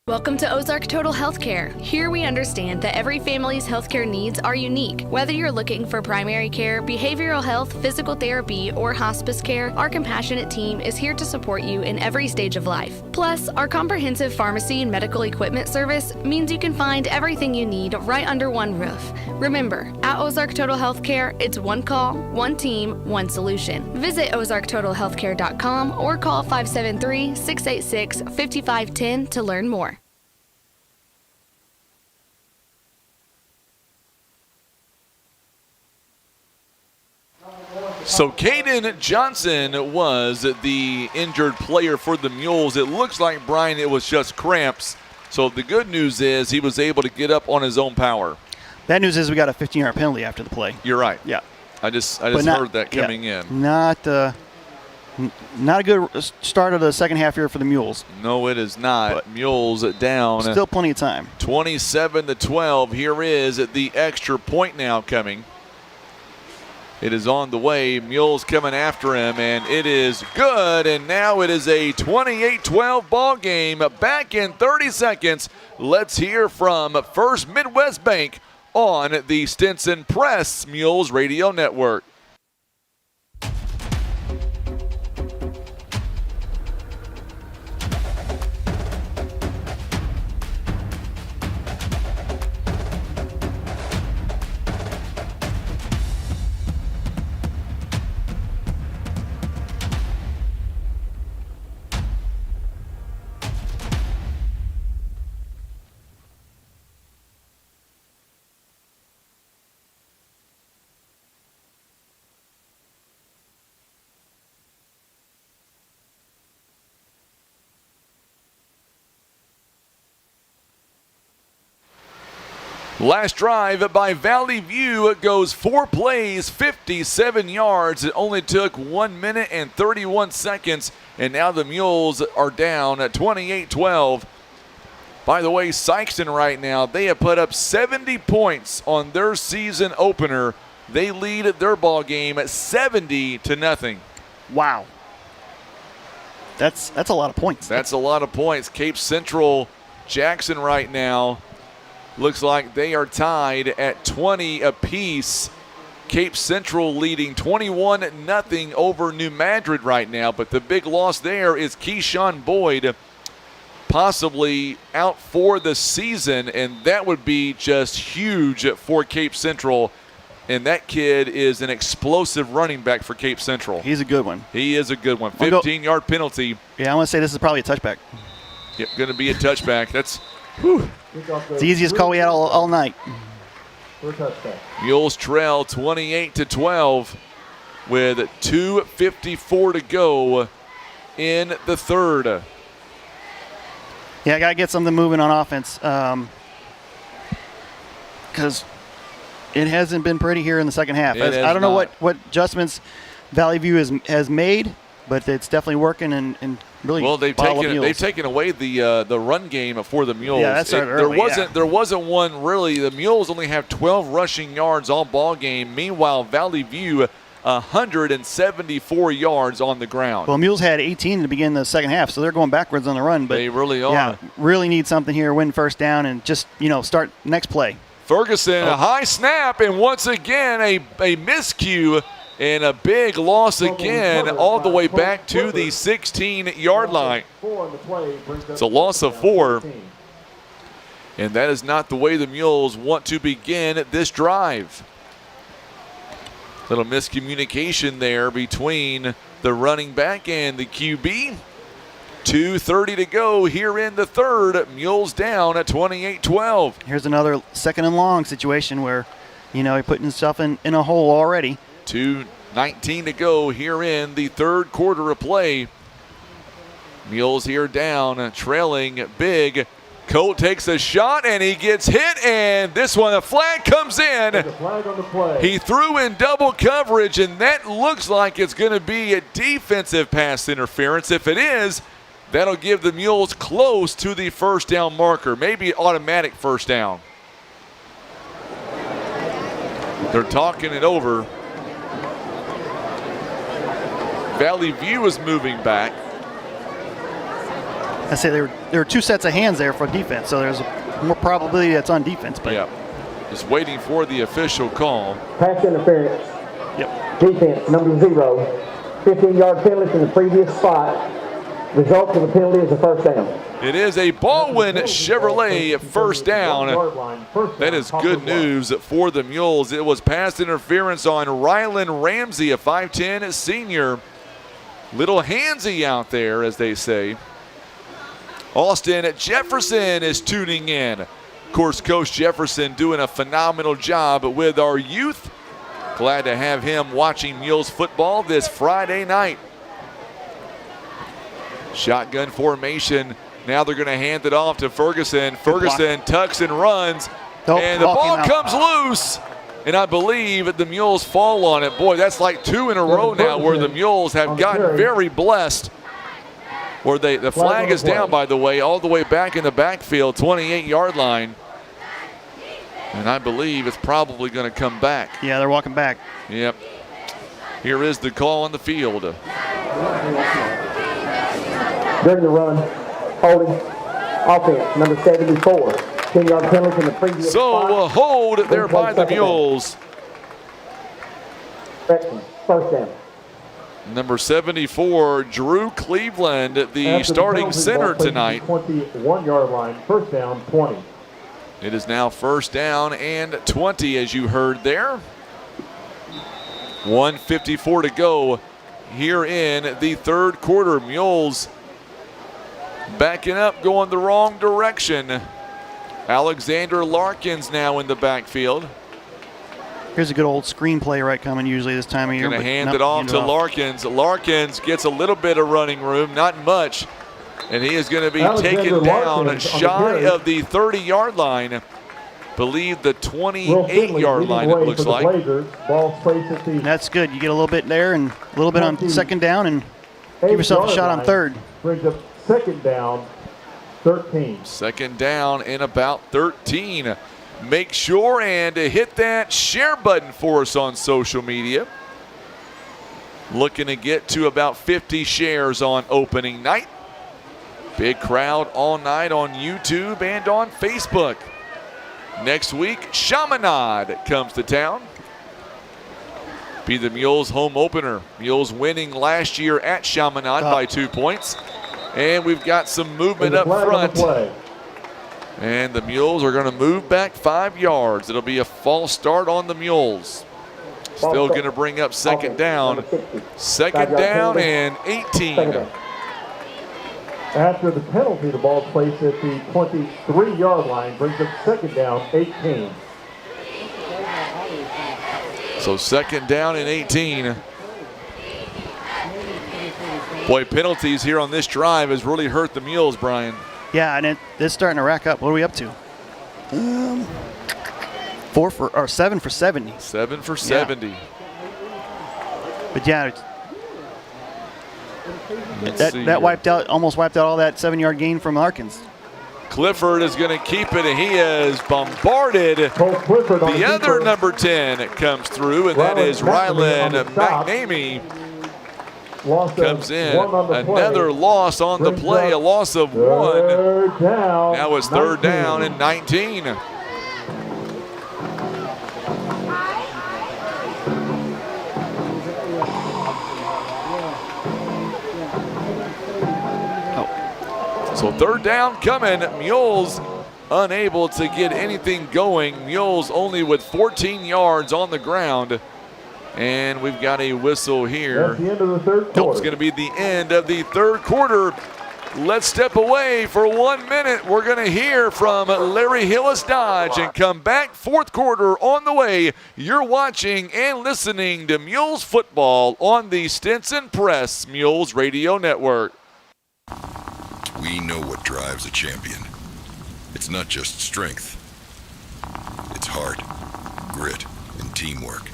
Welcome to Ozark Total Healthcare. Here we understand that every family's healthcare needs are unique. Whether you're looking for primary care, behavioral health, physical therapy, or hospice care, our compassionate team is here to support you in every stage of life. Plus, our comprehensive pharmacy and medical equipment service means you can find everything you need right under one roof. Remember, at Ozark Total Healthcare, it's one call, one team, one solution. Visit ozarktotalhealthcare.com or call 573-686-5510 to learn more. So Caden Johnson was the injured player for the Mules. It looks like, Brian, it was just cramps. So the good news is he was able to get up on his own power. Bad news is we got a 15-yard penalty after the play. You're right. Yeah. I just heard that coming in. Not a good start of the second half here for the Mules. No, it is not. But Mules down. Still plenty of time. 27-12. Here is the extra point now coming. It is on the way. Mules coming after him, and it is good. And now it is a 28-12 ball game. Back in 30 seconds. Let's hear from First Midwest Bank on the Stinson Press Mules Radio Network. Last drive by Valley View. It goes 4 plays, 57 yards. It only took 1 minute and 31 seconds, and now the Mules are down at 28-12. By the way, Sykeston right now, they have put up 70 points on their season opener. They lead their ball game at 70-0. Wow. That's a lot of points. That's a lot of points. Cape Central, Jackson right now, looks like they are tied at 20 apiece. Cape Central leading 21-0 over New Madrid right now, but the big loss there is Keyshawn Boyd, possibly out for the season, and that would be just huge for Cape Central. And that kid is an explosive running back for Cape Central. He's a good one. He is a good one. 15-yard penalty. Yeah, I want to say this is probably a touchback. Yep, going to be a touchback. That's it's the easiest call we had all night. Mules trail 28-12 with 2:54 to go in the third. Yeah, I got to get something moving on offense because it hasn't been pretty here in the second half. I don't know what adjustments Valley View has made, but it's definitely working and really. Well, they've taken away the run game for the Mules. Yeah, that's early, there wasn't one really. The Mules only have 12 rushing yards all ball game. Meanwhile, Valley View 174 yards on the ground. Well, Mules had 18 to begin the second half, so they're going backwards on the run. But they really are. Yeah, really need something here, win first down, and just start next play. Ferguson, a high snap, and once again a miscue and a big loss again, all the way back to the 16-yard line. It's a loss of 4, and that is not the way the Mules want to begin this drive. Little miscommunication there between the running back and the QB. 2:30 to go here in the third. Mules down at 28-12. Here's another second and long situation where, he put himself in a hole already. 2:19 to go here in the third quarter of play. Mules here down, trailing big. Colt takes a shot, and he gets hit, and this one, a flag comes in. He threw in double coverage, and that looks like it's going to be a defensive pass interference. If it is, that'll give the Mules close to the first down marker, maybe automatic first down. They're talking it over. Valley View is moving back. I say there were two sets of hands there for defense, so there's more probability that's on defense. But yeah, just waiting for the official call. Pass interference. Yep. Defense, number 0. 15-yard penalty from the previous spot. Result of the penalty is a first down. It is a Baldwin Chevrolet first down. That is good news for the Mules. It was pass interference on Rylan Ramsey, a 5'10 senior. Little handsy out there, as they say. Austin Jefferson is tuning in. Of course, Coach Jefferson doing a phenomenal job with our youth. Glad to have him watching Mules football this Friday night. Shotgun formation. Now they're going to hand it off to Ferguson. Ferguson tucks and runs. And the ball comes loose. And I believe the Mules fall on it. Boy, that's like 2 in a row now where the Mules have gotten very blessed. Where the flag is down, by the way, all the way back in the backfield, 28-yard line. And I believe it's probably going to come back. Yeah, they're walking back. Yep. Here is the call on the field. During the run, holding, offense, number 74. 10-yard penalty from the previous spot. So a hold there by the Mules. First down. Number 74, Drew Cleveland, the starting center tonight. 21-yard line, first down, 20. It is now first down and 20, as you heard there. 1:54 to go here in the third quarter. Mules backing up, going the wrong direction. Alexander Larkins now in the backfield. Here's a good old screenplay right coming usually this time of year. Going to hand it off to Larkins. Larkins gets a little bit of running room, not much. And he is going to be taken down shy of the 30-yard line. Believe the 28-yard line, it looks like. That's good. You get a little bit there and a little bit on second down and give yourself a shot on third. Brings up second down, 13. Second down and about 13. Make sure and hit that share button for us on social media. Looking to get to about 50 shares on opening night. Big crowd all night on YouTube and on Facebook. Next week, Chaminade comes to town. Be the Mules home opener. Mules winning last year at Chaminade by 2 points. And we've got some movement up front. And the Mules are going to move back 5 yards. It'll be a false start on the Mules. Still going to bring up second down. Second down and 18. After the penalty, the ball placed at the 23-yard line, brings up second down, 18. So second down and 18. Boy, penalties here on this drive has really hurt the Mules, Brian. Yeah, and it's starting to rack up. What are we up to? 7 for 70. 7 for 70. But yeah, That almost wiped out all that 7-yard gain from Larkins. Clifford is going to keep it, and he is bombarded. The other number 10 comes through, and that is Rylan McNamee. Comes in. Another loss on the play, a loss of 1. Now it's 3rd down and 19. So 3rd down coming. Mules unable to get anything going. Mules only with 14 yards on the ground. And we've got a whistle here. That's the end of the third quarter. It's going to be the end of the 3rd quarter. Let's step away for 1 minute. We're going to hear from Larry Hillis Dodge and come back. 4th quarter on the way. You're watching and listening to Mules football on the Stinson Press Mules Radio Network. We know what drives a champion. It's not just strength. It's heart, grit, and teamwork.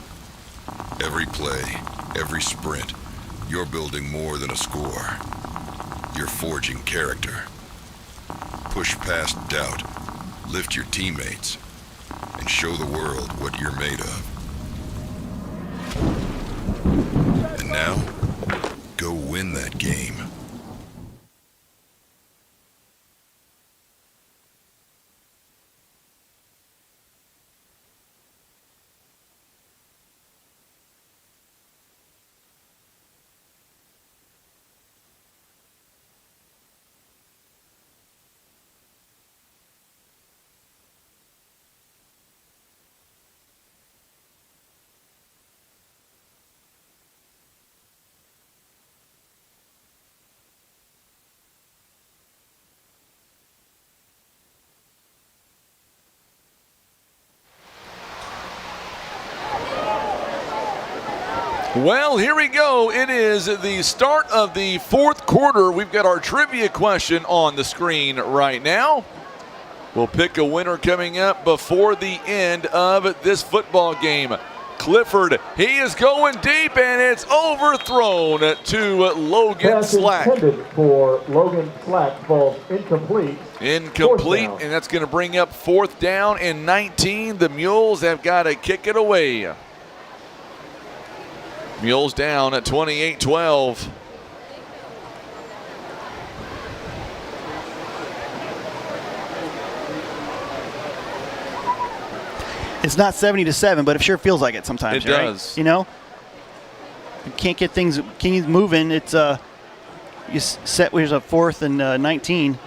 Every play, every sprint, you're building more than a score. You're forging character. Push past doubt, lift your teammates, and show the world what you're made of. And now, go win that game. Well, here we go. It is the start of the 4th quarter. We've got our trivia question on the screen right now. We'll pick a winner coming up before the end of this football game. Clifford, he is going deep, and it's overthrown to Logan Slack. Intended for Logan Slack, falls incomplete. Incomplete, and that's going to bring up 4th down and 19. The Mules have got to kick it away. Mules down at 28-12. It's not 70-7, but it sure feels like it sometimes. It does. You know, you can't get things moving. It's you set. There's a 4th and 19.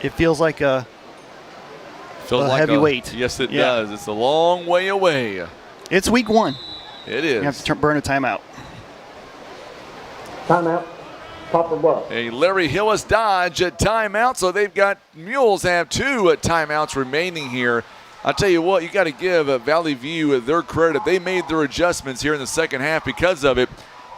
It feels like a heavy weight. Yes, it does. It's a long way away. It's week 1. It is. You have to burn a timeout. Timeout. Poplar Bluff. A Larry Hillis Dodge at timeout. So they've got Mules have 2 timeouts remaining here. I'll tell you what, you got to give Valley View their credit. They made their adjustments here in the second half because of it.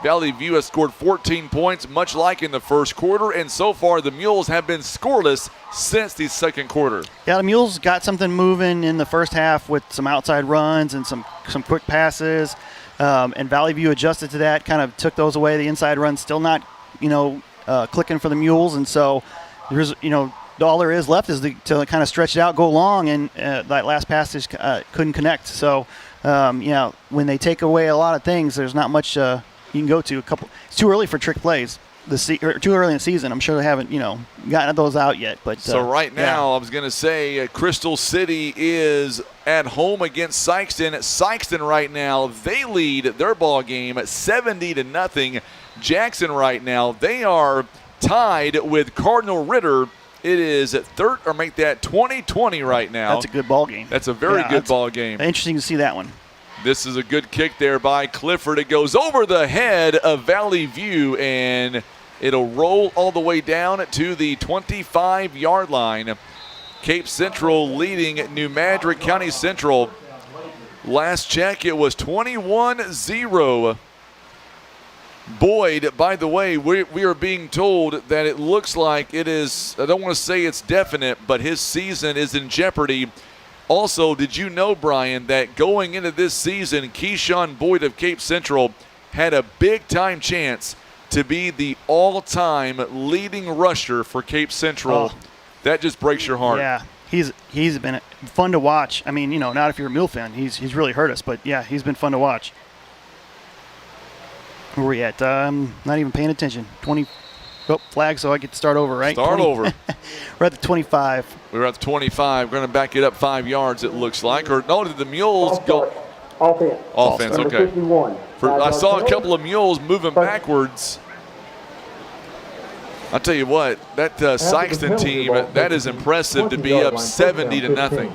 Valley View has scored 14 points, much like in the first quarter, and so far the Mules have been scoreless since the second quarter. Yeah, the Mules got something moving in the first half with some outside runs and some quick passes, and Valley View adjusted to that, kind of took those away. The inside runs still not, clicking for the Mules, and so there's, all there is left is to kind of stretch it out, go long, and that last pass just couldn't connect. So, when they take away a lot of things, there's not much you can go to. It's too early for trick plays. Too early in the season. I'm sure they haven't, gotten those out yet. But so right now, I was going to say Crystal City is at home against Sykeston. Sykeston right now, they lead their ball game at 70-0. Jackson right now, they are tied with Cardinal Ritter. It is at 20-20 right now. That's a good ball game. That's a very good ball game. Interesting to see that one. This is a good kick there by Clifford. It goes over the head of Valley View, and it'll roll all the way down to the 25-yard line. Cape Central leading New Madrid County Central. Last check, it was 21-0. Boyd, by the way, we are being told that it looks like it is, I don't want to say it's definite, but his season is in jeopardy. Also, did you know, Brian, that going into this season, Keyshawn Boyd of Cape Central had a big-time chance to be the all-time leading rusher for Cape Central. Oh. That just breaks your heart. Yeah, he's been fun to watch. I mean, not if you're a Mule fan. He's really hurt us, but yeah, he's been fun to watch. Where are we at? Not even paying attention. 20. Oh, flag, so I get to start over, right? Start 20. over. We're at the 25. We're at the 25. We're going to back it up 5 yards, it looks like. Or no, did the Mules go? Offense. Offense, Number okay. 51. I saw a couple of Mules moving backwards. I'll tell you what, that Sykeston team, that is impressive to be up 70-0.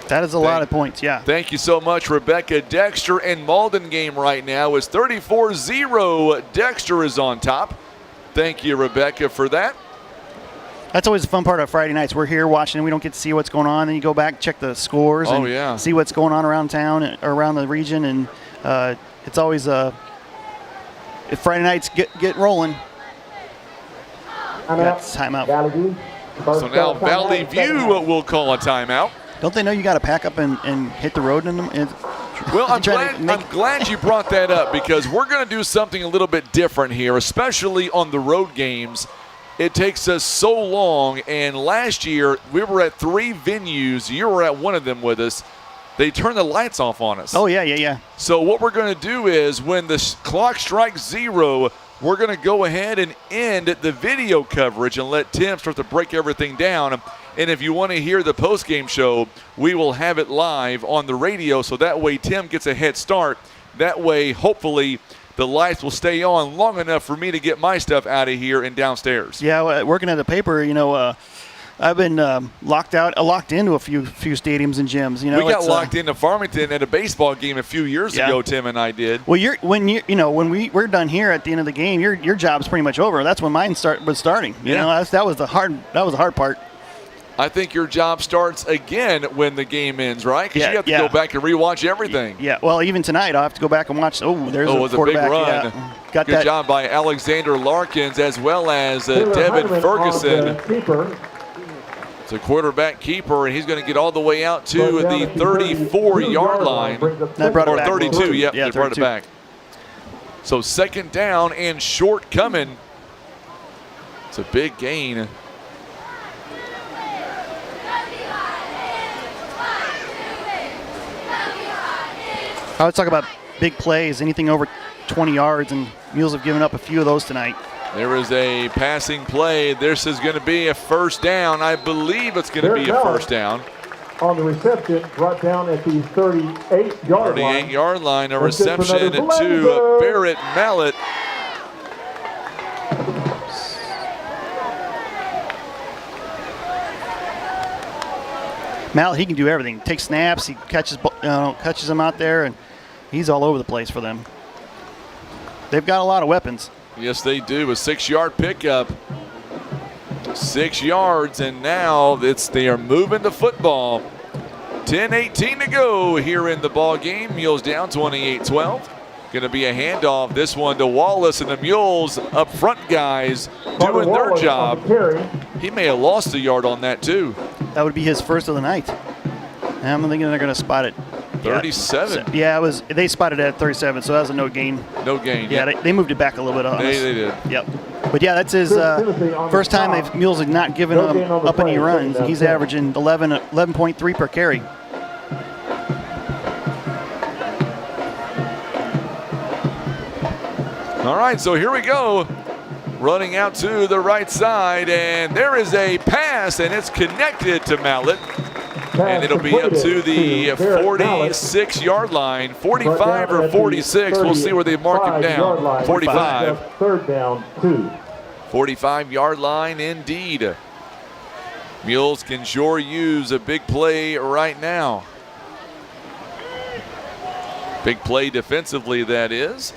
That is a lot of points, yeah. Thank you so much, Rebecca. Dexter and Malden game right now is 34-0. Dexter is on top. Thank you, Rebecca, for that. That's always the fun part of Friday nights. We're here watching, and we don't get to see what's going on. Then you go back, check the scores, and see what's going on around town or around the region. And it's always if Friday nights get rolling. That's timeout. So now Valley View will call a timeout. Don't they know you got to pack up and hit the road in them? Well, I'm glad you brought that up because we're going to do something a little bit different here, especially on the road games. It takes us so long, and last year we were at 3 venues. You were at one of them with us. They turned the lights off on us. Oh, yeah. So what we're going to do is when the clock strikes 0, we're going to go ahead and end the video coverage and let Tim start to break everything down. And if you want to hear the post-game show, we will have it live on the radio, so that way Tim gets a head start. That way, hopefully, the lights will stay on long enough for me to get my stuff out of here and downstairs. Yeah, working at the paper, I've been locked into a few stadiums and gyms. We got locked into Farmington at a baseball game a few years ago. Tim and I did. Well, when we're done here at the end of the game, your job's pretty much over. That's when mine was starting. That was the hard part. I think your job starts again when the game ends, right? Because you have to go back and rewatch everything. Yeah. Well, even tonight I'll have to go back and watch. There's a big quarterback. run. Yeah. Got Good job by Alexander Larkins as well as Devin Ferguson. It's a quarterback keeper, and he's going to get all the way out to the 34-yard line. Or 32, yep, they brought it back. So 2nd down and short coming. It's a big gain. I would talk about big plays, anything over 20 yards, and Mules have given up a few of those tonight. There is a passing play. This is going to be a 1st down. I believe it's going to be a 1st down. On the reception, brought down at the 38-yard line. 38-yard line, a reception to Barrett Mallet. Mallet, he can do everything. Take snaps, he catches them out there, and he's all over the place for them. They've got a lot of weapons. Yes, they do. A 6-yard pickup. 6 yards, and now they are moving the football. 10:18 to go here in the ball game. Mules down 28-12. Going to be a handoff. This one to Wallace, and the Mules up front guys doing their job. He may have lost a yard on that too. That would be his first of the night. And I'm thinking they're going to spot it. 37. Yeah, they spotted it at 37, so that was a no gain. No gain. Yeah, they moved it back a little bit on us. They did. Yep. But yeah, that's his first time Mules have not given him up any runs. He's averaging 11.3 per carry. All right, so here we go. Running out to the right side, and there is a pass, and it's connected to Mallet. And it'll be up to the 46-yard line, 45 or 46. We'll see where they mark him down. 45. 3rd down, 2. 45-yard line indeed. Mules can sure use a big play right now. Big play defensively, that is.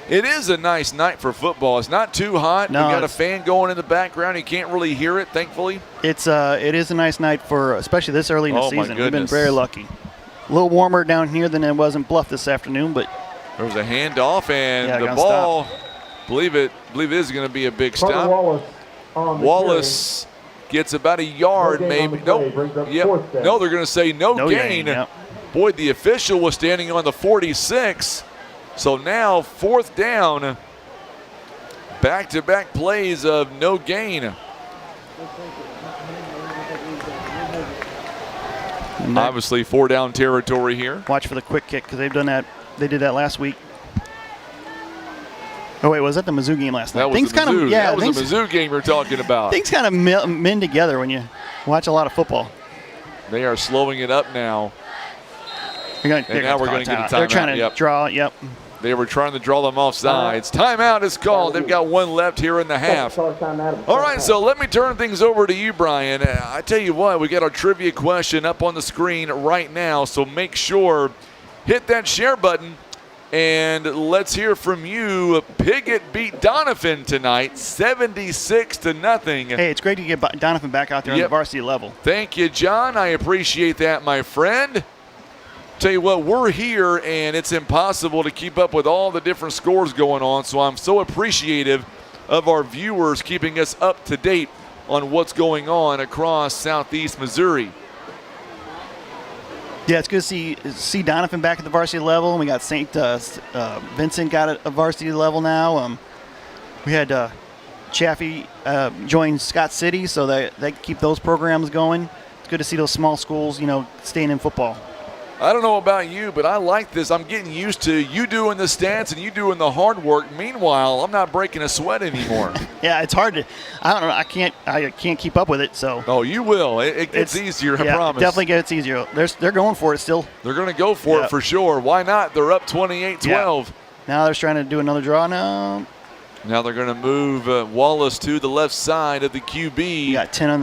It is a nice night for football. It's not too hot. No, we got a fan going in the background. You can't really hear it, thankfully. It is a nice night for, especially this early in the season. We've been very lucky. A little warmer down here than it was in Bluff this afternoon, but there was a handoff, and the ball, believe it is going to be a big stop. Wallace gets about a yard, maybe. Nope. No, they're going to say no gain. Yep. Boy, the official was standing on the 46. So now 4th down Back-to-back plays of no gain. Obviously 4-down territory here. Watch for the quick kick because they've done that. They did that last week. Oh wait, was that the Mizzou game last night? That was Things the Mizzou. Yeah, that was the Mizzou game you're talking about. Things kind of mend together when you watch a lot of football. They are slowing it up now. Now we're going to get a timeout. They're trying to draw. Yep. They were trying to draw them off sides. Timeout is called. They've got one left here in the half. All right, so let me turn things over to you, Brian. I tell you what, we got our trivia question up on the screen right now, so make sure, hit that share button, and let's hear from you. Piggott beat Donovan tonight, 76-0. Hey, it's great to get Donovan back out there on the varsity level. Thank you, John. I appreciate that, my friend. Tell you what, we're here, and it's impossible to keep up with all the different scores going on, so I'm so appreciative of our viewers keeping us up to date on what's going on across Southeast Missouri. Yeah, it's good to see Donovan back at the varsity level. We got St. Vincent got at a varsity level now. We had Chaffee join Scott City, so they keep those programs going. It's good to see those small schools, staying in football. I don't know about you, but I like this. I'm getting used to you doing the stats and you doing the hard work. Meanwhile, I'm not breaking a sweat anymore. Yeah, it's hard to. I don't know. I can't keep up with it. So. Oh, you will. It gets easier. I promise. It definitely gets easier. They're going for it still. They're going to go for it for sure. Why not? They're up 28-12. Yeah. Now they're trying to do another draw now. Now they're going to move Wallace to the left side of the QB. You got 10 on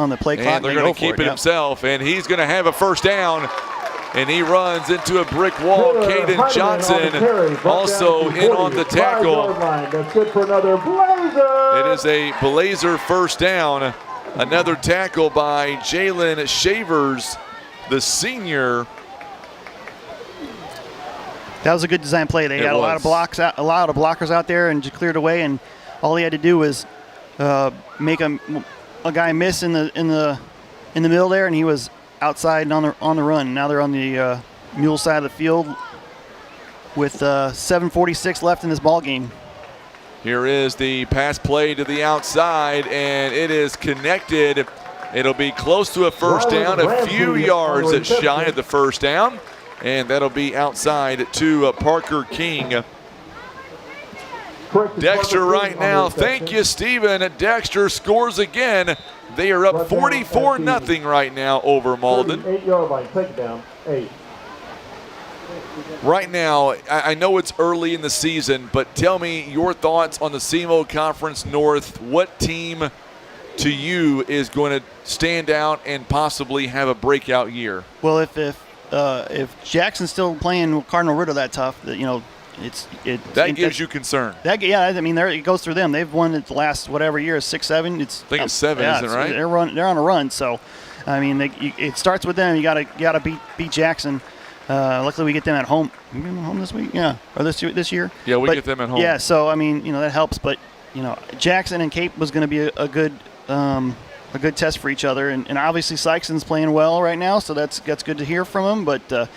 the play clock. And they're going to keep it himself, and he's going to have a first down. And he runs into a brick wall. Caden Johnson also in on the tackle. That's good for another Blazer. It is a Blazer first down. Another tackle by Jalen Shavers, the senior. That was a good design play. They had a lot of blockers out there, and just cleared away. And all he had to do was make a guy miss in the middle there, and he was outside and on the run. Now they're on the Mule side of the field with 7:46 left in this ball game. Here is the pass play to the outside, and it is connected. It'll be close to a first down, a few yards shy of the first down, and that'll be outside to Parker King. Dexter right now. Thank you, Steven. Dexter scores again. They are up 44-0 right now over Malden. 8-yard line, take it down, 8. Right now, I know it's early in the season, but tell me your thoughts on the CMO Conference North. What team to you is going to stand out and possibly have a breakout year? Well, if Jackson's still playing Cardinal Ritter that tough, that gives you concern. It goes through them. They've won it the last whatever year, 6, 7. I think it's 7, isn't it right? They're on a run. So, it starts with them. You gotta beat Jackson. Luckily, we get them at home. We get them at home this week, or this year. Yeah, we get them at home. Yeah, so that helps. But Jackson and Cape was going to be a good test for each other, and obviously Sykeston's playing well right now, so that's good to hear from him. But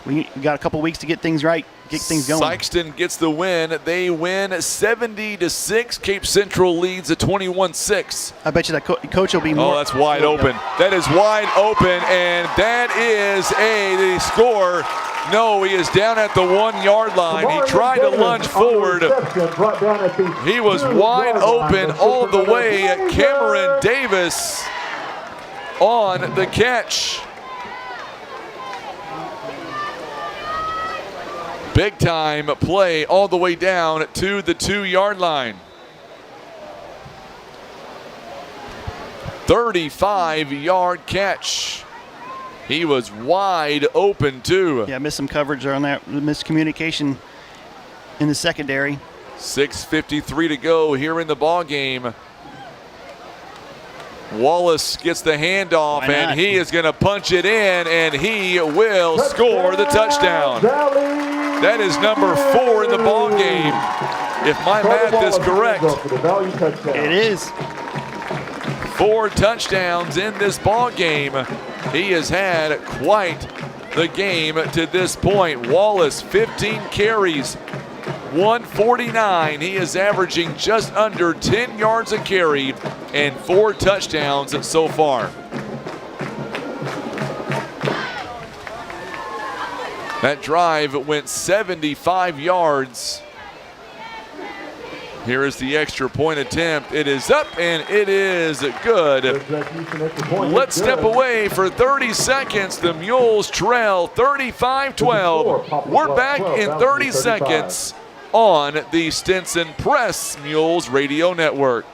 we got a couple weeks to get things right, get things going. Sykeston gets the win. They win 70-6. Cape Central leads at 21-6. I bet you that coach will be more. Oh, that's wide open. That is wide open, and that is the score. No, he is down at the 1-yard line. He tried to lunge forward. He was wide open all the way. Cameron Davis on the catch. Big time play all the way down to the 2-yard line. 35-yard catch. He was wide open too. Yeah, missed some coverage on that, miscommunication in the secondary. 6:53 to go here in the ball game. Wallace gets the handoff, and he is going to punch it in, and he will score the touchdown. That is number 4 in the ball game, if my math is correct. It is. 4 touchdowns in this ball game. He has had quite the game to this point. Wallace, 15 carries, 149. He is averaging just under 10 yards a carry and 4 touchdowns so far. That drive went 75 yards. Here is the extra point attempt. It is up and it is good. Let's step away for 30 seconds. The Mules trail 35-12. We're back in 30 seconds on the Stinson Press Mules Radio Network.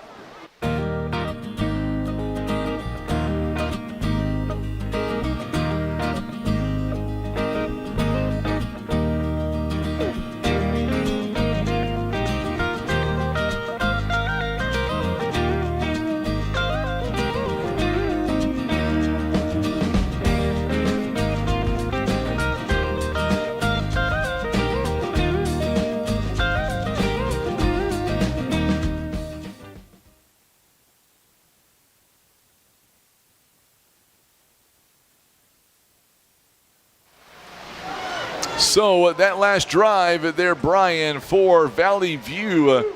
So that last drive there, Brian, for Valley View,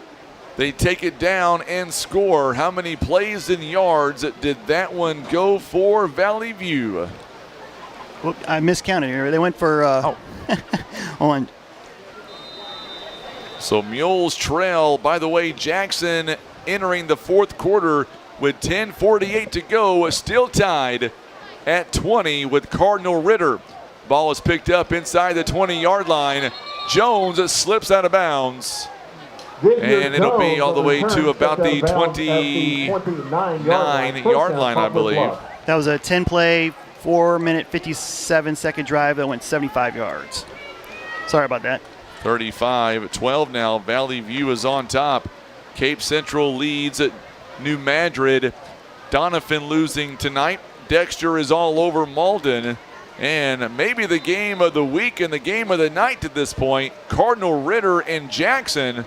they take it down and score. How many plays and yards did that one go for Valley View? Well, I miscounted here. They went for on. So Mules trail. By the way, Jackson entering the fourth quarter with 10:48 to go, still tied at 20 with Cardinal Ritter. Ball is picked up inside the 20-yard line. Jones slips out of bounds. And it'll be all the way to about the 29-yard line, I believe. That was a 10-play, 4-minute, 57-second drive that went 75 yards. Sorry about that. 35-12 now. Valley View is on top. Cape Central leads at New Madrid. Donovan losing tonight. Dexter is all over Malden. And maybe the game of the week and the game of the night to this point, Cardinal Ritter and Jackson.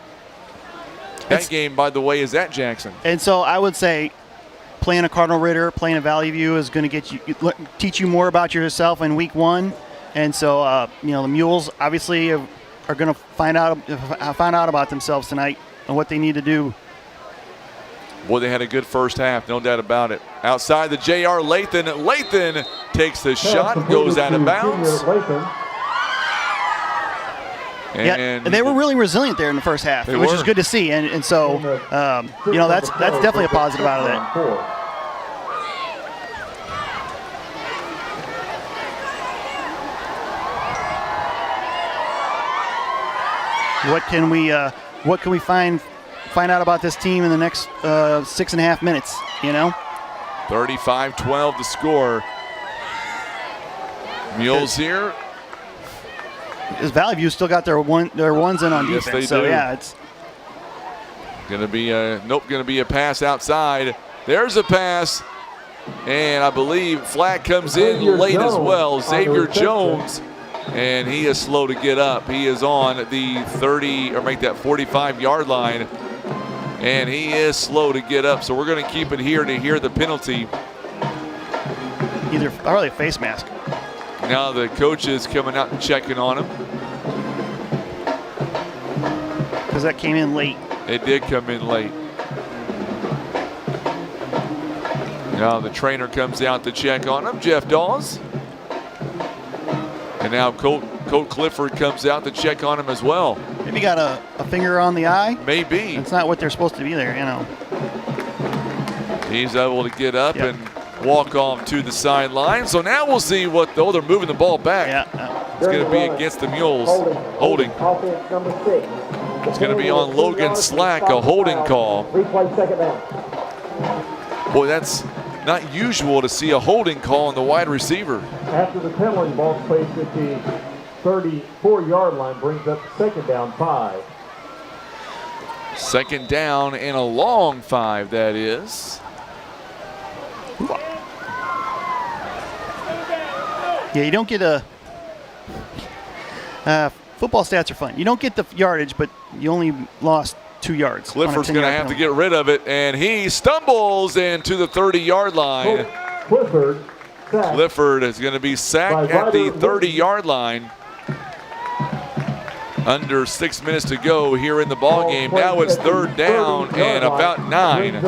That game, by the way, is at Jackson. And so I would say playing a Cardinal Ritter, playing a Valley View is going to teach you more about yourself in week one. And so, the Mules obviously are going to find out about themselves tonight and what they need to do. Boy, they had a good first half, no doubt about it. Outside the JR Lathan. Lathan takes the shot, goes out of bounds. And they were really resilient there in the first half, which is good to see. And so, that's definitely a positive out of that. What can we find out about this team in the next 6.5 minutes, 35-12 to score. Mules here. Is Valley View still got their ones in on defense? Yes, they so do. Yeah, it's gonna be a pass outside. There's a pass, and I believe flag comes in late as well. Xavier Jones. And he is slow to get up. He is on the 45-yard line. And he is slow to get up. So we're going to keep it here to hear the penalty. Probably a face mask. Now the coach is coming out and checking on him. Because that came in late. It did come in late. Now the trainer comes out to check on him, Jeff Dawes. And now Colt Clifford comes out to check on him as well. Maybe got a finger on the eye. Maybe. It's not what they're supposed to be there, He's able to get up and walk off to the sideline. So now we'll see they're moving the ball back. Yeah. It's going to be against the Mules. Holding. It's going to be on Logan Slack, a holding call. Boy, that's not usual to see a holding call on the wide receiver. After the penalty, ball placed at the 34-yard line, brings up second down 5. Second down and a long 5, that is. Yeah, you don't get football stats are fun. You don't get the yardage, but you only lost 2 yards. Clifford's going to have to get rid of it, and he stumbles into the 30-yard line. Clifford is going to be sacked at the 30-yard line. Under 6 minutes to go here in the ball game. Now it's 3rd down and about 9.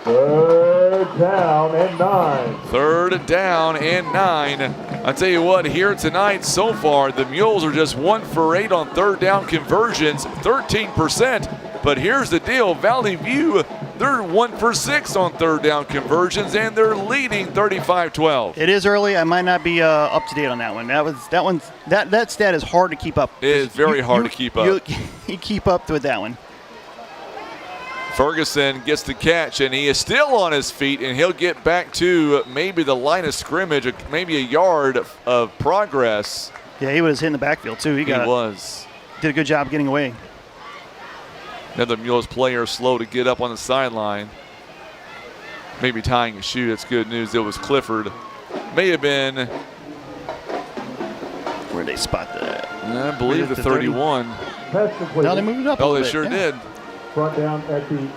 3rd down and 9. 3rd down and 9. I tell you what, here tonight so far, the Mules are just 1 for 8 on 3rd down conversions, 13%. But here's the deal, Valley View, they're 1 for 6 on 3rd down conversions, and they're leading 35-12. It is early. I might not be up to date on that one. That stat is hard to keep up. It is very hard to keep up. You keep up with that one. Ferguson gets the catch, and he is still on his feet, and he'll get back to maybe the line of scrimmage, maybe a yard of progress. Yeah, he was hitting the backfield, too. He was. Did a good job getting away. Another Mules player slow to get up on the sideline. Maybe tying a shoe. That's good news. It was Clifford. May have been. Where'd they spot that? I believe the 31. No, they moved it up. Oh, they sure did. Front down at the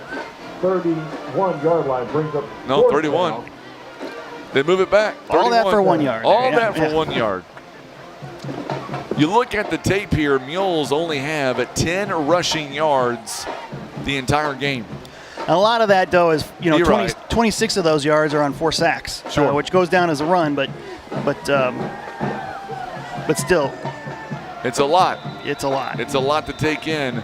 31-yard line brings up. No, 31. Down. They move it back. 31. All that for 1 yard. All that for 1 yard. You look at the tape here, Mules only have 10 rushing yards the entire game. And a lot of that, though, is 26 of those yards are on 4 sacks, sure. Which goes down as a run, but still. It's a lot. It's a lot. It's a lot to take in.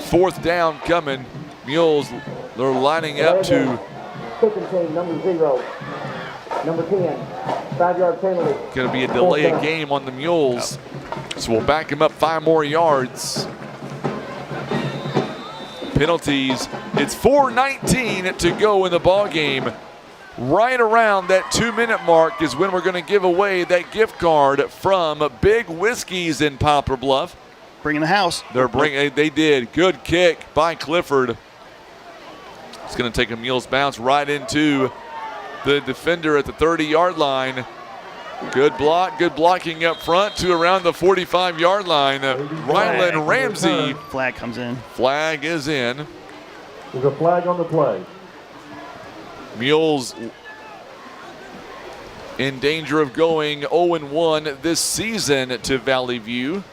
4th down coming. Mules, they're lining up to. Kicking team, number 0. Number 10, 5-yard penalty. Going to be a delay of game on the Mules. So we'll back him up 5 more yards. Penalties. It's 4:19 to go in the ball game. Right around that 2-minute mark is when we're going to give away that gift card from Big Whiskies in Poplar Bluff. Bringing the house. They did. Good kick by Clifford. It's going to take a Mules bounce right into the defender at the 30-yard line. Good block, good blocking up front to around the 45-yard line. Rylan Ramsey. Flag comes in. Flag is in. There's a flag on the play. Mules in danger of going 0-1 this season to Valley View.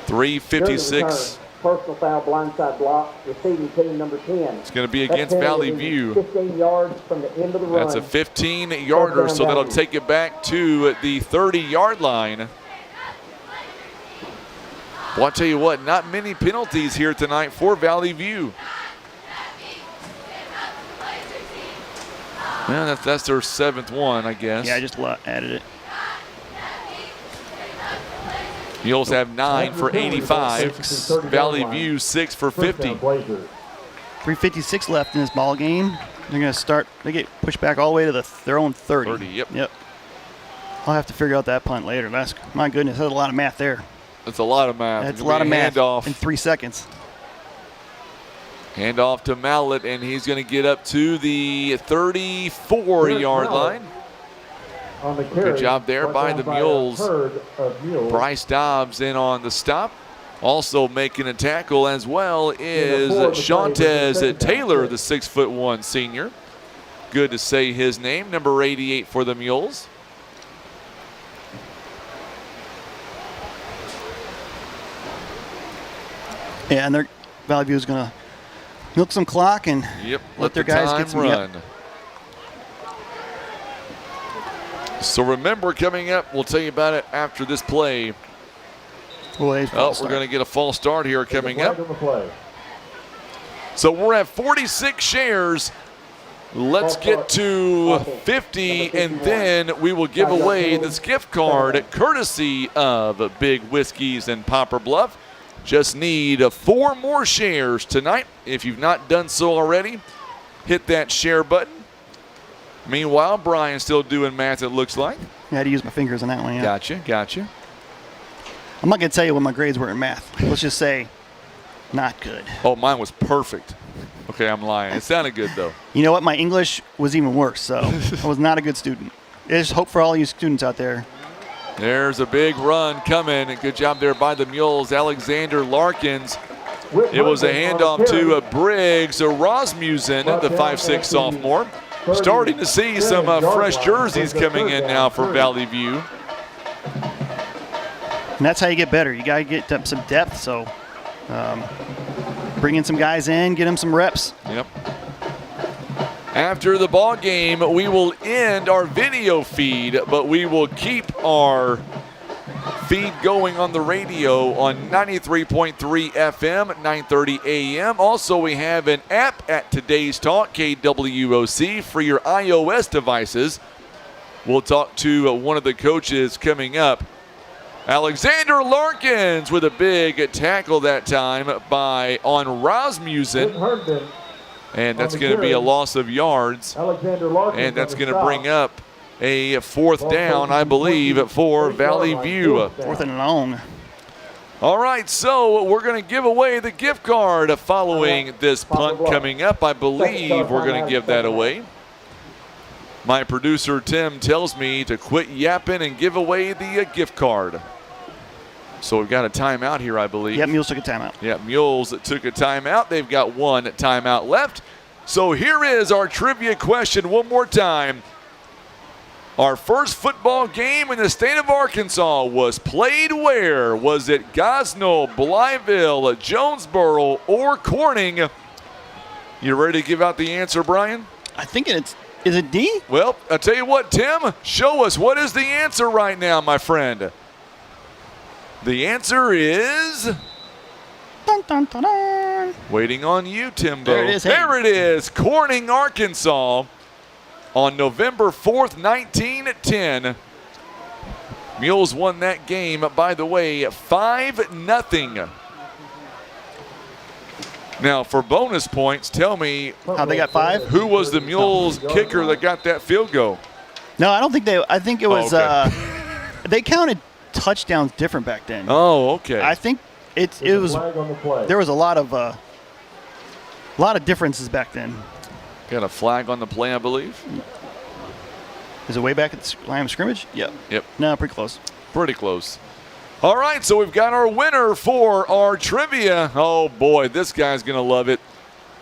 3:56. Personal foul, blindside block, receiving team number 10. It's going to be against Valley View. 15 yards from the end of the run. That's a 15-yarder, so that'll take it back to the 30-yard line. Well, I'll tell you what, not many penalties here tonight for Valley View. Well, that's their 7th one, I guess. Yeah, I just added it. Mules have 9 for 85. Valley View 6 for 50. 3:56 left in this ball game. They're going to start. They get pushed back all the way to their own 30. 30, yep. I'll have to figure out that punt later. My goodness, that's a lot of math there. That's a lot of math. That's a lot of math handoff in 3 seconds. Hand off to Mallet, and he's going to get up to the 34-yard line. Good job there by the Mules. Bryce Dobbs in on the stop. Also making a tackle as well is Shantez Taylor, the 6'1" senior. Good to say his name, number 88 for the Mules. Yeah, and Valley View is going to milk some clock and let their guys get some run. So remember, coming up, we'll tell you about it after this play. We're going to get a false start here coming up. So we're at 46 shares. Let's get to 50, and then we will give away this gift card courtesy of Big Whiskies in Poplar Bluff. Just need 4 more shares tonight. If you've not done so already, hit that share button. Meanwhile, Brian's still doing math, it looks like. I had to use my fingers on that one, yeah. Gotcha. I'm not going to tell you what my grades were in math. Let's just say not good. Oh, mine was perfect. Okay, I'm lying. It sounded good, though. You know what? My English was even worse, so I was not a good student. There's hope for all you students out there. There's a big run coming. Good job there by the Mules. Alexander Larkins. It was a handoff to Briggs Rasmussen, the 5'6" sophomore. Starting to see some fresh jerseys coming in now for Valley View. And that's how you get better. You got to get some depth. So bring in some guys in, get them some reps. Yep. After the ball game, we will end our video feed, but we will keep our feed going on the radio on 93.3 FM at 9:30 a.m. Also, we have an app at Today's Talk, KWOC, for your iOS devices. We'll talk to one of the coaches coming up. Alexander Larkins with a big tackle that time on Rasmussen. And that's going to be a loss of yards. And that's going to bring up a fourth down, I believe, for Valley View. Fourth and long. All right, so we're going to give away the gift card following this punt coming up. I believe we're going to give that away. My producer, Tim, tells me to quit yapping and give away the gift card. So we've got a timeout here, I believe. Yeah, Mules took a timeout. Yeah, Mules took a timeout. They've got one timeout left. So here is our trivia question one more time. Our first football game in the state of Arkansas was played where? Was it Gosnell, Blytheville, Jonesboro, or Corning? You ready to give out the answer, Brian? I think is it D? Well, I'll tell you what, Tim, show us what is the answer right now, my friend. The answer is... Dun, dun, dun, dun. Waiting on you, Timbo. There it is. There it is. Corning, Arkansas on November 4th, 1910. Mules won that game, by the way, 5-0. Now, for bonus points, tell me how they got 5. Who was the Mules kicker that got that field goal? No, I don't think they. I think it was. They counted touchdowns different back then. Oh, okay. I think it was. There was a lot of differences back then. Got a flag on the play, I believe. Is it way back at the line of scrimmage? Yep. No, pretty close. Pretty close. All right, so we've got our winner for our trivia. Oh, boy, this guy's going to love it.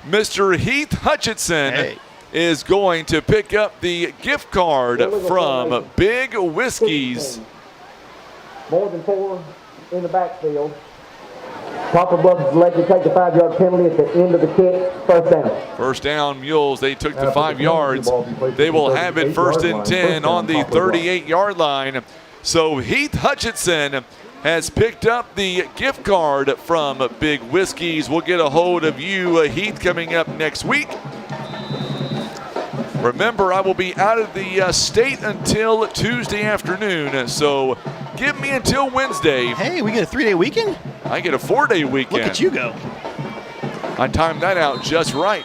Mr. Heath Hutchinson is going to pick up the gift card from Big Whiskies. More than 4 in the backfield. Poplar Bluff is elected to take the 5-yard penalty at the end of the kick. First down. First down, Mules. They took the 5 yards. They will have it 1st and 10 on the 38-yard line. So Heath Hutchinson has picked up the gift card from Big Whiskies. We'll get a hold of you, Heath, coming up next week. Remember, I will be out of the state until Tuesday afternoon, so give me until Wednesday. Hey, we get a 3-day weekend? I get a 4-day weekend. Look at you go. I timed that out just right.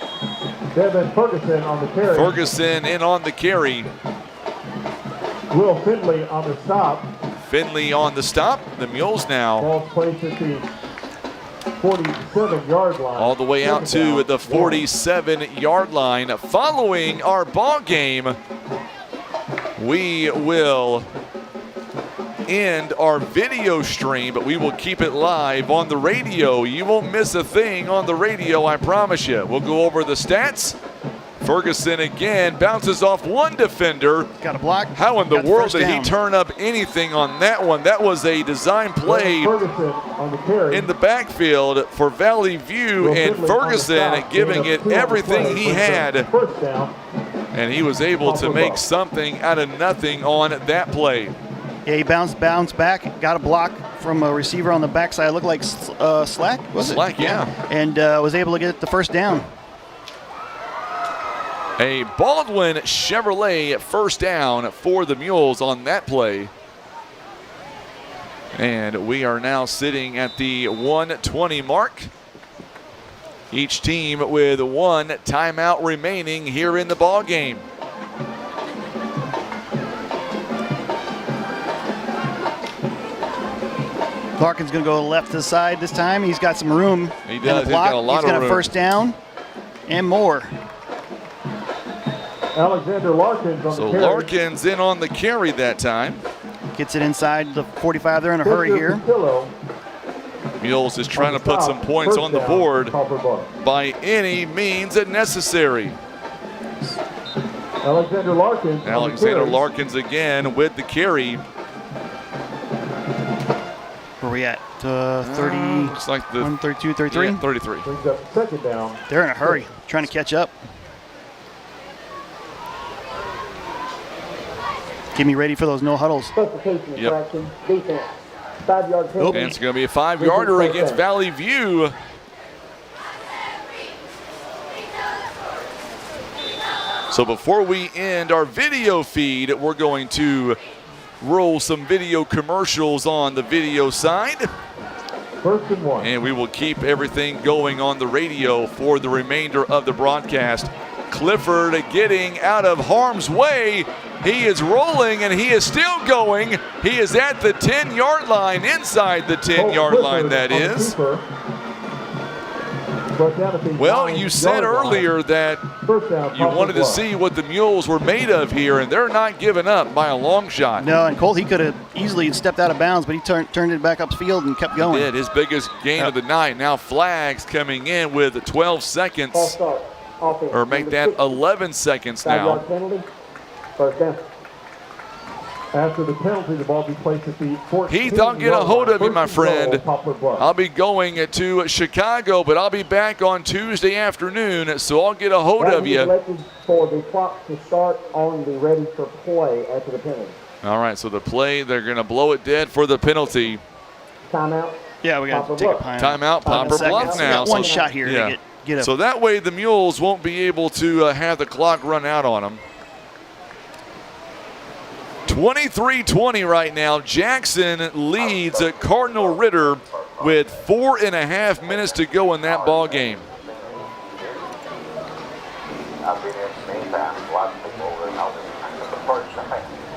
Devin Ferguson on the carry. Ferguson in on the carry. Will Finley on the stop. Finley on the stop. The Mules now. Ball placed at the 47-yard line. All the way out to the 47-yard line. Following our ball game, we will end our video stream, but we will keep it live on the radio. You won't miss a thing on the radio, I promise you. We'll go over the stats. Ferguson again bounces off one defender. Got a block. How in the world did he turn up anything on that one? That was a design play in the backfield for Valley View, and Ferguson giving it everything he had. And he was able to make something out of nothing on that play. Yeah, he bounced back, got a block from a receiver on the backside. It looked like Slack, was it? Slack, yeah. And was able to get the first down. A Baldwin Chevrolet first down for the Mules on that play. And we are now sitting at the 1:20 mark. Each team with one timeout remaining here in the ball game. Larkin's going to go left to the side this time. He's got some room. He does. He's got a lot of room. He's got a first down and more. Alexander Larkins on the carry. Larkins in on the carry that time. Gets it inside the 45. They're in a hurry here. Mules is trying to put some points on the board by any means necessary. Alexander Larkins again with the carry. Where are we at? 30. Looks like the 32, 33? Yeah, 33. Brings up second down. They're in a hurry, trying to catch up. Get me ready for those no huddles. Substitution Yep. infraction, defense. 5-yard penalty. And it's going to be a 5-yarder against Valley View. So before we end our video feed, we're going to roll some video commercials on the video side. 1st and 1. And we will keep everything going on the radio for the remainder of the broadcast. Clifford getting out of harm's way. He is rolling and he is still going. He is at the 10-yard line, inside the 10-yard line, that is. Well, you said earlier that you wanted to see what the Mules were made of here, and they're not giving up by a long shot. No, and Colt, he could have easily stepped out of bounds, but he turned it back upfield and kept going. He did, his biggest gain of the night. Now flags coming in with 12 seconds, or make that 11 seconds now. 5-yard penalty. 1st down. After the penalty, the ball will be placed at the 14. Heath, I'll get a hold of you, my friend. Poplar Bluff. I'll be going to Chicago, but I'll be back on Tuesday afternoon, so I'll get a hold of you. Selected for the clock to start on the ready for play after the penalty. All right, so the play, they're going to blow it dead for the penalty. Timeout. Yeah, we got to take a timeout. Timeout, Poplar Bluff now. We got one shot here to get a. So that way the Mules won't be able to have the clock run out on them. 23-20 right now. Jackson leads at Cardinal Ritter with 4.5 minutes to go in that ball game.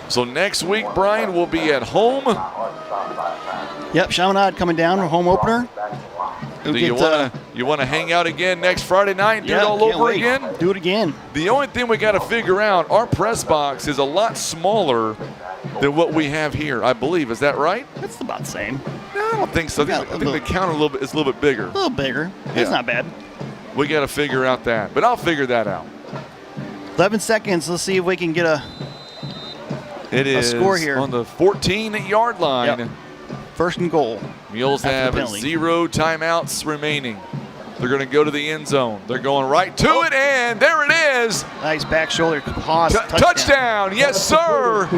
So next week, Brian, will be at home. Yep, Chaminade coming down for home opener. Do you want to hang out again next Friday night and do it all over again? Do it again. The only thing we got to figure out, our press box is a lot smaller than what we have here, I believe. Is that right? That's about the same. No, I don't think so. I think the counter is a little bit bigger. A little bigger. That's not bad. We got to figure out that, but I'll figure that out. 11 seconds. Let's see if we can get a score here on the 14-yard line. Yep. 1st and goal. Mules have 0 timeouts remaining. They're going to go to the end zone. They're going right to it, and there it is. Nice back shoulder toss. Touchdown. Yes, sir.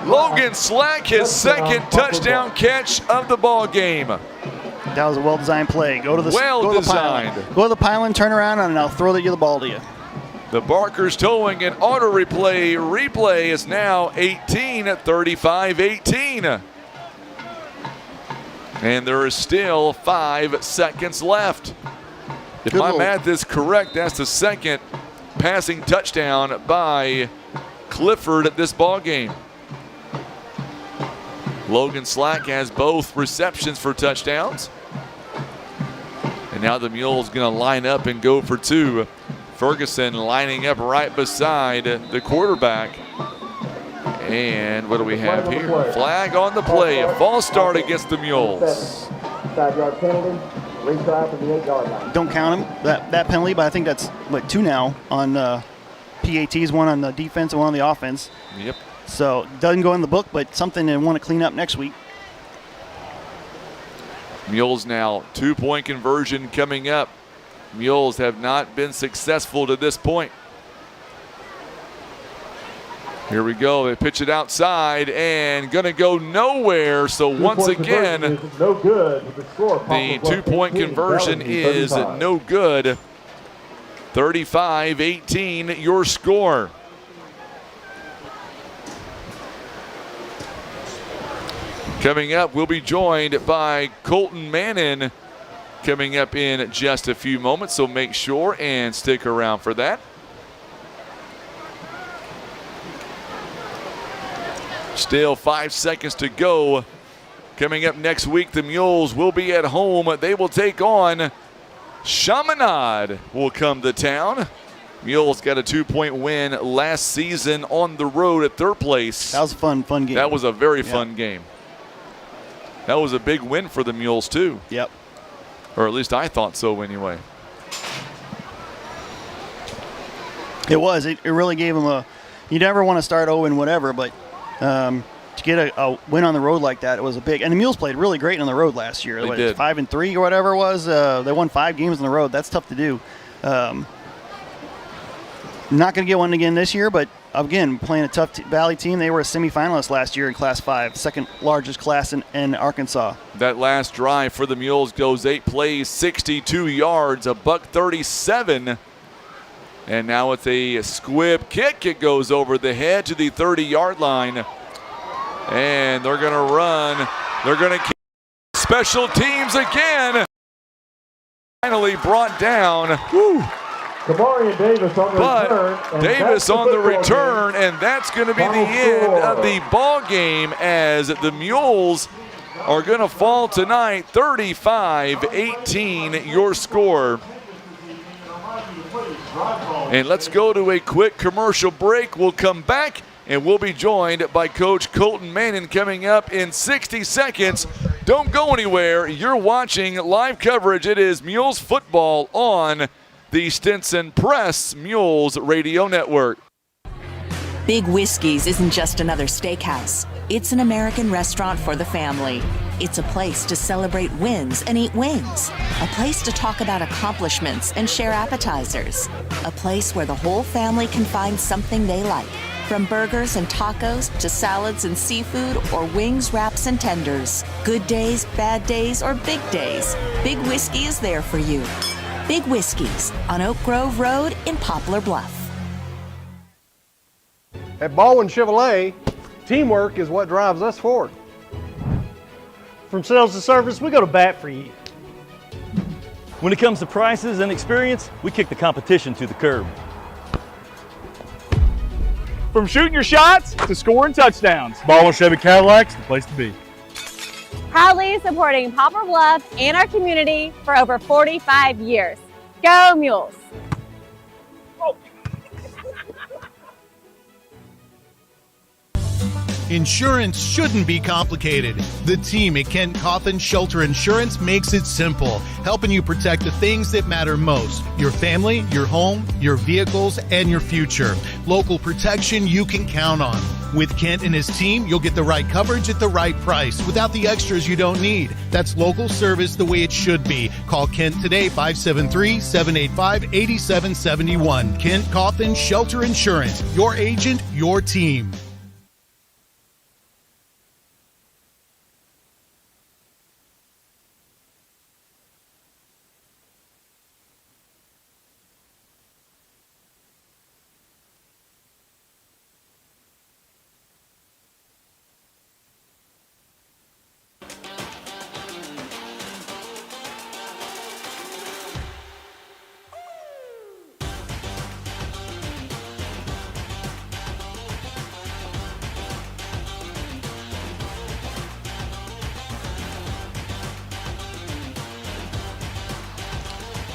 Logan Slack, his second touchdown catch of the ball game. That was a well-designed play. Go to the designed. Go to the pylon, turn around, and I'll throw the ball to you. The Barkers towing an auto replay. Replay is now 18 at 35-18. And there is still 5 seconds left. If my math is correct, that's the second passing touchdown by Clifford at this ball game. Logan Slack has both receptions for touchdowns. And now the Mules going to line up and go for 2. Ferguson lining up right beside the quarterback. And what do we have here? Flag on the play. A false start against the Mules. 5-yard penalty. Retry from the 8-yard line. Don't count him, that penalty, but I think that's, 2 now on PATs, 1 on the defense and 1 on the offense. Yep. So doesn't go in the book, but something they want to clean up next week. Mules now 2-point conversion coming up. Mules have not been successful to this point. Here we go. They pitch it outside and going to go nowhere. So once again, no good. The 2-point conversion is no good. 35-18 your score. Coming up, we'll be joined by Colton Mannon coming up in just a few moments. So make sure and stick around for that. Still 5 seconds to go. Coming up next week, the Mules will be at home. They will take on Chaminade will come to town. Mules got a 2-point win last season on the road at 3rd place. That was a fun game. That was a very fun game. That was a big win for the Mules too. Yep. Or at least I thought so anyway. It was. It really gave them a – you never want to start 0 and whatever, but to get a win on the road like that, it was a big. And the Mules played really great on the road last year. They did. 5-3 or whatever it was. They won 5 games on the road. That's tough to do. Not going to get one again this year, but again, playing a tough Valley team. They were a semifinalist last year in Class 5, second largest class in Arkansas. That last drive for the Mules goes 8 plays, 62 yards, a $137. And now it's a squib kick. It goes over the head to the 30-yard line. And they're going to run. They're going to keep special teams again. Finally brought down. Woo. Kamari and Davis on the return. But Davis on the return, and that's going to be the end of the ball game as the Mules are going to fall tonight. 35-18 your score. And let's go to a quick commercial break. We'll come back and we'll be joined by Coach Colton Manning coming up in 60 seconds. Don't go anywhere. You're watching live coverage. It is Mules football on the Stinson Press Mules Radio Network. Big Whiskey's isn't just another steakhouse. It's an American restaurant for the family. It's a place to celebrate wins and eat wings. A place to talk about accomplishments and share appetizers. A place where the whole family can find something they like. From burgers and tacos to salads and seafood or wings, wraps, and tenders. Good days, bad days, or big days. Big Whiskey is there for you. Big Whiskey's on Oak Grove Road in Poplar Bluff. At Baldwin Chevrolet, teamwork is what drives us forward. From sales to service, we go to bat for you. When it comes to prices and experience, we kick the competition to the curb. From shooting your shots to scoring touchdowns, Baldwin Chevy Cadillac's the place to be. Proudly supporting Poplar Bluff and our community for over 45 years. Go Mules! Insurance shouldn't be complicated. The team at Kent Cawthon Shelter Insurance makes it simple, helping you protect the things that matter most: your family, your home, your vehicles, and your future. Local protection you can count on. With Kent and his team, you'll get the right coverage at the right price without the extras you don't need. That's local service the way it should be. Call Kent today, 573-785-8771. Kent Cawthon Shelter Insurance, your agent, your team.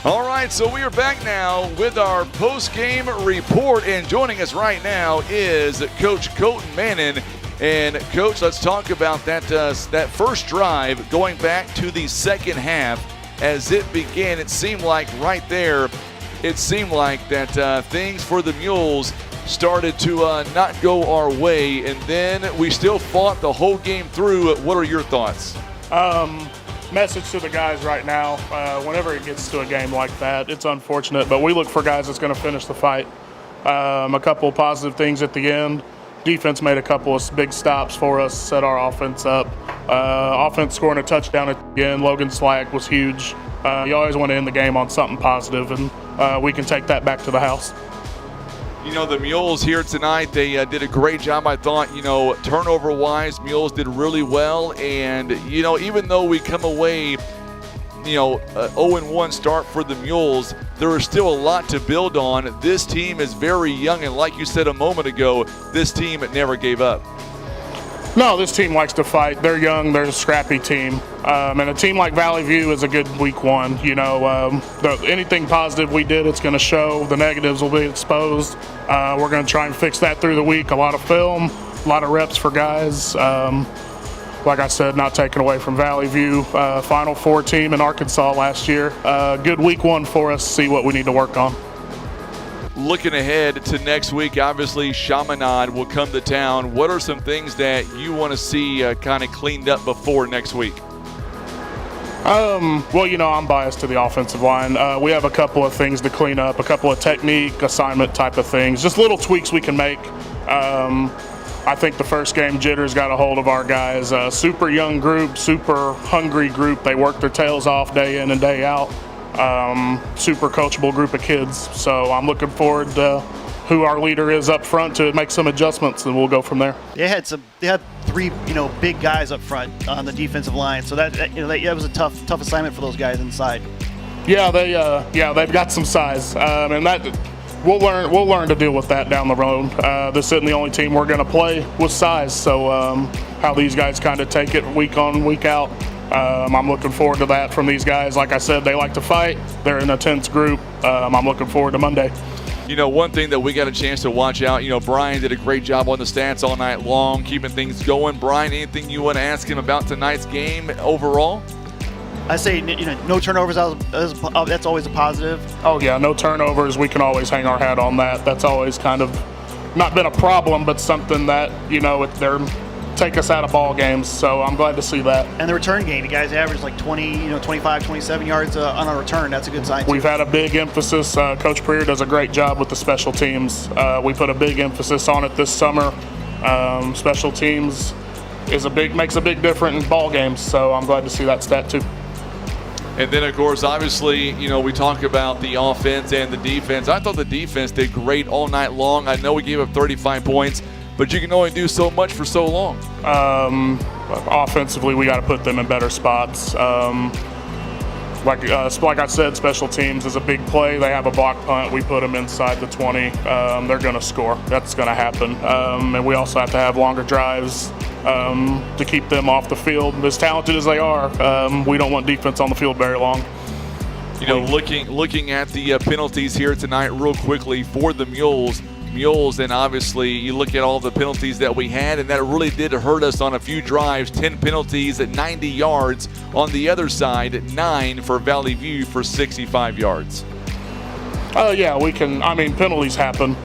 All right, so we are back now with our post-game report, and joining us right now is Coach Colton Manning. And Coach, let's talk about that first drive going back to the second half. As it began, it seemed like right there, that things for the Mules started to not go our way, and then we still fought the whole game through. What are your thoughts? Message to the guys right now, whenever it gets to a game like that, it's unfortunate, but we look for guys that's going to finish the fight. A couple of positive things at the end. Defense made a couple of big stops for us, set our offense up. Offense scoring a touchdown at the end. Logan Slag was huge. You always want to end the game on something positive, and we can take that back to the house. You know, the Mules here tonight, they did a great job, I thought. Turnover-wise, Mules did really well. And, even though we come away, 0-1 start for the Mules, there is still a lot to build on. This team is very young, and like you said a moment ago, this team never gave up. No, this team likes to fight. They're young. They're a scrappy team. And a team like Valley View is a good week one. Anything positive we did, it's going to show. The negatives will be exposed. We're going to try and fix that through the week. A lot of film, a lot of reps for guys. Like I said, not taken away from Valley View. Final Four team in Arkansas last year. Good week one for us. See what we need to work on. looking ahead to next week, obviously Chaminade will come to town. What are some things that you want to see kind of cleaned up before next week? Well, I'm biased to the offensive line. We have a couple of things to clean up, a couple of technique, assignment type of things, just little tweaks we can make. I think the first game jitters got a hold of our guys. Super young group, super hungry group. They work their tails off day in and day out. Super coachable group of kids. So I'm looking forward to who our leader is up front to make some adjustments, and we'll go from there. They had 3 big guys up front on the defensive line, so that was a tough assignment for those guys inside. Yeah, they've got some size, and that we'll learn to deal with that down the road. This isn't the only team we're going to play with size, so how these guys kind of take it week on, week out. I'm looking forward to that from these guys. Like I said, they like to fight. They're an intense group. I'm looking forward to Monday. One thing that we got a chance to watch out, Brian did a great job on the stats all night long, keeping things going. Brian, anything you want to ask him about tonight's game overall? I say, no turnovers. That's always a positive. Oh, yeah, no turnovers. We can always hang our hat on that. That's always kind of not been a problem, but something that, they're take us out of ball games. So I'm glad to see that. And the return game, you guys average like 20, 25, 27 yards on a return. That's a good sign, too. We've had a big emphasis. Coach Prier does a great job with the special teams. We put a big emphasis on it this summer. Special teams makes a big difference in ball games. So I'm glad to see that stat, too. And then, of course, obviously, we talk about the offense and the defense. I thought the defense did great all night long. I know we gave up 35 points, but you can only do so much for so long. Offensively, we got to put them in better spots. Like I said, special teams is a big play. They have a block punt. We put them inside the 20. They're going to score. That's going to happen. And we also have to have longer drives to keep them off the field. As talented as they are, we don't want defense on the field very long. Looking at the penalties here tonight real quickly for the Mules, and obviously you look at all the penalties that we had, and that really did hurt us on a few drives. 10 penalties at 90 yards. On the other side, 9 for Valley View for 65 yards. Yeah, penalties happen.